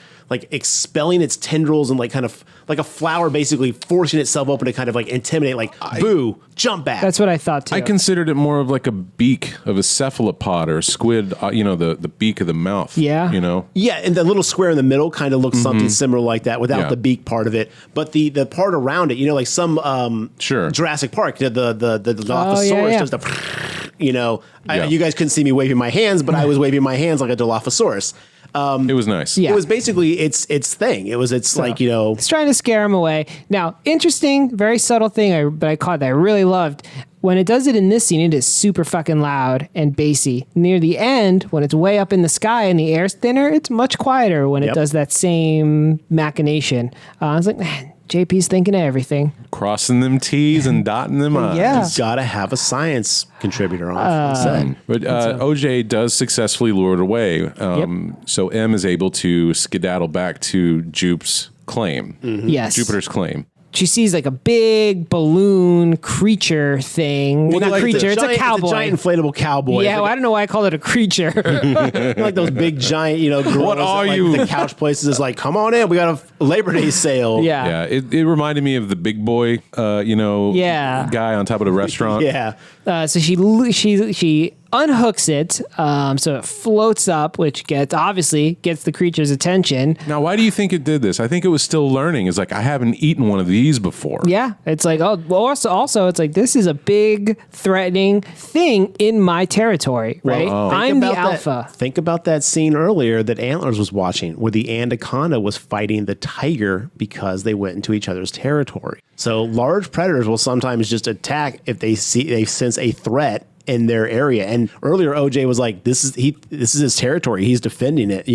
expelling its tendrils and like kind of like a flower basically forcing itself open to kind of like intimidate, like boo, jump back. That's what I thought too. I considered it more of like a beak of a cephalopod or a squid, the beak of the mouth. Yeah. Yeah, and the little square in the middle kind of looks something similar like that without Yeah. the beak part of it. But the part around it, like some Sure. Jurassic Park, the Dilophosaurus yeah. does the Yeah. you guys couldn't see me waving my hands, but I was waving my hands like a Dilophosaurus. It was nice. Yeah. It was basically its thing. It's like, It's trying to scare him away. Now, interesting, very subtle thing but I caught that I really loved. When it does it in this scene, it is super fucking loud and bassy. Near the end, when it's way up in the sky and the air's thinner, it's much quieter when it Yep. does that same machination. I was like, man, JP's thinking of everything. Crossing them T's and dotting them I's. Yeah. gotta have a science contributor on set. But OJ does successfully lure it away. So M is able to skedaddle back to Jupe's claim, Yes. Jupiter's claim. She sees like a big balloon creature thing. Well, not Like creature, it's a giant- cowboy. It's a giant inflatable cowboy. Yeah, It's well, I don't know why I call it a creature. like those big giant, gorillas What are at, like, you? the couch places is like, come on in, we got a Labor Day sale. Yeah. Yeah, it reminded me of the big boy, Yeah. guy on top of the restaurant. Yeah. So she unhooks it, so it floats up, which obviously gets the creature's attention. Now, why do you think it did this? I think it was still learning. It's like, I haven't eaten one of these before. Yeah, it's like, oh, well, also it's like, this is a big threatening thing in my territory, right? I'm the alpha. Think about that scene earlier that Antlers was watching, where the anaconda was fighting the tiger because they went into each other's territory. So large predators will sometimes just attack if they sense a threat in their area. And earlier OJ was like, this is his territory. He's defending it,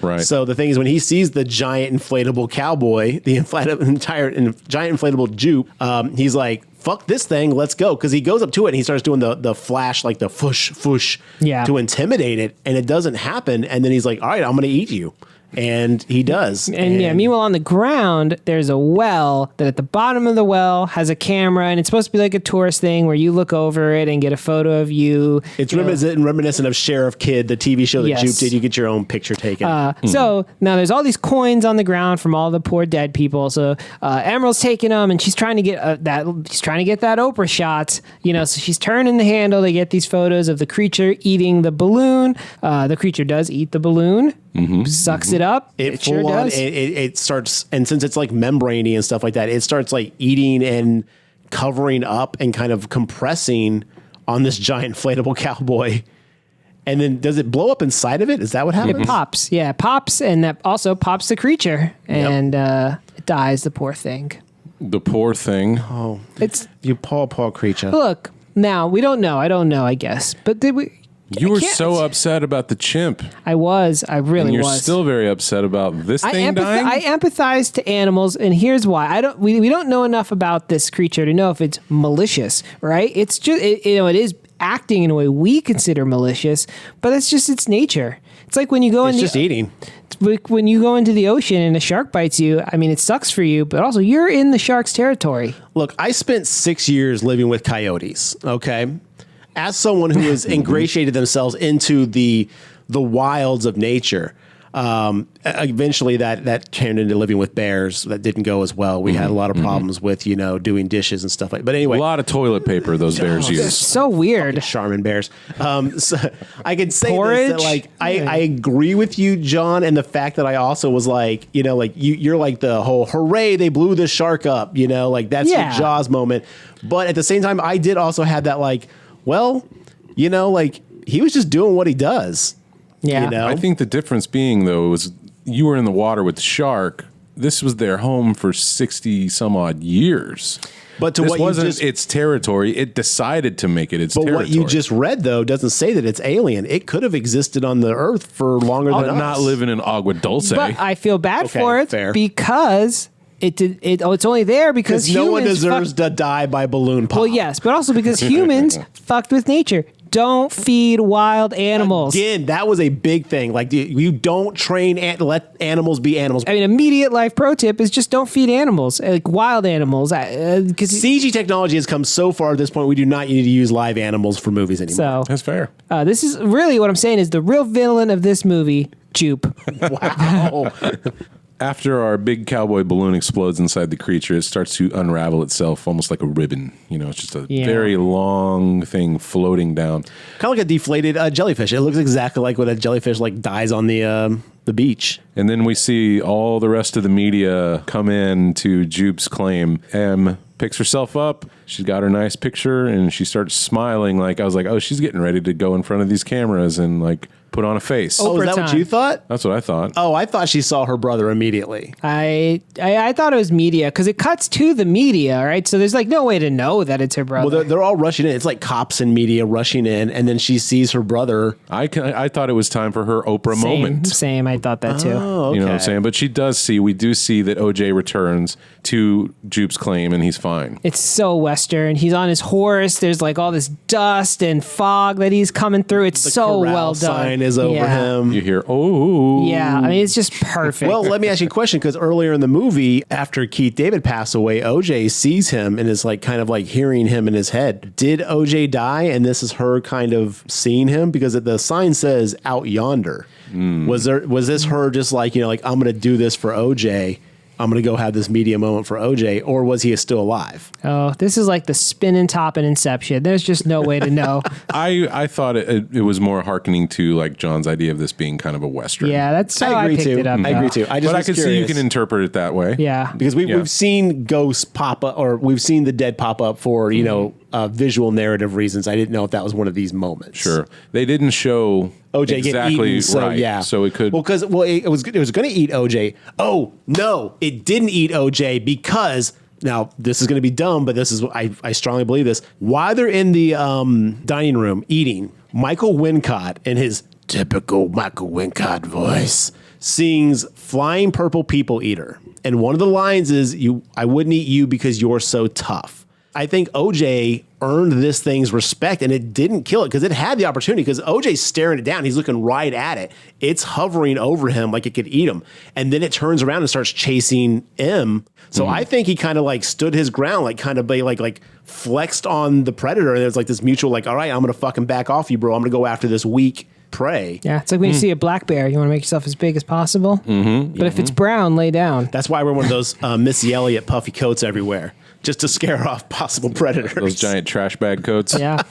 Right. So the thing is, when he sees the giant inflatable cowboy, the giant inflatable Jupe, he's like, fuck this thing, let's go. Because he goes up to it and he starts doing the flash, like the foosh Yeah. to intimidate it, and it doesn't happen. And then he's like, all right, I'm going to eat you. And he does. And meanwhile on the ground, there's a well that at the bottom of the well has a camera, and it's supposed to be like a tourist thing where you look over it and get a photo of you. It's reminiscent of Sheriff Kid, the TV show that Yes. Jupe did. You get your own picture taken. So now there's all these coins on the ground from all the poor dead people. So Emerald's taking them, and she's trying to get that Oprah shot. So she's turning the handle to get these photos of the creature eating the balloon. The creature does eat the balloon, sucks it up. It sure full on, does. it starts, and since it's like membraney and stuff like that, it starts like eating and covering up and kind of compressing on this giant inflatable cowboy. And then does it blow up inside of it? Is that what happens? It pops. Yeah, it pops, and that also pops the creature, and it dies, the poor thing. The poor thing. It's You poor creature. Look, now we don't know. I don't know, I guess. But did we? You were can't- so upset about the chimp. I really And you're was. still very upset about this thing dying? I empathize to animals, and here's why. We don't know enough about this creature to know if it's malicious, right? It's just it is acting in a way we consider malicious, but it's just its nature. It's like when you go It's just eating. when you go into the ocean and a shark bites you. I mean, it sucks for you, but also you're in the shark's territory. Look, I spent 6 years living with coyotes, okay? As someone who has ingratiated themselves into the wilds of nature, Eventually that turned into living with bears. That didn't go as well. We had a lot of problems with, doing dishes and stuff like that. But anyway. A lot of toilet paper those bears use. So weird. Charmin bears. So I could say Porridge? this, that I agree with you, John, and the fact that I also was like, you're like the whole hooray, they blew the shark up, that's your Jaws moment. But at the same time, I did also have that he was just doing what he does. Yeah. I think the difference being, though, was you were in the water with the shark. This was their home for 60 some odd years. But to this what wasn't you just, its territory. It decided to make it its but territory. what you just read, though, doesn't say that it's alien. It could have existed on the Earth for longer than us. Not living in Agua Dulce. But I feel bad Okay, for it fair. because it's only there because no one humans deserves to die by balloon pop. Well, yes, but also because humans fucked with nature. Don't feed wild animals. Again, that was a big thing. Like, you don't train let animals be animals. I mean, immediate life pro tip is just don't feed animals, like wild animals. Because CG technology has come so far at this point, we do not need to use live animals for movies anymore. so That's fair. this is really what I'm saying is the real villain of this movie, Jupe. Wow. After our big cowboy balloon explodes inside the creature, it starts to unravel itself almost like a ribbon. It's just a very long thing floating down. Kind of like a deflated jellyfish. It looks exactly like when a jellyfish dies on the beach. And then we see all the rest of the media come in to Jupe's claim. M picks herself up. She's got her nice picture, and she starts smiling. I was like, oh, she's getting ready to go in front of these cameras and put on a face. Oh, is that what time. you thought? That's what I thought. Oh, I thought she saw her brother immediately. I thought it was media because it cuts to the media, right? So there's no way to know that it's her brother. Well, they're all rushing in. It's like cops and media rushing in, and then she sees her brother. I thought it was time for her Oprah moment. Same. I thought that too. Oh, okay. You know what I'm saying? But we do see that OJ returns to Jupe's claim, and he's fine. It's so Western. He's on his horse. There's all this dust and fog that he's coming through. It's The so corral well done. sign is over him. You hear, oh. Yeah, I mean, it's just perfect. Well, let me ask you a question, because earlier in the movie, after Keith David passed away, OJ sees him and is hearing him in his head. Did OJ die? And this is her kind of seeing him, because the sign says out yonder. Was this her just I'm going to do this for OJ? I'm going to go have this media moment for OJ, or was he still alive? Oh, this is like the spinning top in Inception. There's just no way to know. I thought it was more hearkening to John's idea of this being kind of a Western. Yeah, that's how I agree picked too. it up. I agree too. But I could see you can interpret it that way. Yeah. Because we've seen ghosts pop up, or we've seen the dead pop up for visual narrative reasons. I didn't know if that was one of these moments. Sure. They didn't show OJ exactly get eaten, so right. yeah. So it could. Well, because it was going to eat OJ. Oh no, it didn't eat OJ because. Now, this is going to be dumb, but this is I strongly believe this. While they're in the dining room eating, Michael Wincott, in his typical Michael Wincott voice, sings Flying Purple People Eater. And one of the lines is, I wouldn't eat you because you're so tough. I think OJ earned this thing's respect, and it didn't kill it because it had the opportunity, because OJ's staring it down. He's looking right at it. It's hovering over him like it could eat him. And then it turns around and starts chasing M. So I think he kind of stood his ground, like flexed on the predator. And there's this mutual, all right, I'm going to fucking back off you, bro. I'm going to go after this weak prey. Yeah, it's like when you see a black bear, you want to make yourself as big as possible. But if it's brown, lay down. That's why we're one of those Missy Elliott puffy coats everywhere, just to scare off possible predators. Those giant trash bag coats. Yeah.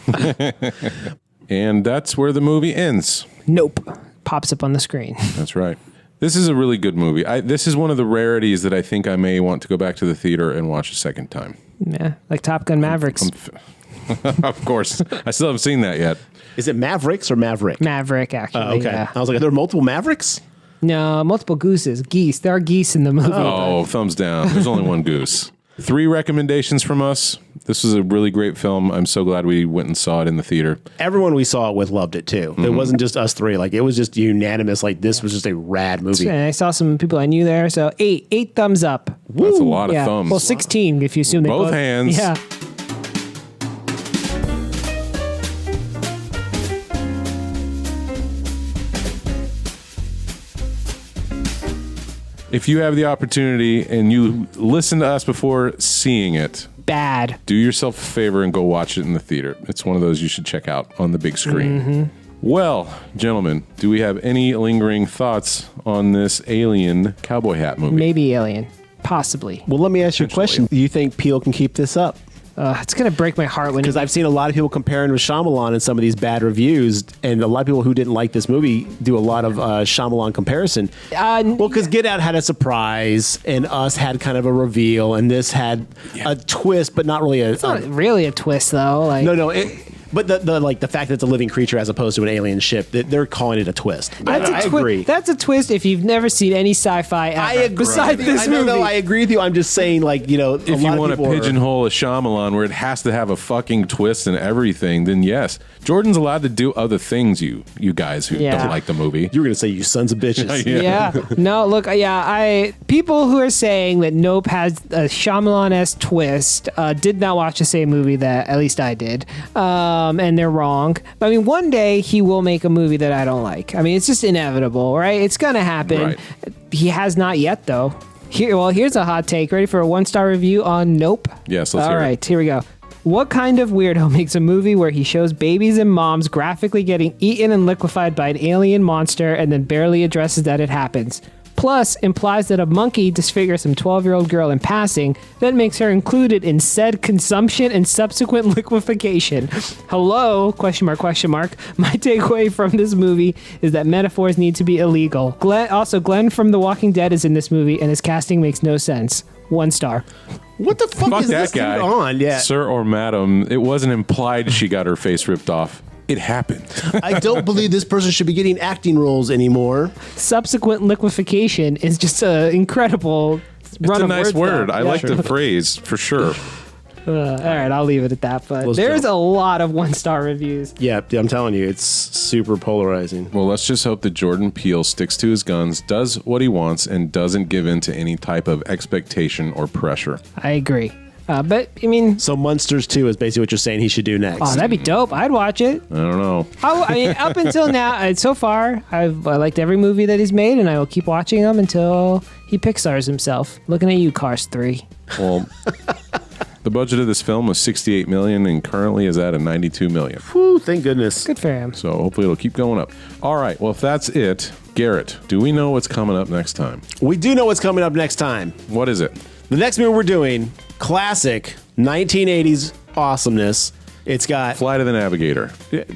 And that's where the movie ends. Nope. Pops up on the screen. That's right. This is a really good movie. This is one of the rarities that I think I may want to go back to the theater and watch a second time. Yeah, like Top Gun Mavericks. Of course. I still haven't seen that yet. Is it Mavericks or Maverick? Maverick, actually. Okay. Yeah. I was like, are there multiple Mavericks? No, multiple gooses. Geese. There are geese in the movie. Oh, thumbs down. There's only one goose. 3 recommendations from us. This was a really great film. I'm so glad we went and saw it in the theater. Everyone we saw it with loved it too. It wasn't just us 3. It was just unanimous. This was just a rad movie. And I saw some people I knew there, so 8 thumbs up. That's a lot of thumbs. Well, 16 if you assume they Both hands. Yeah. If you have the opportunity and you listen to us before seeing it, Bad. do yourself a favor and go watch it in the theater. It's one of those you should check out on the big screen. Well, gentlemen, do we have any lingering thoughts on this Alien cowboy hat movie? Maybe Alien. Possibly. Well, let me ask you a question. Do you think Peele can keep this up? It's going to break my heart when Because I've seen a lot of people comparing with Shyamalan in some of these bad reviews, and a lot of people who didn't like this movie do a lot of Shyamalan comparison. Well, because Get Out had a surprise, and Us had kind of a reveal, and this had a twist, but not really It's not really a twist, though. Like, No. But the fact that it's a living creature as opposed to an alien ship, they're calling it a twist. I agree. That's a twist if you've never seen any sci-fi ever. I agree. Besides this movie. No, I agree with you. I'm just saying, like, If you want to pigeonhole a Shyamalan where it has to have a fucking twist and everything, then yes. Jordan's allowed to do other things, you guys who don't like the movie. You were going to say, you sons of bitches. Yeah. No, look, people who are saying that Nope has a Shyamalan-esque twist did not watch the same movie that at least I did. And they're wrong. But, I mean, one day he will make a movie that I don't like. I mean, it's just inevitable, right? It's going to happen. Right. He has not yet, though. Here's a hot take. Ready for a 1-star review on Nope? Yes, let's hear it. All right, here we go. What kind of weirdo makes a movie where he shows babies and moms graphically getting eaten and liquefied by an alien monster and then barely addresses that it happens? Plus, implies that a monkey disfigures some 12-year-old girl in passing, then makes her included in said consumption and subsequent liquefaction. Hello? Question mark, question mark. My takeaway from this movie is that metaphors need to be illegal. Glenn from The Walking Dead is in this movie, and his casting makes no sense. 1 star. What the fuck Fuck is that this dude guy. on? Yeah. Sir or madam, it wasn't implied she got her face ripped off. It happened. I don't believe this person should be getting acting roles anymore. Subsequent liquefaction is just an incredible run It's a of nice words word. there. I Yeah. like the phrase for sure. All right, I'll leave it at that. But there's a lot of 1-star reviews. Yeah, I'm telling you, it's super polarizing. Well, let's just hope that Jordan Peele sticks to his guns, does what he wants, and doesn't give in to any type of expectation or pressure. I agree. But, I mean... So Monsters 2 is basically what you're saying he should do next. Oh, that'd be dope. I'd watch it. I don't know. I mean, up until now, so far, I liked every movie that he's made, and I will keep watching them until he Pixar's himself. Looking at you, Cars 3. Well, the budget of this film was $68 million and currently is at a $92 million. Whew, thank goodness. Good for him. So hopefully it'll keep going up. All right. Well, if that's it, Garrett, do we know what's coming up next time? We do know what's coming up next time. What is it? The next movie we're doing, classic 1980s awesomeness. It's got... Flight of the Navigator.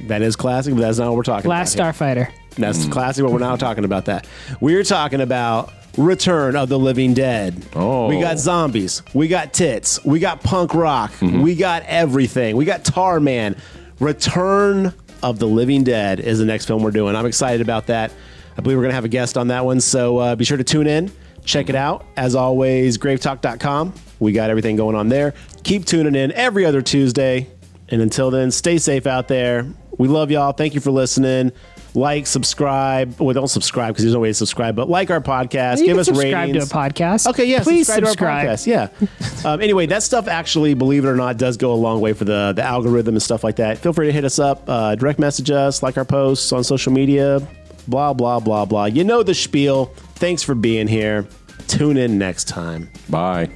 That is classic, but that's not what we're talking Last about. Starfighter. That's classic, but we're not talking about that. We're talking about Return of the Living Dead. Oh. We got zombies. We got tits. We got punk rock. We got everything. We got Tar Man. Return of the Living Dead is the next film we're doing. I'm excited about that. I believe we're going to have a guest on that one, so be sure to tune in. Check it out. As always, gravetalk.com. We got everything going on there. Keep tuning in every other Tuesday. And until then, stay safe out there. We love y'all. Thank you for listening. Like, subscribe. Well, don't subscribe because there's no way to subscribe, but like our podcast. You Give can us subscribe ratings. to a podcast. Okay, yeah. Please subscribe. subscribe. To our podcast. Yeah. Anyway, that stuff actually, believe it or not, does go a long way for the algorithm and stuff like that. Feel free to hit us up, direct message us, like our posts on social media, blah, blah, blah, blah. You know the spiel. Thanks for being here. Tune in next time. Bye.